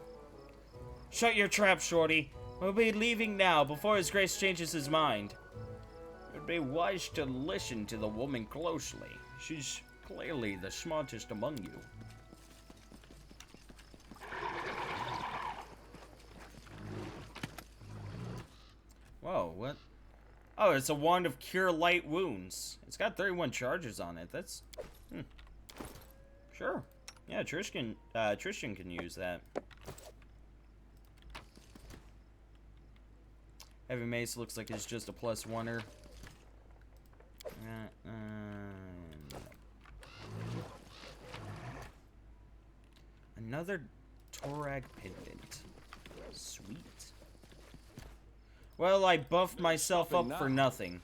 Shut your trap, Shorty. We'll be leaving now before His Grace changes his mind. It'd be wise to listen to the woman closely. She's clearly the smartest among you. Whoa, what? Oh, it's a wand of cure light wounds. It's got 31 charges on it. That's... Sure. Yeah, Tristan can use that. Heavy Mace looks like it's just a +1-er. Another Torag pendant. Sweet. Well, I buffed myself up for nothing.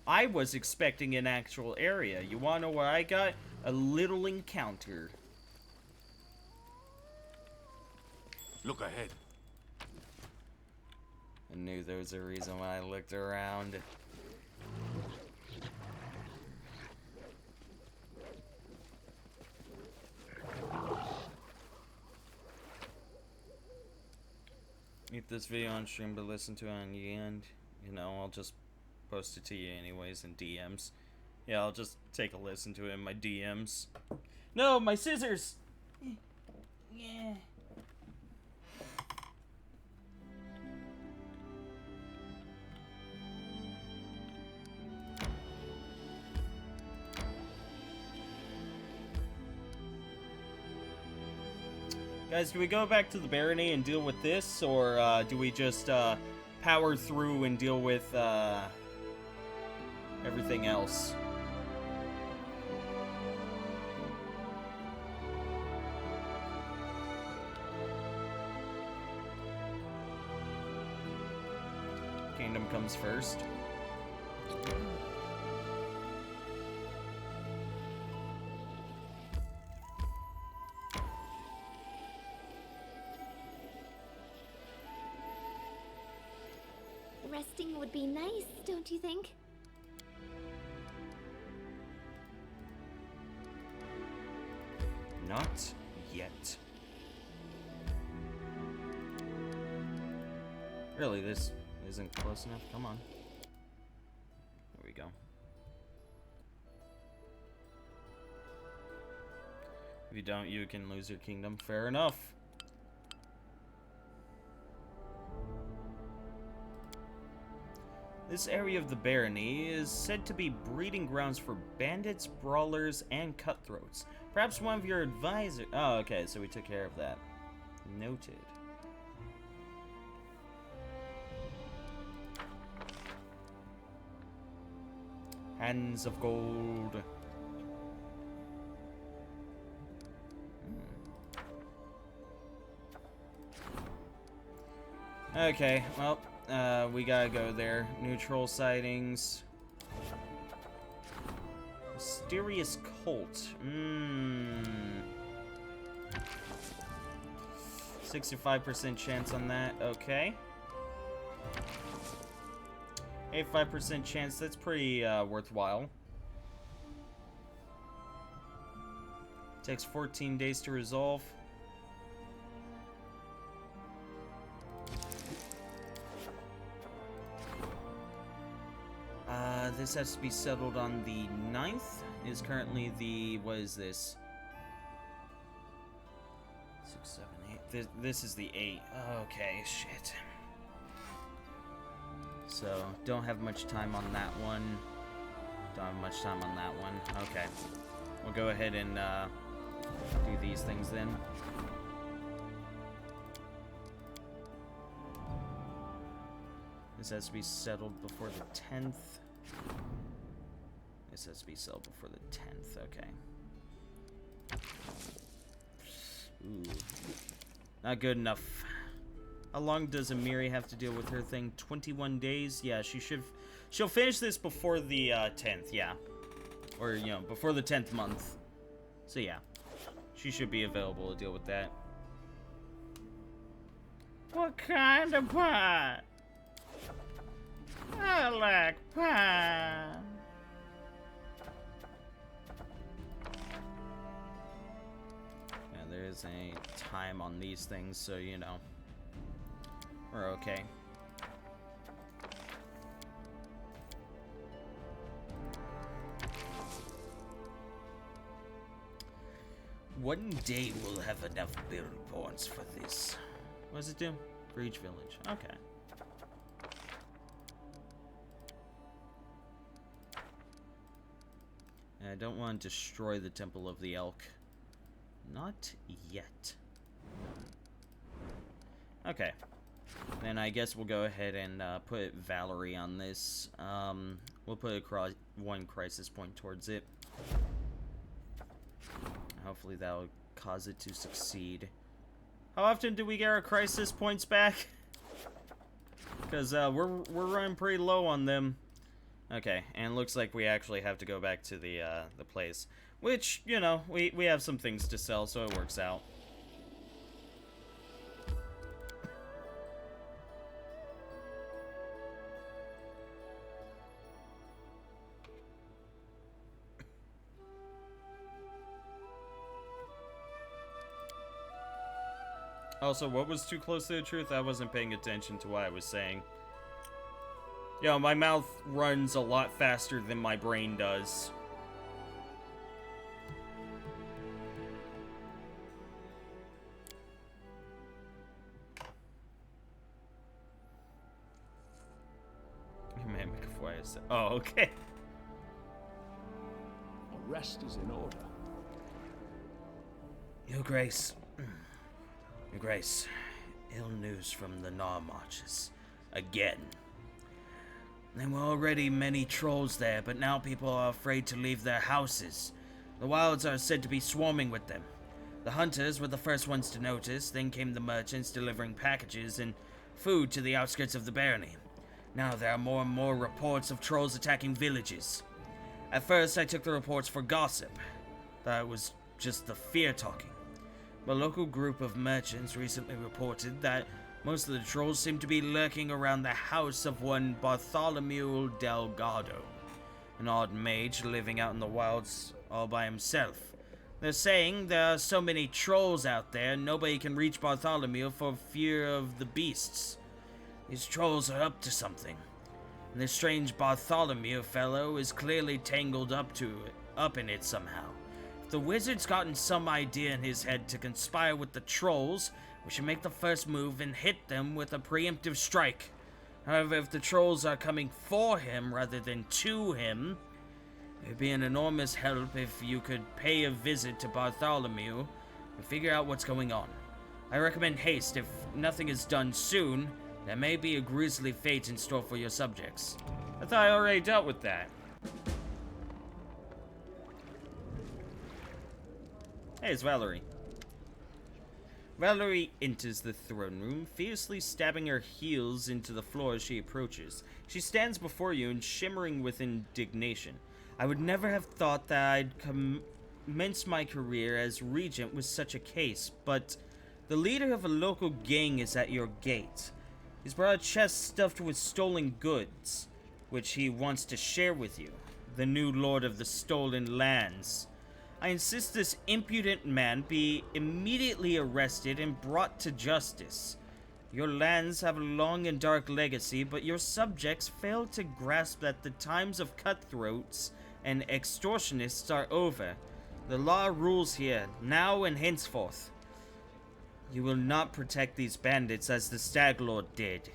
I was expecting an actual area. You wanna know what I got? A little encounter. Look ahead. I knew there was a reason why I looked around. Eat this video on stream, but listen to it on the end. You know, I'll just post it to you anyways in DMs. Yeah, I'll just take a listen to it in my DMs. No, my scissors! Yeah. Guys, do we go back to the barony and deal with this, or do we just power through and deal with everything else? Kingdom comes first. Resting would be nice, don't you think? Not yet. Really, this isn't close enough? Come on. There we go. If you don't, you can lose your kingdom. Fair enough. This area of the barony is said to be breeding grounds for bandits, brawlers, and cutthroats. Perhaps one of your advisors... Oh, okay, so we took care of that. Noted. Hands of gold. Okay, well... we gotta go there. Neutral sightings. Mysterious cult. 65% chance on that. Okay. 85% chance. That's pretty worthwhile. Takes 14 days to resolve. This has to be settled on the 9th. Is currently the... What is this? 6, 7, 8. This is the 8. Okay, shit. So, don't have much time on that one. Don't have much time on that one. Okay. We'll go ahead and do these things then. This has to be settled before the 10th. This has to be settled before the 10th. Okay. Ooh. Not good enough. How long does Amiri have to deal with her thing? 21 days? Yeah, she'll finish this before the 10th, yeah. Or, you know, before the 10th month. So, yeah. She should be available to deal with that. What kind of pie? I like pie. Yeah, there is a time on these things, so, you know. We're okay. One day we'll have enough build points for this. What does it do? For each village. Okay. I don't want to destroy the Temple of the Elk. Not yet. Okay. Then I guess we'll go ahead and put Valerie on this. We'll put one crisis point towards it. Hopefully that'll cause it to succeed. How often do we get our crisis points back? Because we're running pretty low on them. Okay, and looks like we actually have to go back to the place. Which, you know, we have some things to sell, so it works out. Also, what was too close to the truth? I wasn't paying attention to what I was saying. You know, my mouth runs a lot faster than my brain does. Oh, okay. Our rest is in order. Your Grace. Your Grace. Ill news from the Gnaw Marches. Again. There were already many trolls there, but now people are afraid to leave their houses. The wilds are said to be swarming with them. The hunters were the first ones to notice, then came the merchants delivering packages and food to the outskirts of the barony. Now there are more and more reports of trolls attacking villages. At first I took the reports for gossip. Thought it was just the fear talking. But a local group of merchants recently reported that most of the trolls seem to be lurking around the house of one Bartholomew Delgado, an odd mage living out in the wilds all by himself. They're saying there are so many trolls out there, nobody can reach Bartholomew for fear of the beasts. These trolls are up to something, and this strange Bartholomew fellow is clearly tangled up in it somehow. If the wizard's gotten some idea in his head to conspire with the trolls, we should make the first move and hit them with a preemptive strike. However, if the trolls are coming for him rather than to him, it'd be an enormous help if you could pay a visit to Bartholomew and figure out what's going on. I recommend haste. If nothing is done soon, there may be a grisly fate in store for your subjects. I thought I already dealt with that. Hey, it's Valerie. Valerie enters the throne room, fiercely stabbing her heels into the floor as she approaches. She stands before you and shimmering with indignation. I would never have thought that I'd commence my career as regent with such a case, but the leader of a local gang is at your gate. He's brought a chest stuffed with stolen goods, which he wants to share with you, the new lord of the stolen lands. I insist this impudent man be immediately arrested and brought to justice. Your lands have a long and dark legacy, but your subjects fail to grasp that the times of cutthroats and extortionists are over. The law rules here, now and henceforth. You will not protect these bandits as the Stag Lord did.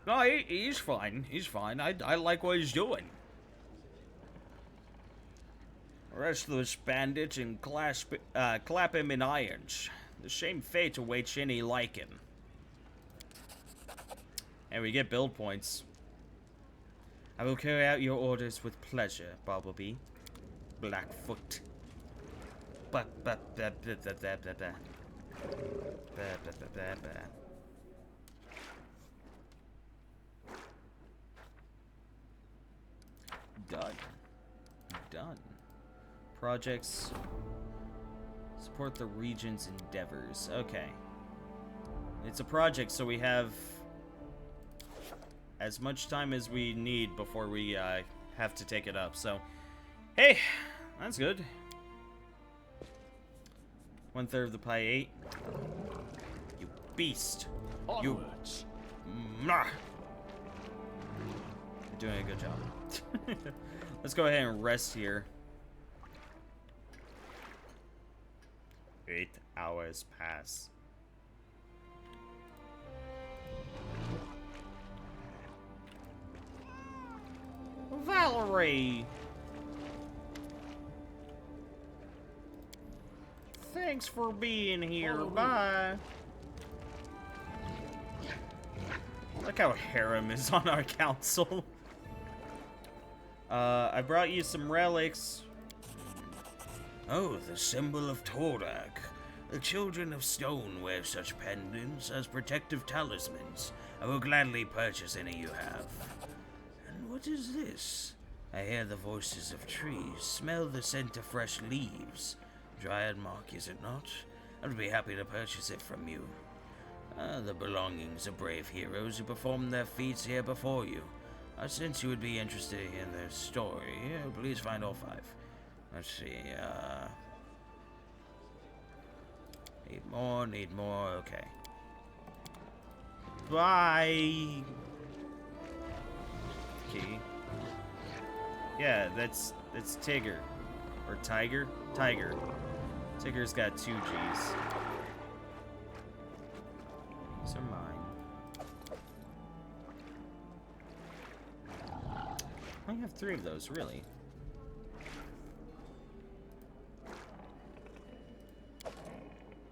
No, he's fine. He's fine. I like what he's doing. Arrest those bandits and clap him in irons. The same fate awaits any like him. And we get build points. I will carry out your orders with pleasure, Bartleby. Blackfoot. Done. Projects. Support the region's endeavors. Okay. It's a project, so we have as much time as we need before we have to take it up. So, hey, that's good. 1/3 of the pie ate. You beast. Onwards. You're doing a good job. Let's go ahead and rest here. 8 hours pass. Valerie! Thanks for being here. Bye. Look how harem is on our council. I brought you some relics. Oh, the symbol of Torak. The children of stone wear such pendants as protective talismans. I will gladly purchase any you have. And what is this? I hear the voices of trees, smell the scent of fresh leaves. Dryad mark, is it not? I would be happy to purchase it from you. The belongings of brave heroes who performed their feats here before you. Since you would be interested in the story, please find all 5. Let's see, need more, okay. Bye! Key. Yeah, that's Tigger. Or Tiger? Tiger. Tigger's got 2 G's. These are mine. I only have 3 of those, really.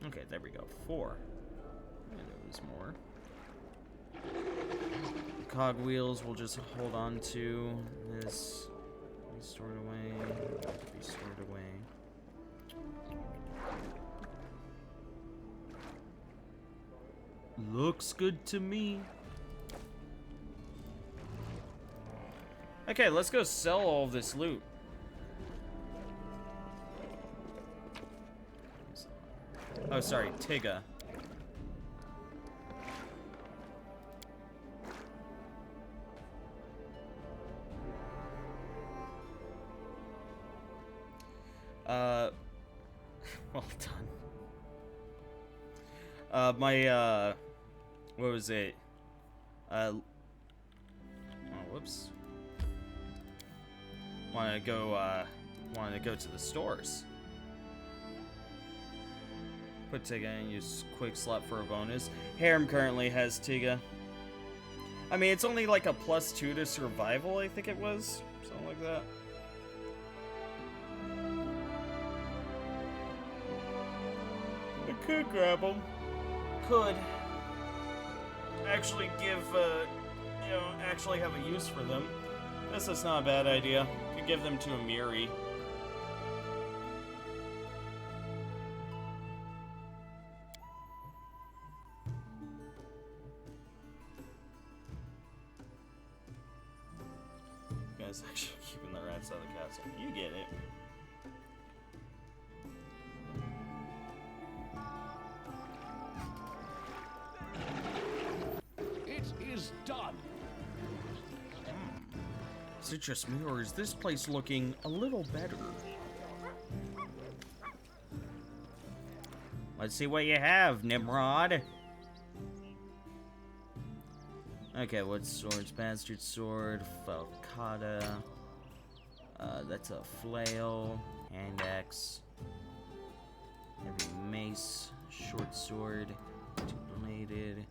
Okay, there we go. 4. And there was more. The cogwheels we'll just hold on to. This be stored away. Be stored away. Looks good to me. Okay, let's go sell all of this loot. Oh, sorry, Tigga. Well done. What was it? Oh, whoops. Wanted to go to the stores. Put Tigga and use quick slot for a bonus. Harem currently has Tigga. I mean, it's only like a +2 to survival, I think it was. Something like that. I could grab them. Could. Actually give, actually have a use for them. Guess that's not a bad idea. Could give them to Amiri. Guys actually keeping the rats out of the castle. You get it. It is done. Is it just me, or is this place looking a little better? Let's see what you have, Nimrod. Okay, what swords? Bastard sword, falcata. That's a flail, hand axe, heavy mace, short sword, two-bladed.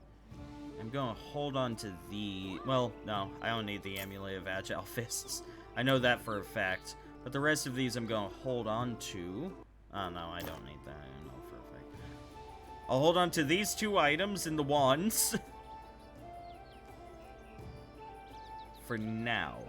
I'm gonna hold on to the... Well, no, I don't need the Amulet of Agile Fists. I know that for a fact. But the rest of these I'm gonna hold on to. Oh, no, I don't need that. I know for a fact. I'll hold on to these 2 items and the wands. For now.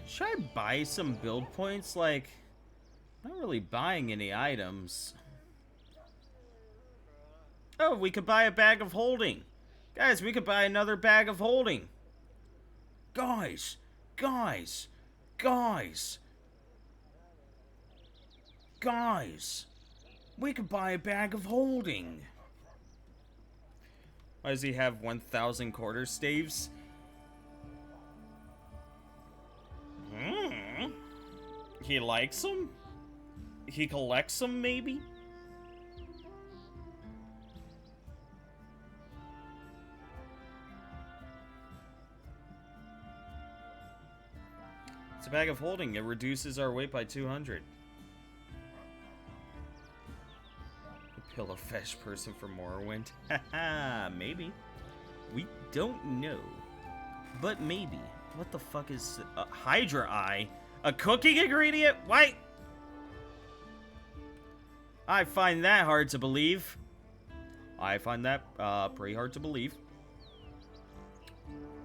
Should I buy some build points? Like, I'm not really buying any items. Oh, we could buy a bag of holding. Guys, we could buy another bag of holding. Guys, guys, guys. Guys, we could buy a bag of holding. Why does he have 1,000 quarter staves? He likes them? He collects them, maybe? It's a bag of holding. It reduces our weight by 200. A pillow fetch person for Morrowind. Haha, maybe. We don't know. But maybe. What the fuck is... Hydra Eye? A cooking ingredient? Why? I find that hard to believe. I find that pretty hard to believe.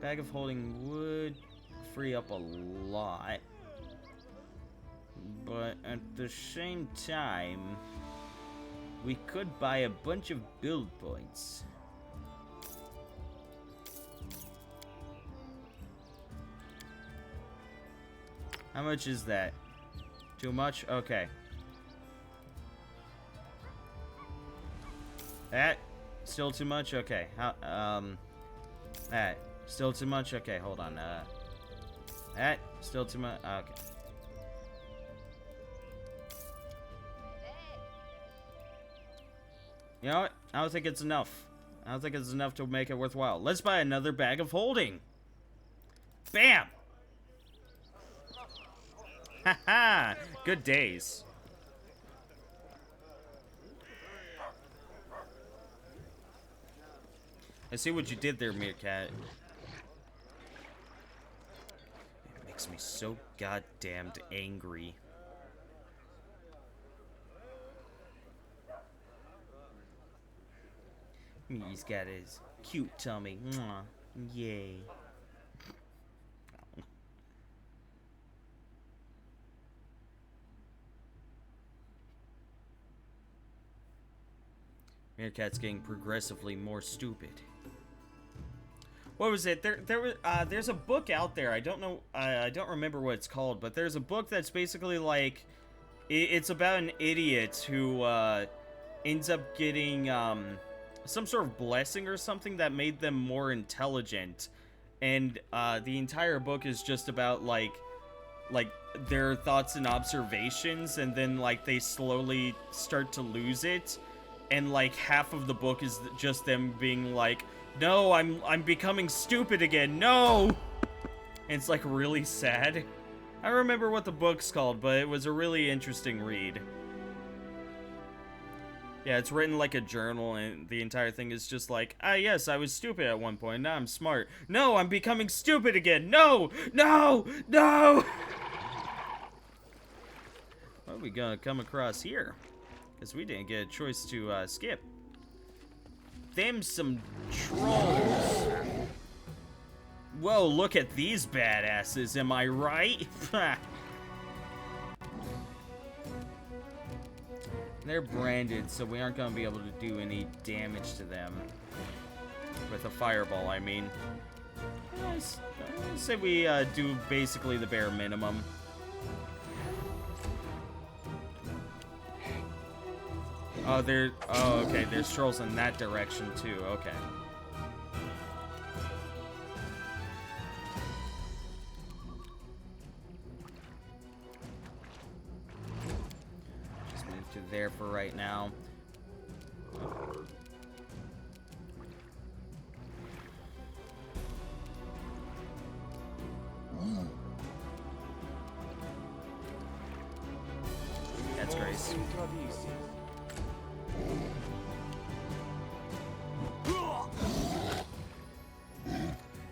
Bag of holding would free up a lot. But at the same time, we could buy a bunch of build points. How much is that? Too much? Okay. That still too much? Okay. How that still too much? Okay, hold on. That still too much? Okay. You know what? I don't think it's enough. I don't think it's enough to make it worthwhile. Let's buy another bag of holding. Bam! Haha! Good days. I see what you did there, Meerkat. It makes me so goddamned angry. He's got his cute tummy. Mwah. Yay. Meerkat's getting progressively more stupid. What was it? There's a book out there. I don't know. I don't remember what it's called, but there's a book that's basically like, it's about an idiot who ends up getting some sort of blessing or something that made them more intelligent, and the entire book is just about like their thoughts and observations, and then like they slowly start to lose it. And like half of the book is just them being like, no, I'm becoming stupid again, no! And it's like really sad. I don't remember what the book's called, but it was a really interesting read. Yeah, it's written like a journal, and the entire thing is just like, ah yes, I was stupid at one point, now I'm smart. No, I'm becoming stupid again, no! No! No! What are we gonna come across here? Because we didn't get a choice to skip. Them some trolls. Whoa, look at these badasses, am I right? They're branded, so we aren't going to be able to do any damage to them. With a fireball, I mean. I say we do basically the bare minimum. Oh, okay, there's trolls in that direction, too. Okay. Just move to there for right now. That's Grace.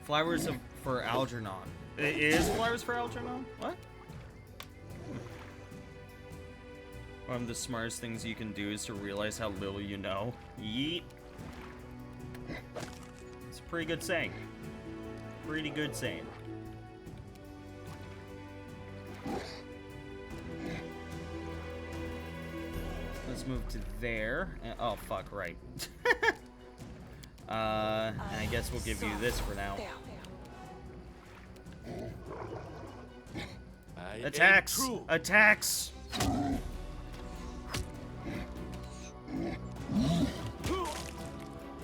Flowers for Algernon. It is flowers for Algernon? What? One of the smartest things you can do is to realize how little you know. Yeet. It's a pretty good saying. Pretty good saying. Let's move to there. Oh, fuck, right. And I guess we'll give you this for now. Attacks! Attacks!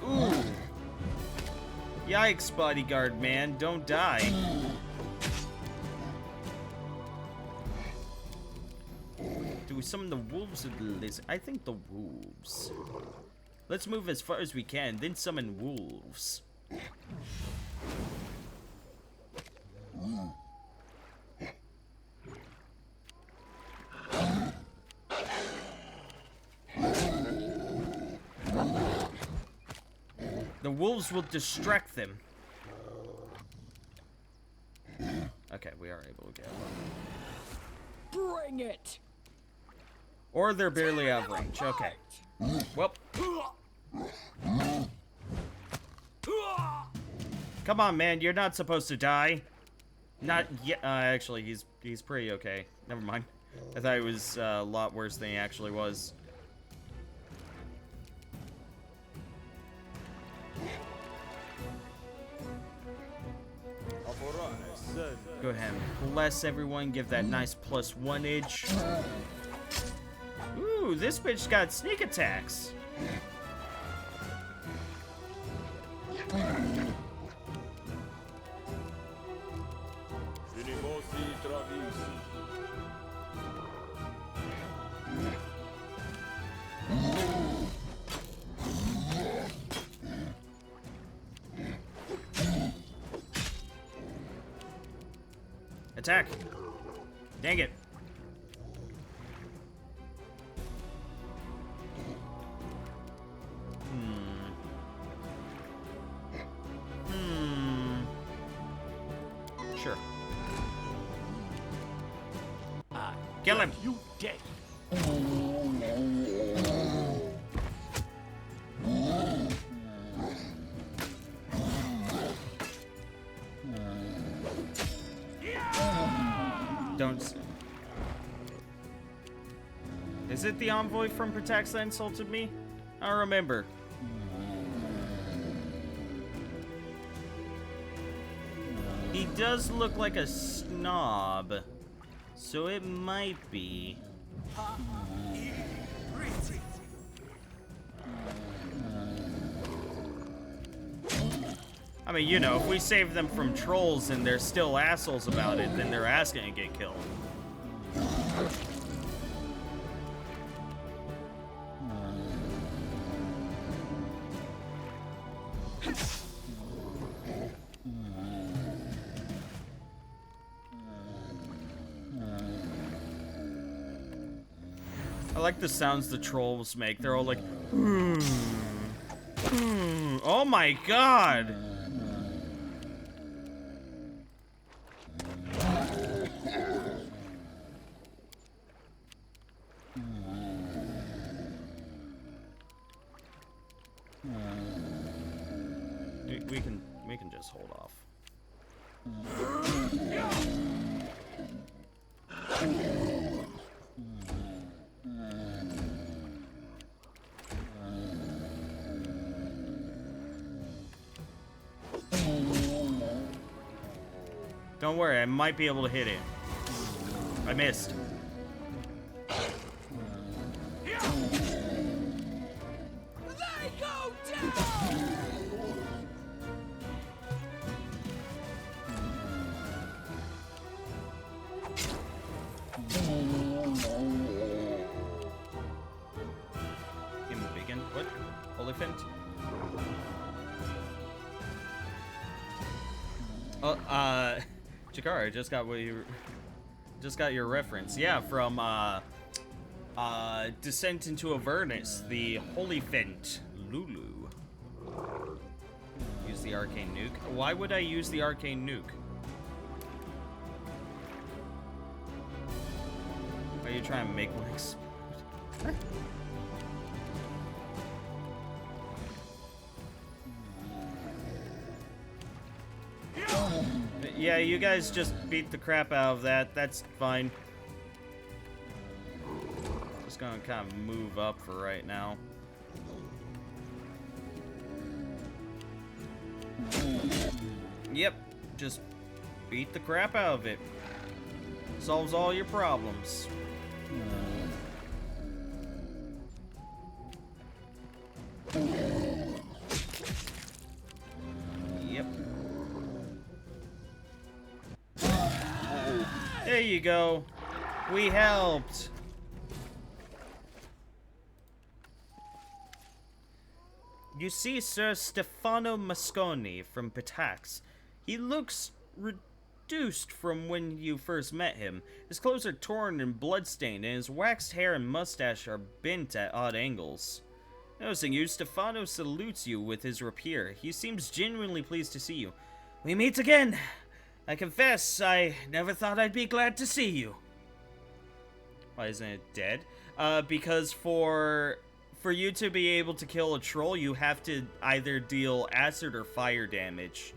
Ooh. Yikes, bodyguard man, don't die. Do we summon the wolves or the lizard? I think the wolves. Let's move as far as we can, then summon wolves. The wolves will distract them. Okay, we are able to get one. Bring it! Or they're barely out of range. Okay. Well. Come on, man. You're not supposed to die. Not yet. Actually, he's pretty okay. Never mind. I thought it was a lot worse than he actually was. Go ahead and bless everyone. Give that nice +1-age. Ooh, this bitch got sneak attacks. Attack. Dang it. Sure. Kill him. You dead. Don't. Is it the envoy from Protects that insulted me? I don't remember. He does look like a snob, so it might be. I mean, you know, if we save them from trolls and they're still assholes about it, then their ass gonna get killed. I like the sounds the trolls make. They're all like, oh my god! We can just hold off. Don't worry, I might be able to hit it. I missed. Give him a beacon. What? Oliphant? Oh, Jakar, just got what you just got your reference. Yeah, from Descent into Avernus, the Holyphant Lulu. Use the arcane nuke. Why would I use the arcane nuke? Are you trying to make one explode? Yeah, you guys just beat the crap out of that. That's fine. Just gonna kind of move up for right now. Yep, just beat the crap out of it. Solves all your problems. Yep. There you go. We helped. You see Sir Stefano Mosconi from Pitax. He looks reduced from when you first met him. His clothes are torn and bloodstained, and his waxed hair and mustache are bent at odd angles. Noticing you, Stefano salutes you with his rapier. He seems genuinely pleased to see you. We meet again! I confess, I never thought I'd be glad to see you. Why isn't it dead? Because for you to be able to kill a troll, you have to either deal acid or fire damage.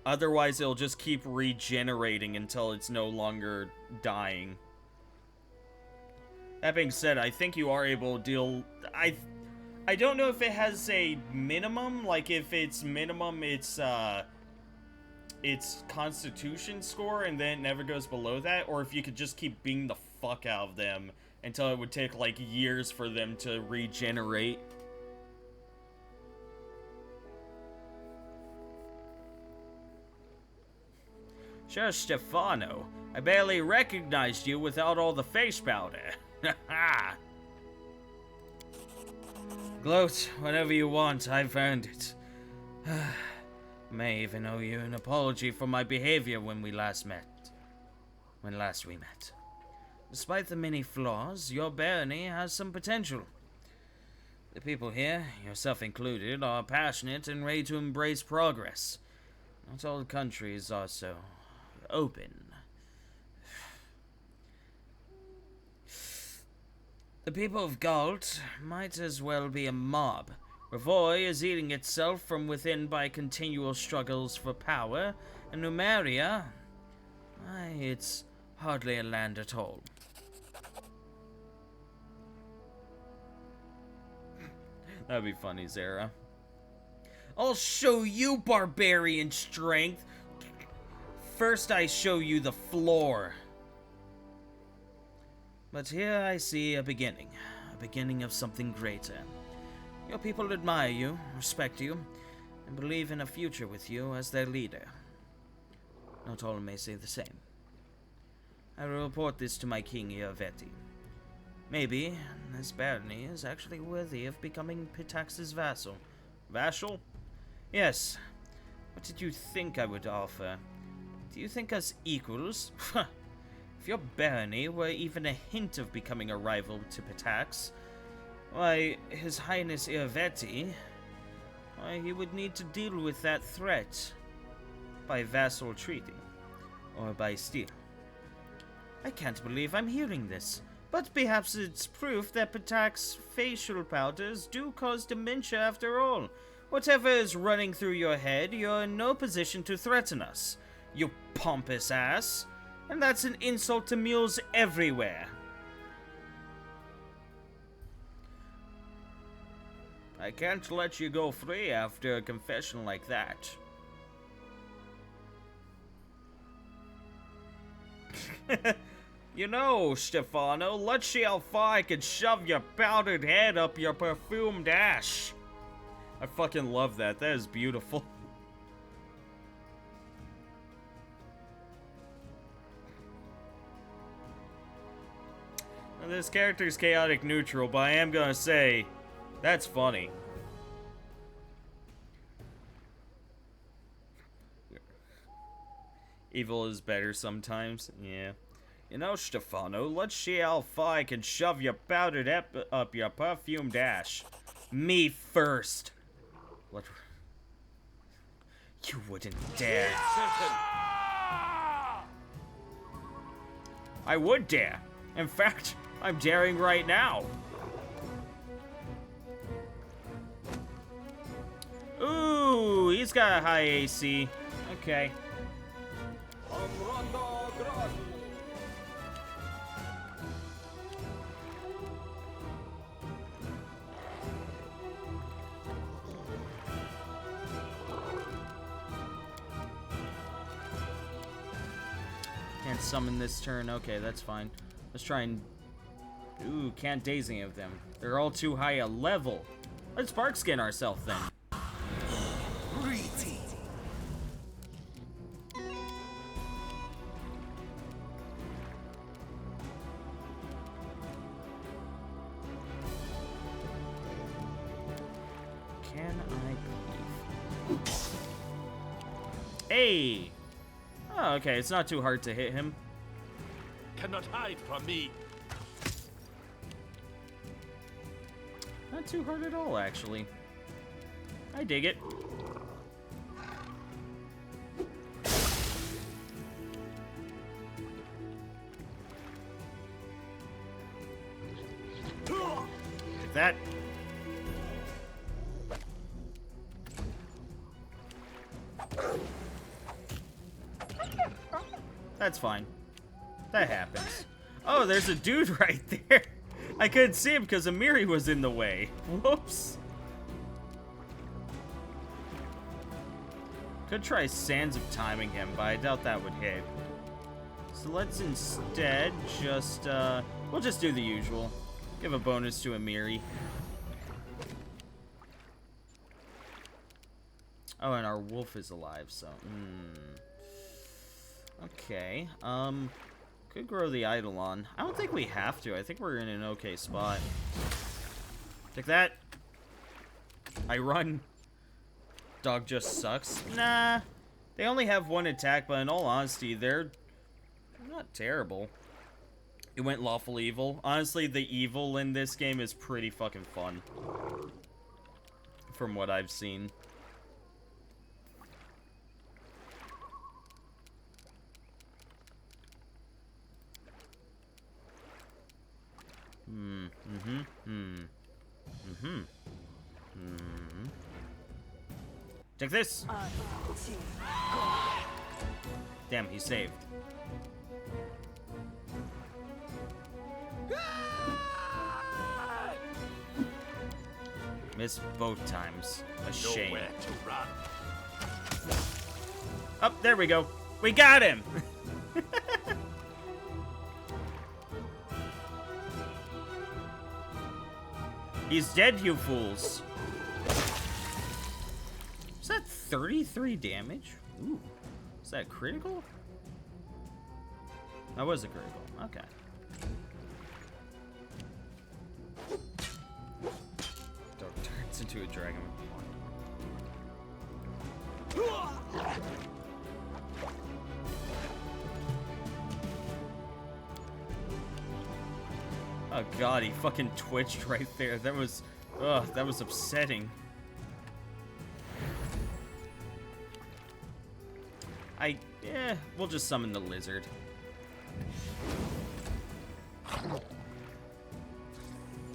Otherwise, it'll just keep regenerating until it's no longer dying. That being said, I think you are able to deal... I don't know if it has a minimum, like if it's minimum, it's, its constitution score and then it never goes below that, or if you could just keep beating the fuck out of them until it would take like years for them to regenerate. Sure, Stefano. I barely recognized you without all the face powder. Ha! Gloat whenever you want, I've earned it. May even owe you an apology for my behavior when we last met. Despite the many flaws, your barony has some potential. The people here, yourself included, are passionate and ready to embrace progress. Not all countries are so open. The people of Galt might as well be a mob. Ravoy is eating itself from within by continual struggles for power, and Numeria, it's hardly a land at all. That'd be funny, Zara. I'll show you barbarian strength. First I show you the floor. But here I see a beginning of something greater. Your people admire you, respect you, and believe in a future with you as their leader. Not all may say the same. I will report this to my king, Iovetti. Maybe this barony is actually worthy of becoming Pitax's vassal. Vassal? Yes. What did you think I would offer? Do you think us equals? If your barony were even a hint of becoming a rival to Pitax, why, His Highness Iovetti, he would need to deal with that threat by vassal treaty, or by steel. I can't believe I'm hearing this, but perhaps it's proof that Pitax's facial powders do cause dementia after all. Whatever is running through your head, you're in no position to threaten us, you pompous ass. And that's an insult to mules everywhere. I can't let you go free after a confession like that. You know, Stefano, let's see how far I can shove your powdered head up your perfumed ash. I fucking love that. That is beautiful. This character's chaotic neutral, but I am gonna say, that's funny. Evil is better sometimes, yeah. You know, Stefano, let's see how far I can shove your powdered up your perfumed ash. Me first. What? You wouldn't dare. I would dare. In fact, I'm daring right now. Ooh, he's got a high AC. Okay. Can't summon this turn. Okay, that's fine. Let's try and... Ooh, can't daze any of them. They're all too high a level. Let's bark skin ourselves then. Can I believe? Hey! Oh, okay, it's not too hard to hit him. Cannot hide from me. Not too hard at all, actually. I dig it. Like that. That's fine. That happens. Oh, there's a dude right there. I couldn't see him because Amiri was in the way. Whoops. Could try Sands of Timing him, but I doubt that would hit. So let's instead just, we'll just do the usual. Give a bonus to Amiri. Oh, and our wolf is alive, so, Okay, could grow the Eidolon. I don't think we have to. I think we're in an okay spot. Take that. I run. Dog just sucks. Nah. They only have one attack, but in all honesty, they're not terrible. It went lawful evil. Honestly, the evil in this game is pretty fucking fun. From what I've seen. Take this! Damn, he saved. Missed both times. A shame. Nowhere to run. Oh, there we go. We got him! He's dead, you fools. Is that 33 damage? Ooh. Is that critical? That was a critical. Okay. Dog turns into a dragon. Oh god, he fucking twitched right there. That was, ugh, that was upsetting. We'll just summon the lizard.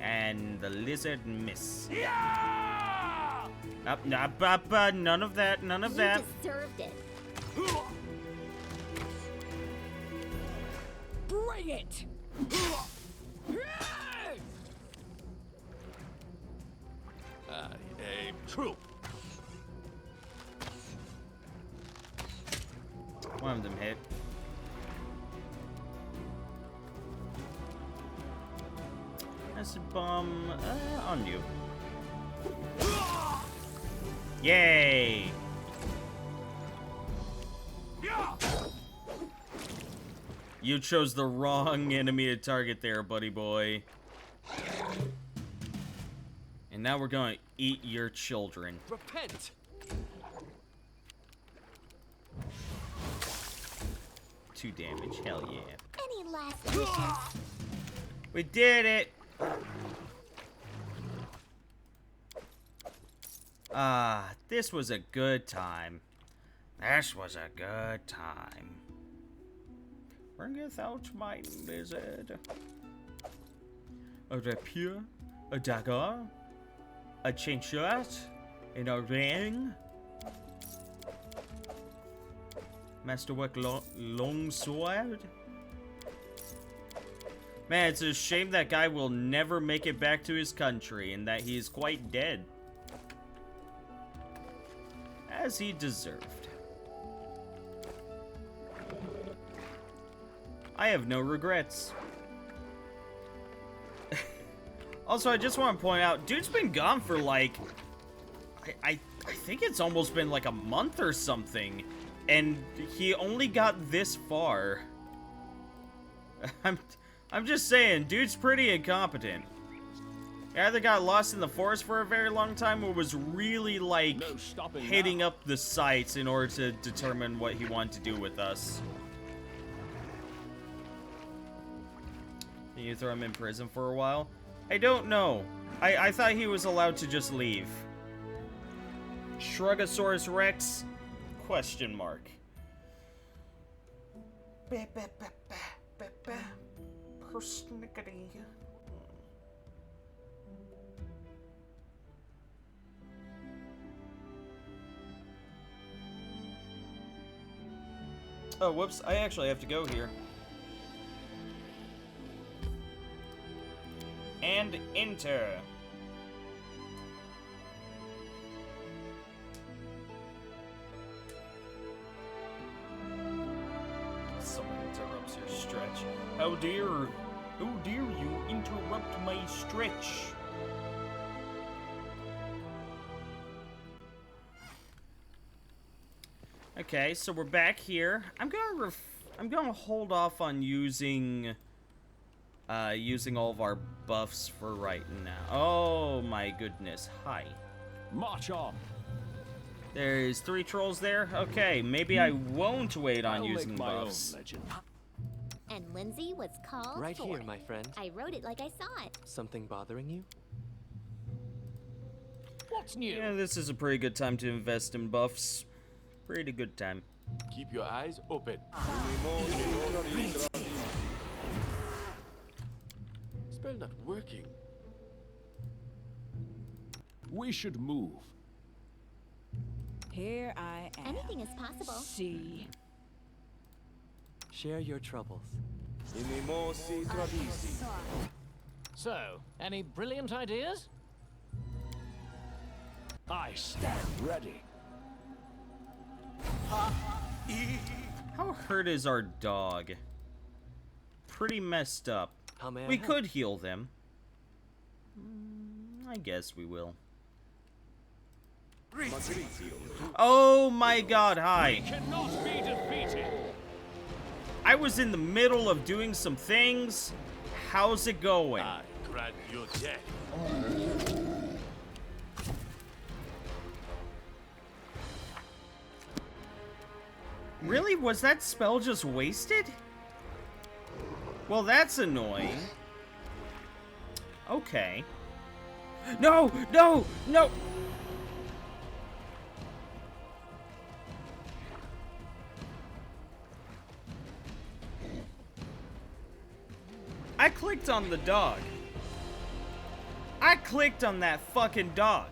And the lizard miss. Yeah! Up, none of that, none of that. You deserved it. Bring it! I aim true. One of them hit. Acid bomb on you. Yay! You chose the wrong enemy to target there, buddy boy. And now we're gonna eat your children. Repent! 2 damage, hell yeah. Any last wishes? We did it! Ah, this was a good time. This was a good time. Bringeth out my lizard. A rapier, a dagger, a chain shirt, and a ring. Masterwork long sword. Man, it's a shame that guy will never make it back to his country and that he is quite dead. As he deserved. I have no regrets. Also, I just want to point out, dude's been gone for like... I think it's almost been like a month or something. And he only got this far. I'm just saying, dude's pretty incompetent. He either got lost in the forest for a very long time or was really, like, hitting up the sites in order to determine what he wanted to do with us. Can you throw him in prison for a while? I don't know. I thought he was allowed to just leave. Shrugosaurus Rex? Question mark. Persnickety. Oh, whoops. I actually have to go here. And enter. dear. Oh dear, you interrupt my stretch. Okay, so we're back here. I'm gonna hold off on using all of our buffs for right now. Oh my goodness. Hi. March on. There's 3 trolls there. Okay, maybe I won't wait on I'll using make my own buffs. legend. And Lindsay was called Right for here, it. my friend. I wrote it like I saw it. Something bothering you? What's new? Yeah, this is a pretty good time to invest in buffs. Pretty good time. Keep your eyes open. Spell not working. We should move. Here I am. Anything is possible. See. Share your troubles. So, any brilliant ideas? I stand ready. How hurt is our dog? Pretty messed up. How may I We help? could heal them. I guess we will. Oh my god, hi. Cannot be defeated. I was in the middle of doing some things. How's it going? I grant your death. Really? Was that spell just wasted? Well, that's annoying. Okay. No! No! No! I clicked on the dog. I clicked on that fucking dog.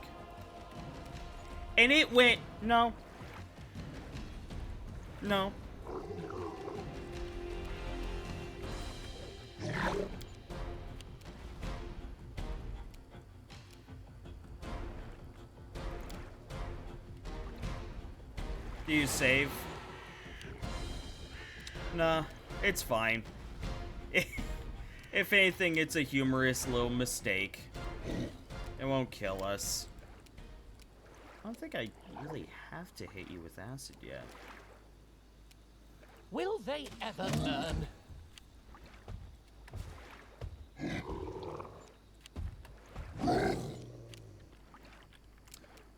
And it went, no. No. Do you save? Nah, it's fine. If anything, it's a humorous little mistake. It won't kill us. I don't think I really have to hit you with acid yet. Will they ever learn?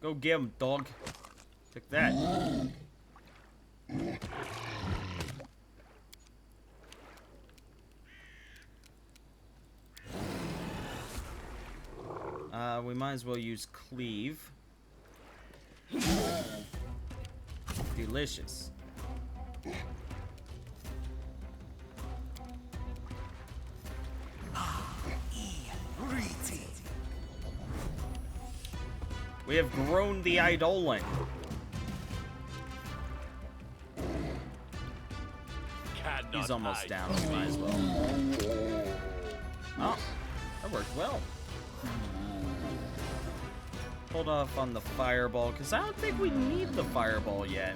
Go get him, dog. Take that. We might as well use cleave. Delicious. We have grown the Eidolon. Cannot He's almost hide. down. We might as well. Oh, that worked well. Hold off on the fireball, because I don't think we need the fireball yet.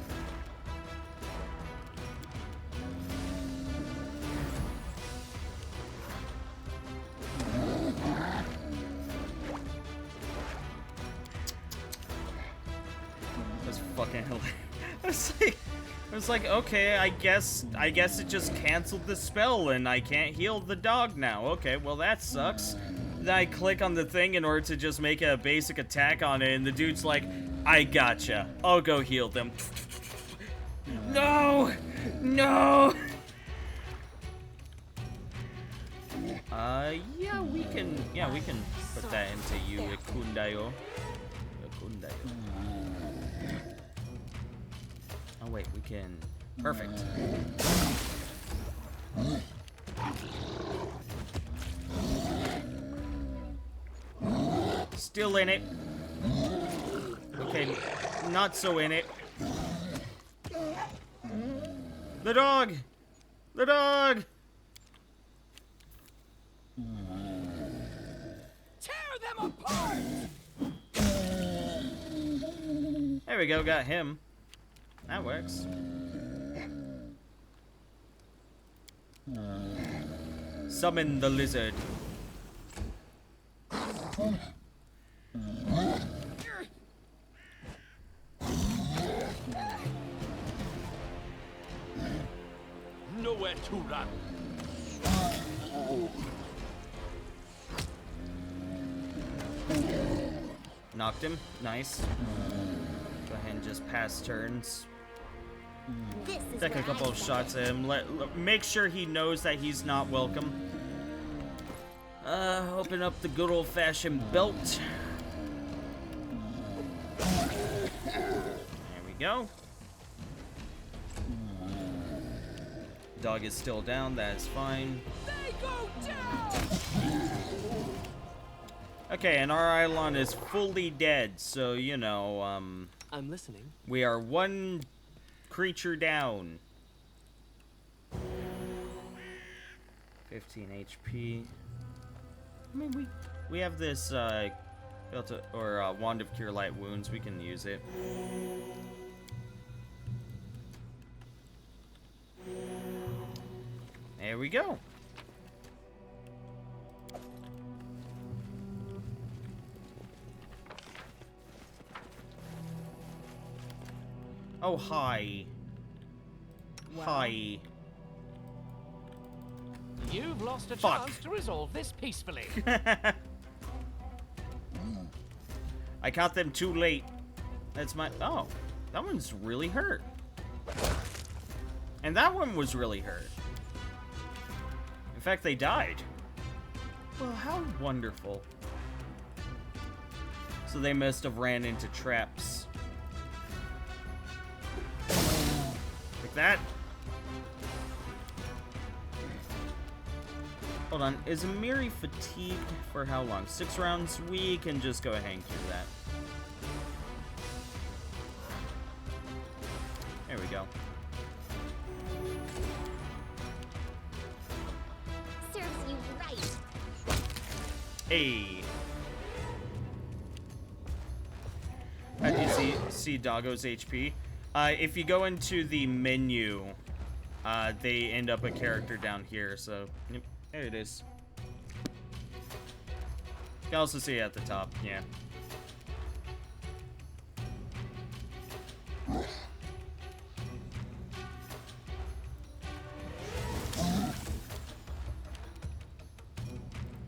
That's fucking hilarious. I was like, okay, I guess it just canceled the spell and I can't heal the dog now. Okay, well that sucks. Then I click on the thing in order to just make a basic attack on it, and the dude's like, I gotcha. I'll go heal them. No! No! Yeah, we can put that into you, Ikundayo. Oh wait, we can. Perfect. Still in it. Okay, not so in it. The dog! The dog! Tear them apart! There we go, got him. That works. summon the lizard. Nowhere to run. Knocked him. Nice. Go ahead and just pass turns. This is Take a where couple I of step shots at him. Make sure he knows that he's not welcome. Open up the good old-fashioned belt. There we go. Dog is still down. That is fine. They go down! Okay, and our Eidolon is fully dead, so, you know, I'm listening. we are one creature down. 15 HP. I mean, we have this, Wand of Cure Light Wounds. We can use it. There we go. Oh, hi. Well, Hi. You've lost a Fuck. chance to resolve this peacefully. I caught them too late. That's my... Oh, that one's really hurt. And that one was really hurt. In fact, they died. Well, how wonderful. So they must have ran into traps. Like that. Hold on, is Amiri fatigued for how long? 6 rounds? We can just go ahead and cure that. There we go. serves you right. Hey. How'd you see Doggo's HP? If you go into the menu, they end up a character down here, so yep, there it is. You can also see it at the top, yeah.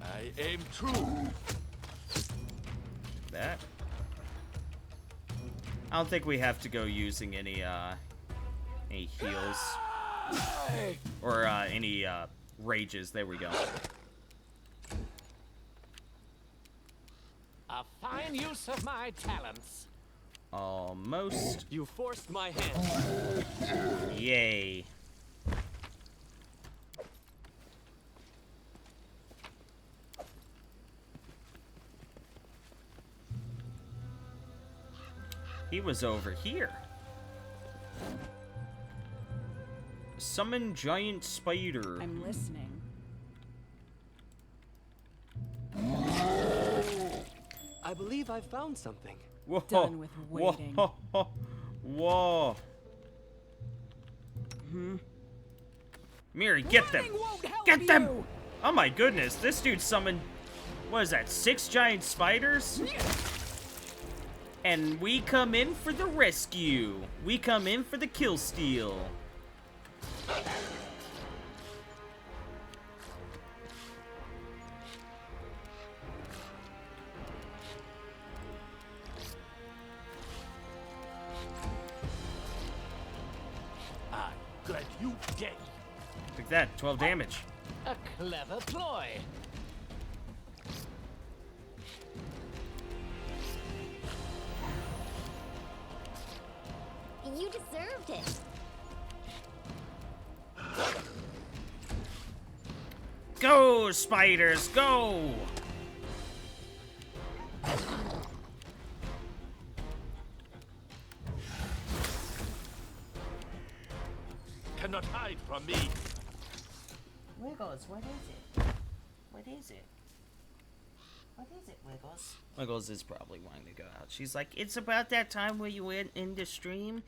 I aim true. That. I don't think we have to go using any heals. Or, any, rages. There we go. A fine use of my talents. Almost. You forced my hand. Yay. He was over here. Summon giant spider. I'm listening. I believe I found something. Whoa. Done with waiting. Whoa. Whoa. Miri, get them. Get them. Oh my goodness, this dude summoned, what is that, 6 giant spiders? And we come in for the rescue. We come in for the kill steal. I'm glad you dead. Like that, 12 damage. A clever ploy. You deserved it. Go, spiders, go! Cannot hide from me. Wiggles, what is it? What is it? What is it, Wiggles? Wiggles is probably wanting to go out. She's like, it's about that time where you went in the stream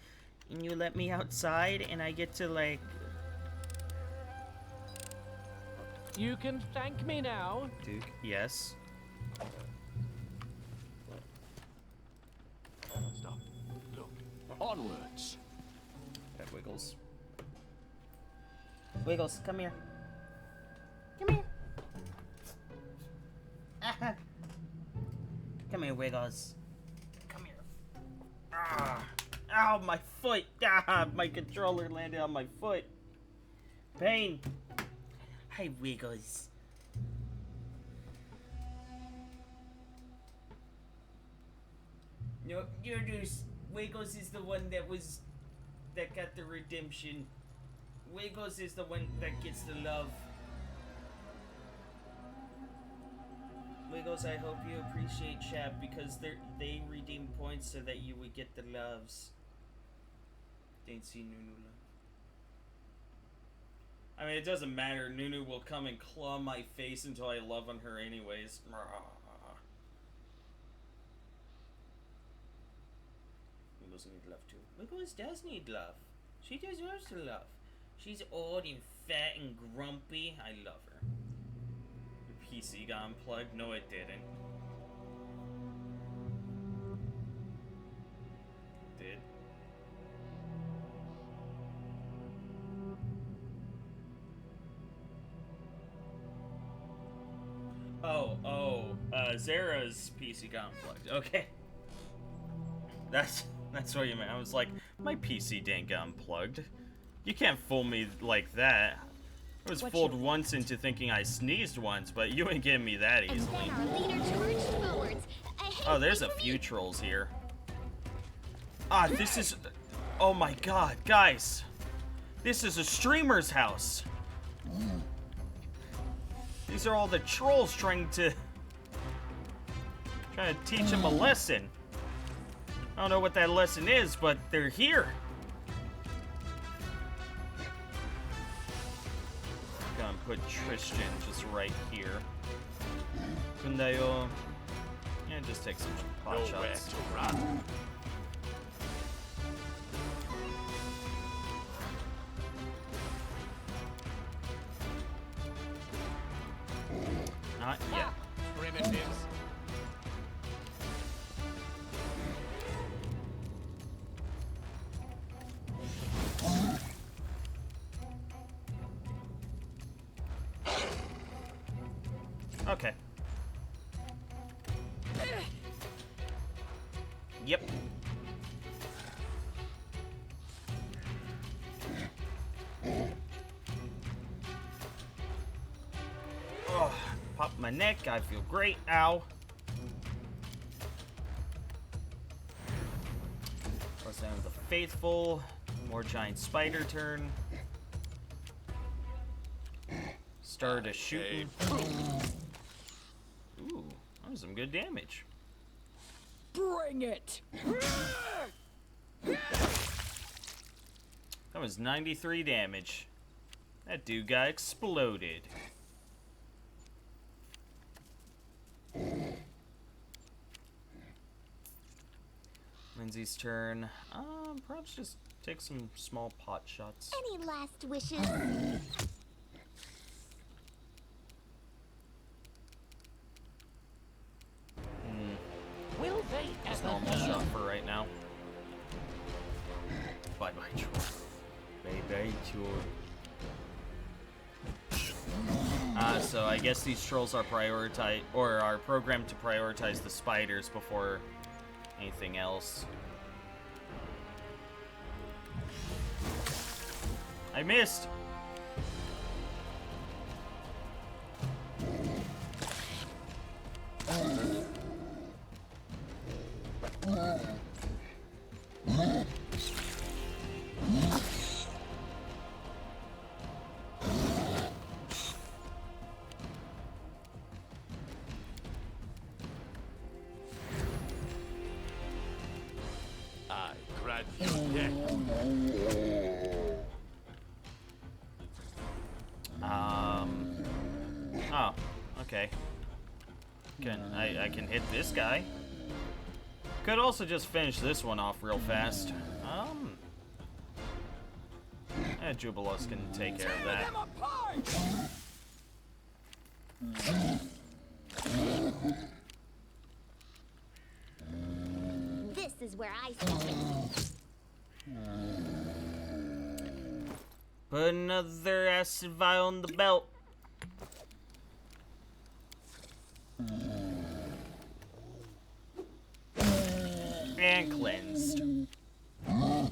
and you let me outside and I get to, like... You can thank me now. Duke, yes. Stop. Look. Onwards. Got Wiggles. Wiggles, come here. Come here. Come here, Wiggles. Come here. Ah. Ow, my foot. Ah, my controller landed on my foot. Pain. Hi, Wiggles. No, you're just... Wiggles is the one that got the redemption. Wiggles is the one that gets the love. Wiggles, I hope you appreciate chat because they redeem points so that you would get the loves. Didn't see Nunu love. I mean, it doesn't matter. Nunu will come and claw my face until I love on her anyways. Wiggles need love too. Wiggles does need love. She deserves the love. She's old and fat and grumpy. I love her. Your PC got unplugged? No, it didn't. It did. Zara's PC got unplugged. Okay. That's what you meant. I was like, my PC didn't get unplugged. You can't fool me like that. I was fooled once into thinking I sneezed once, but you ain't getting me that And easily. then our leader charged forwards. Hey, Oh, there's wait a for few me. trolls here. Ah, this is... Oh my god, guys. This is a streamer's house. These are all the trolls trying to teach him a lesson. I don't know what that lesson is, but they're here. Gonna put Tristan just right here. Kundayo. Yeah, just take some pot Nowhere shots. to run. Not yet. Primitives. Okay. Yep. Oh, pop my neck. I feel great. Ow. Plus down the faithful. More giant spider turn. Started shooting. Ooh, that was some good damage. Bring it! That was 93 damage. That dude got exploded. Lindsay's turn. Perhaps just take some small pot shots. Any last wishes? Will they Just ever normal shot for right now. Bye bye, troll. Bye bye, troll. So I guess these trolls are programmed to prioritize the spiders before anything else. I missed. I grant you death. Oh, okay. I can hit this guy. Could also just finish this one off real fast. Jubilos can take care of that. This is where I step in. Put another acid vial on the belt. And cleansed.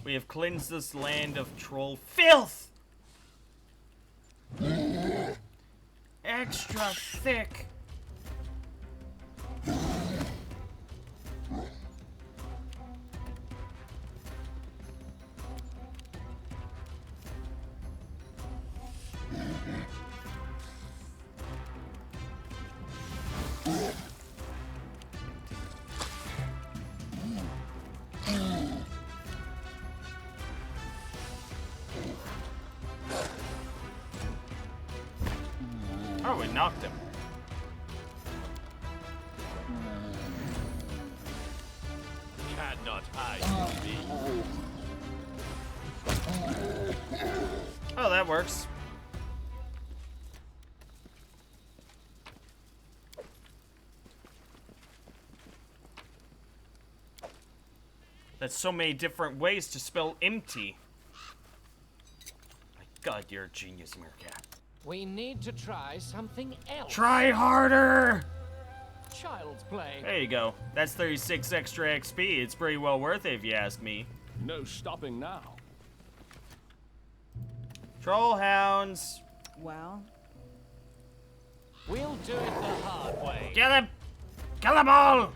We have cleansed this land of troll filth! Extra thick! Oh, we knocked him. Cannot hide from me. Oh, that works. That's so many different ways to spell empty. My God, you're a genius, Meerkat. We need to try something else. Try harder! Child's play. There you go. That's 36 extra XP. It's pretty well worth it if you ask me. No stopping now. Troll hounds. Well, We'll do it the hard way. Kill him! Kill them all!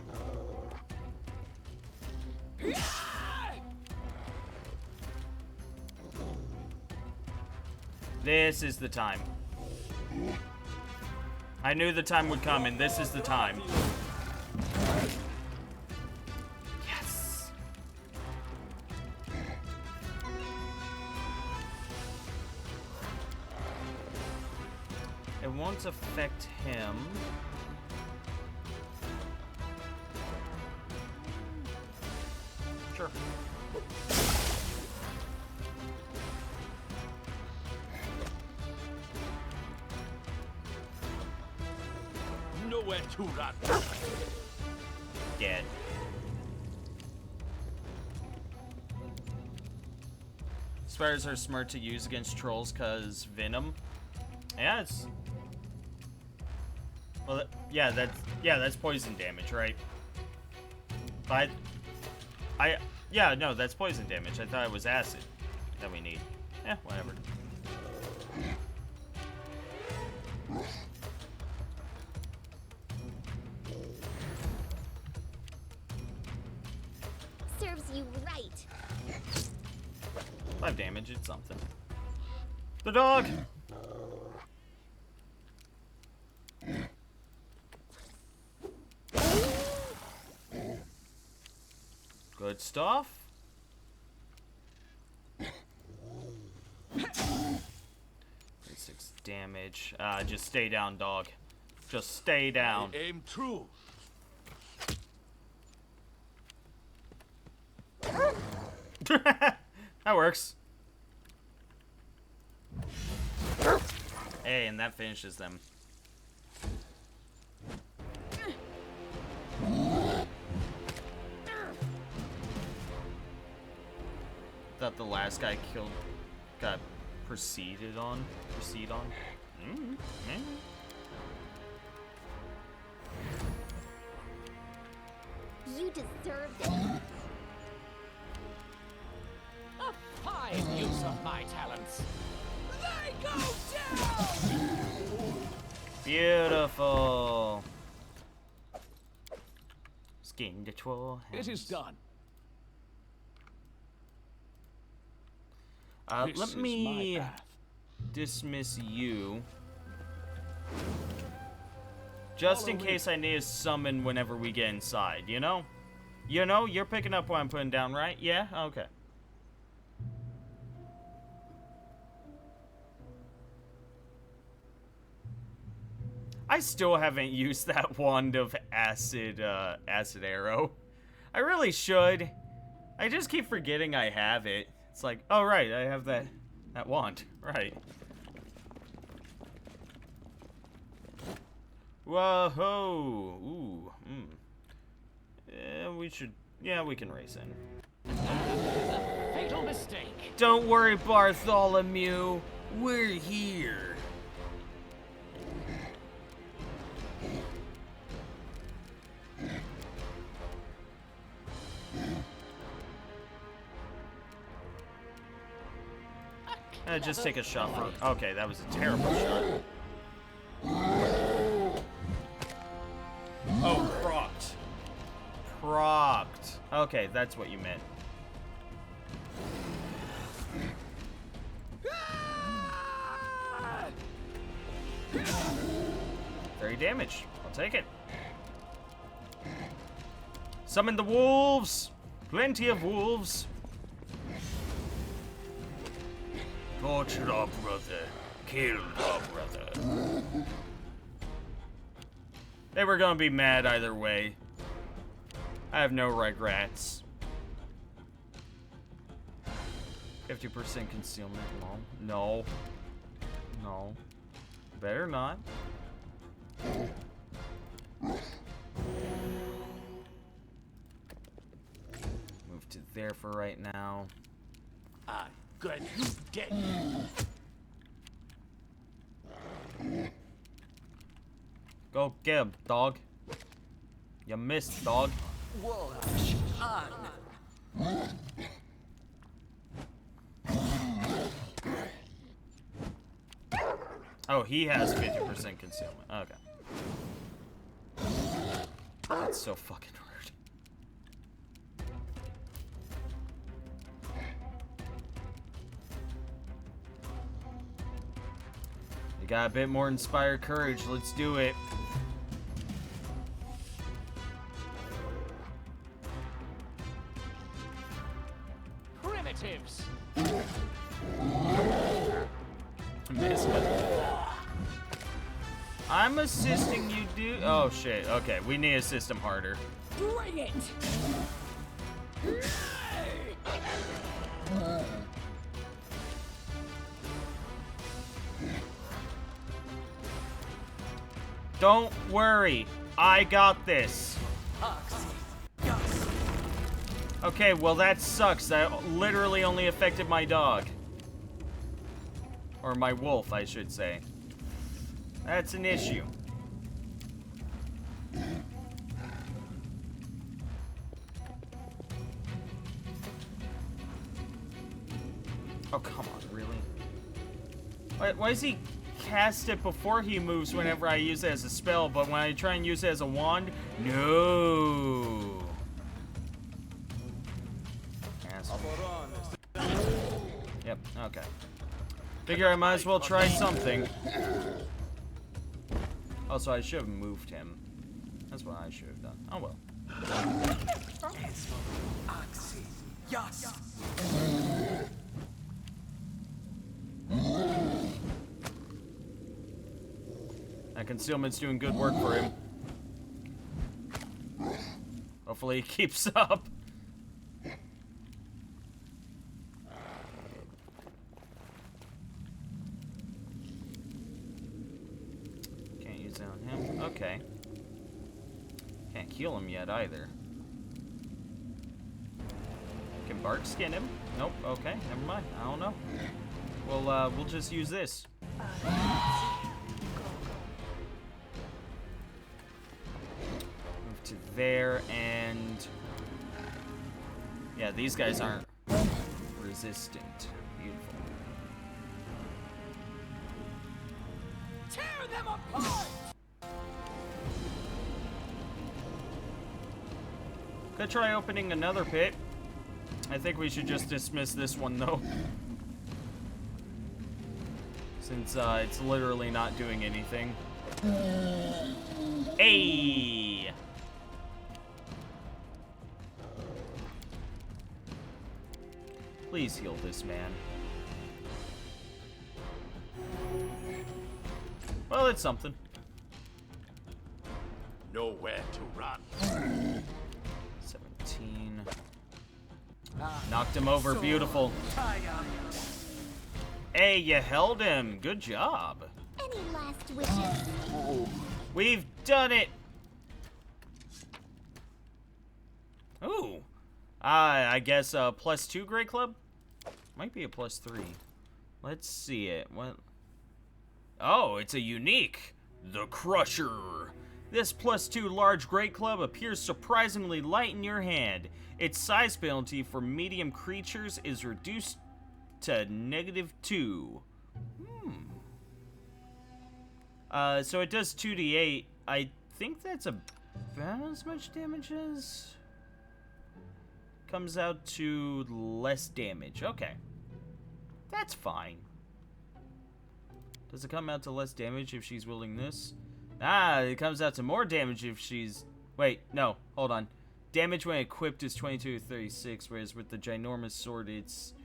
This is the time. I knew the time would come, and this is the time. Yes! It won't affect him. Sure. Nowhere to run. Dead. Spiders are smart to use against trolls because venom. Yeah, it's. Well, yeah, that's poison damage, right? But yeah, no, that's poison damage. I thought it was acid that we need. Yeah, whatever. Serves you right. 5 damage, it's something. The dog! Good stuff. 6 damage. Just stay down, dog. Just stay down. Aim true. That works. Hey, and that finishes them. Thought the last guy got proceed on. You deserved it. A fine use of my talents. they go down! Beautiful. Skin the troll. It is done. This Let is me my path. dismiss you. Just in case I need to summon whenever we get inside, you know? You know, you're picking up what I'm putting down, right? Yeah? Okay. I still haven't used that wand of acid arrow. I really should. I just keep forgetting I have it. It's like, oh right, I have that wand. Right. Whoa-ho! Ooh, we should... Yeah, we can race in. Fatal mistake. Don't worry, Bartholomew. We're here. Just take a shot for... Okay, that was a terrible shot. Oh, procced. Procced. Okay, that's what you meant. 30 damage. I'll take it. Summon the wolves! Plenty of wolves. Tortured our brother. Killed our brother. They were gonna be mad either way. I have no regrets. 50% concealment. No. No. Better not. Move to there for right now. Ah, good. You dead. Go get him, dog. You missed, dog. Oh, he has 50% concealment. Okay. That's so fucking rude. You got a bit more inspired courage. Let's do it. Primitives. Missed it. I'm assisting you, dude. Oh shit. Okay, we need to assist him harder. Bring it! Don't worry. I got this. Okay, well that sucks. That literally only affected my dog. Or my wolf, I should say. That's an issue. Oh, come on, really? Why does he cast it before he moves whenever I use it as a spell, but when I try and use it as a wand, no. Asshole. Yep, okay. Figure I might as well try something. Also, I should have moved him. That's what I should have done. Oh well. That concealment's doing good work for him. Hopefully he keeps up. Can't use that on him. Okay. Can't heal him yet either. Can Bart skin him? Nope. Okay, never mind. I don't know. We'll just use this. Move to there and yeah, these guys aren't resistant. Beautiful. Tear them apart! Could try opening another pit. I think we should just dismiss this one though. Since it's literally not doing anything. Hey! Please heal this man. Well, it's something. Nowhere to run. 17. Knocked him over, beautiful. Hey, you held him. Good job. Any last wishes? We've done it! Ooh. I guess +2 Great Club? Might be a +3. Let's see it. What? Oh, it's a unique. The Crusher. This +2 large Great Club appears surprisingly light in your hand. Its size penalty for medium creatures is reduced to -2. So it does 2d8. I think that's about as much damage as... Comes out to less damage. Okay. That's fine. Does it come out to less damage if she's wielding this? Ah, it comes out to more damage if she's... Wait, no, hold on. Damage when equipped is 22 to 36, whereas with the ginormous sword it's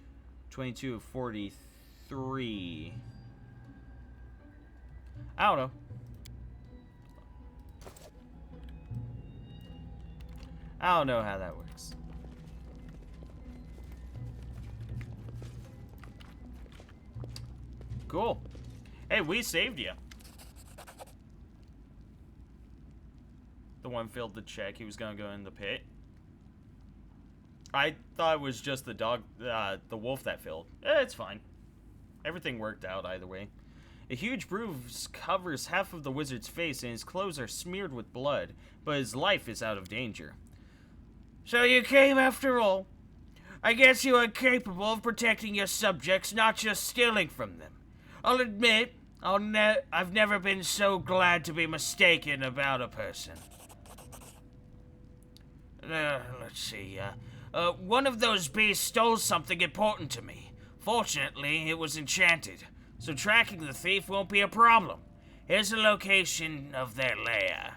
22 to 43. I don't know. I don't know how that works. Cool. Hey, we saved you. The one failed the check. He was gonna go in the pit. I thought it was just the dog, the wolf that failed. It's fine. Everything worked out either way. A huge bruise covers half of the wizard's face and his clothes are smeared with blood, but his life is out of danger. So you came after all. I guess you are capable of protecting your subjects, not just stealing from them. I'll admit, I've never been so glad to be mistaken about a person. Let's see, one of those beasts stole something important to me. Fortunately, it was enchanted, so tracking the thief won't be a problem. Here's the location of their lair.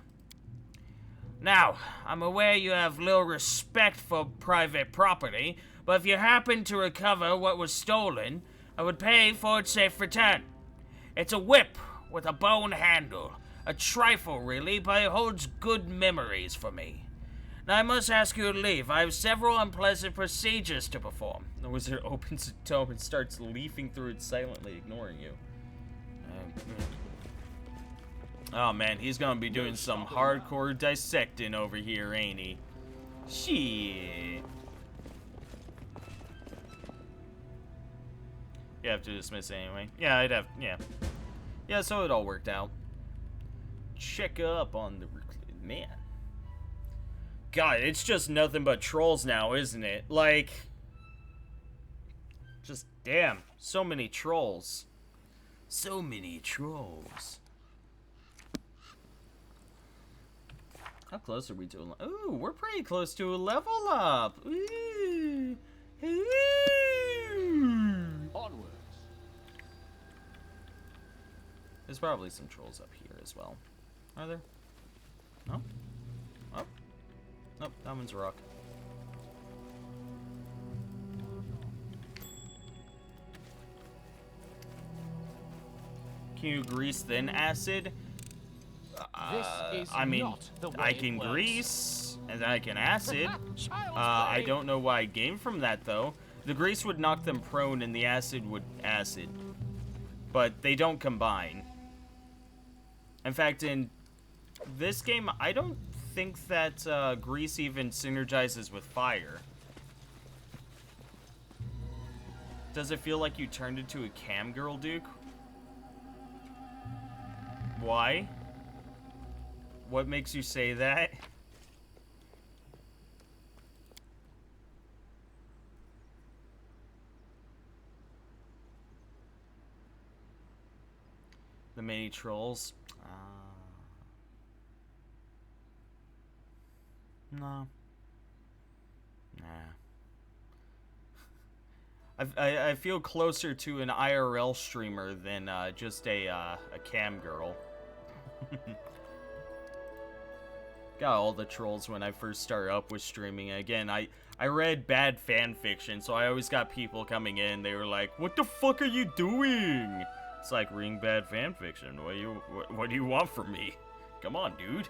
Now, I'm aware you have little respect for private property, but if you happen to recover what was stolen, I would pay for its safe return. It's a whip with a bone handle. A trifle, really, but it holds good memories for me. Now, I must ask you to leave. I have several unpleasant procedures to perform. The wizard opens the tome and starts leafing through it silently, ignoring you. Oh, man, he's gonna be doing some hardcore dissecting over here, ain't he? Shit. You have to dismiss it anyway. Yeah, I'd have, yeah. Yeah, so it all worked out. Check up on the recluse. Man. God, it's just nothing but trolls now, isn't it? Like, just damn, so many trolls. So many trolls. How close are we to a Ooh, we're pretty close to a level up. Ooh. Ooh. Onwards. There's probably some trolls up here as well. Are there? No? Oh. Nope, that one's a rock. Can you grease then acid? I mean, I can grease, and then I can acid. I don't know why I gained from that, though. The grease would knock them prone, and the acid would acid. But they don't combine. In fact, in this game, I don't think that grease even synergizes with fire. Does it feel like you turned into a cam girl, Duke? Why? What makes you say that? The mini trolls. No. Nah. I feel closer to an IRL streamer than just a cam girl. Got all the trolls when I first started up with streaming. Again, I read bad fan fiction, so I always got people coming in. They were like, "What the fuck are you doing?" It's like reading bad fan fiction. What do you want from me? Come on, dude.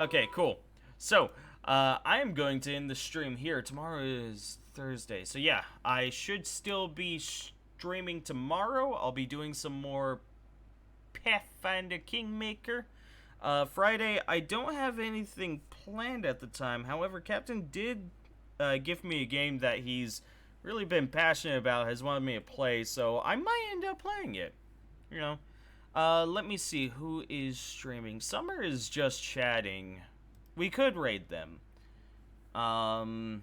Okay, cool. So, I am going to end the stream here. Tomorrow is Thursday. So yeah, I should still be streaming tomorrow. I'll be doing some more Pathfinder Kingmaker. Friday, I don't have anything planned at the time. However, Captain did give me a game that he's really been passionate about, has wanted me to play, so I might end up playing it. You know. Let me see who is streaming. Summer is just chatting. We could raid them. Ponzi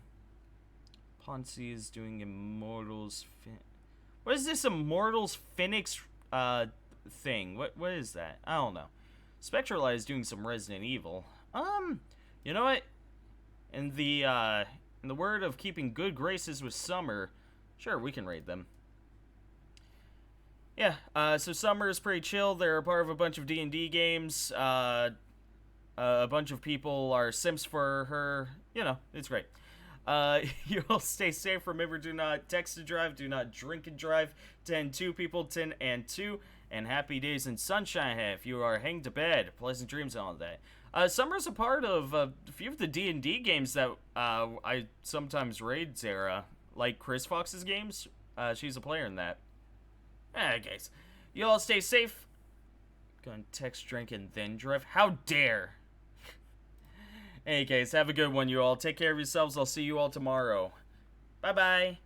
is doing Immortals. What is this Immortals Phoenix thing? What is that? I don't know. Spectralize is doing some Resident Evil. You know what? In the word of keeping good graces with Summer, sure, we can raid them. Yeah, so Summer is pretty chill. They're a part of a bunch of D&D games. A bunch of people are simps for her. You know, it's great. You all stay safe. Remember, do not text and drive. Do not drink and drive. 10-2 people, 10 and 2. And happy days and sunshine ahead. If you are heading to bed, pleasant dreams and all that. Summer's a part of a few of the D&D games that I sometimes raid Zara. Like Chris Fox's games. She's a player in that. Guys, you all stay safe. Gonna text, drink, and then drive. How dare! Hey, guys, have a good one, you all. Take care of yourselves. I'll see you all tomorrow. Bye-bye.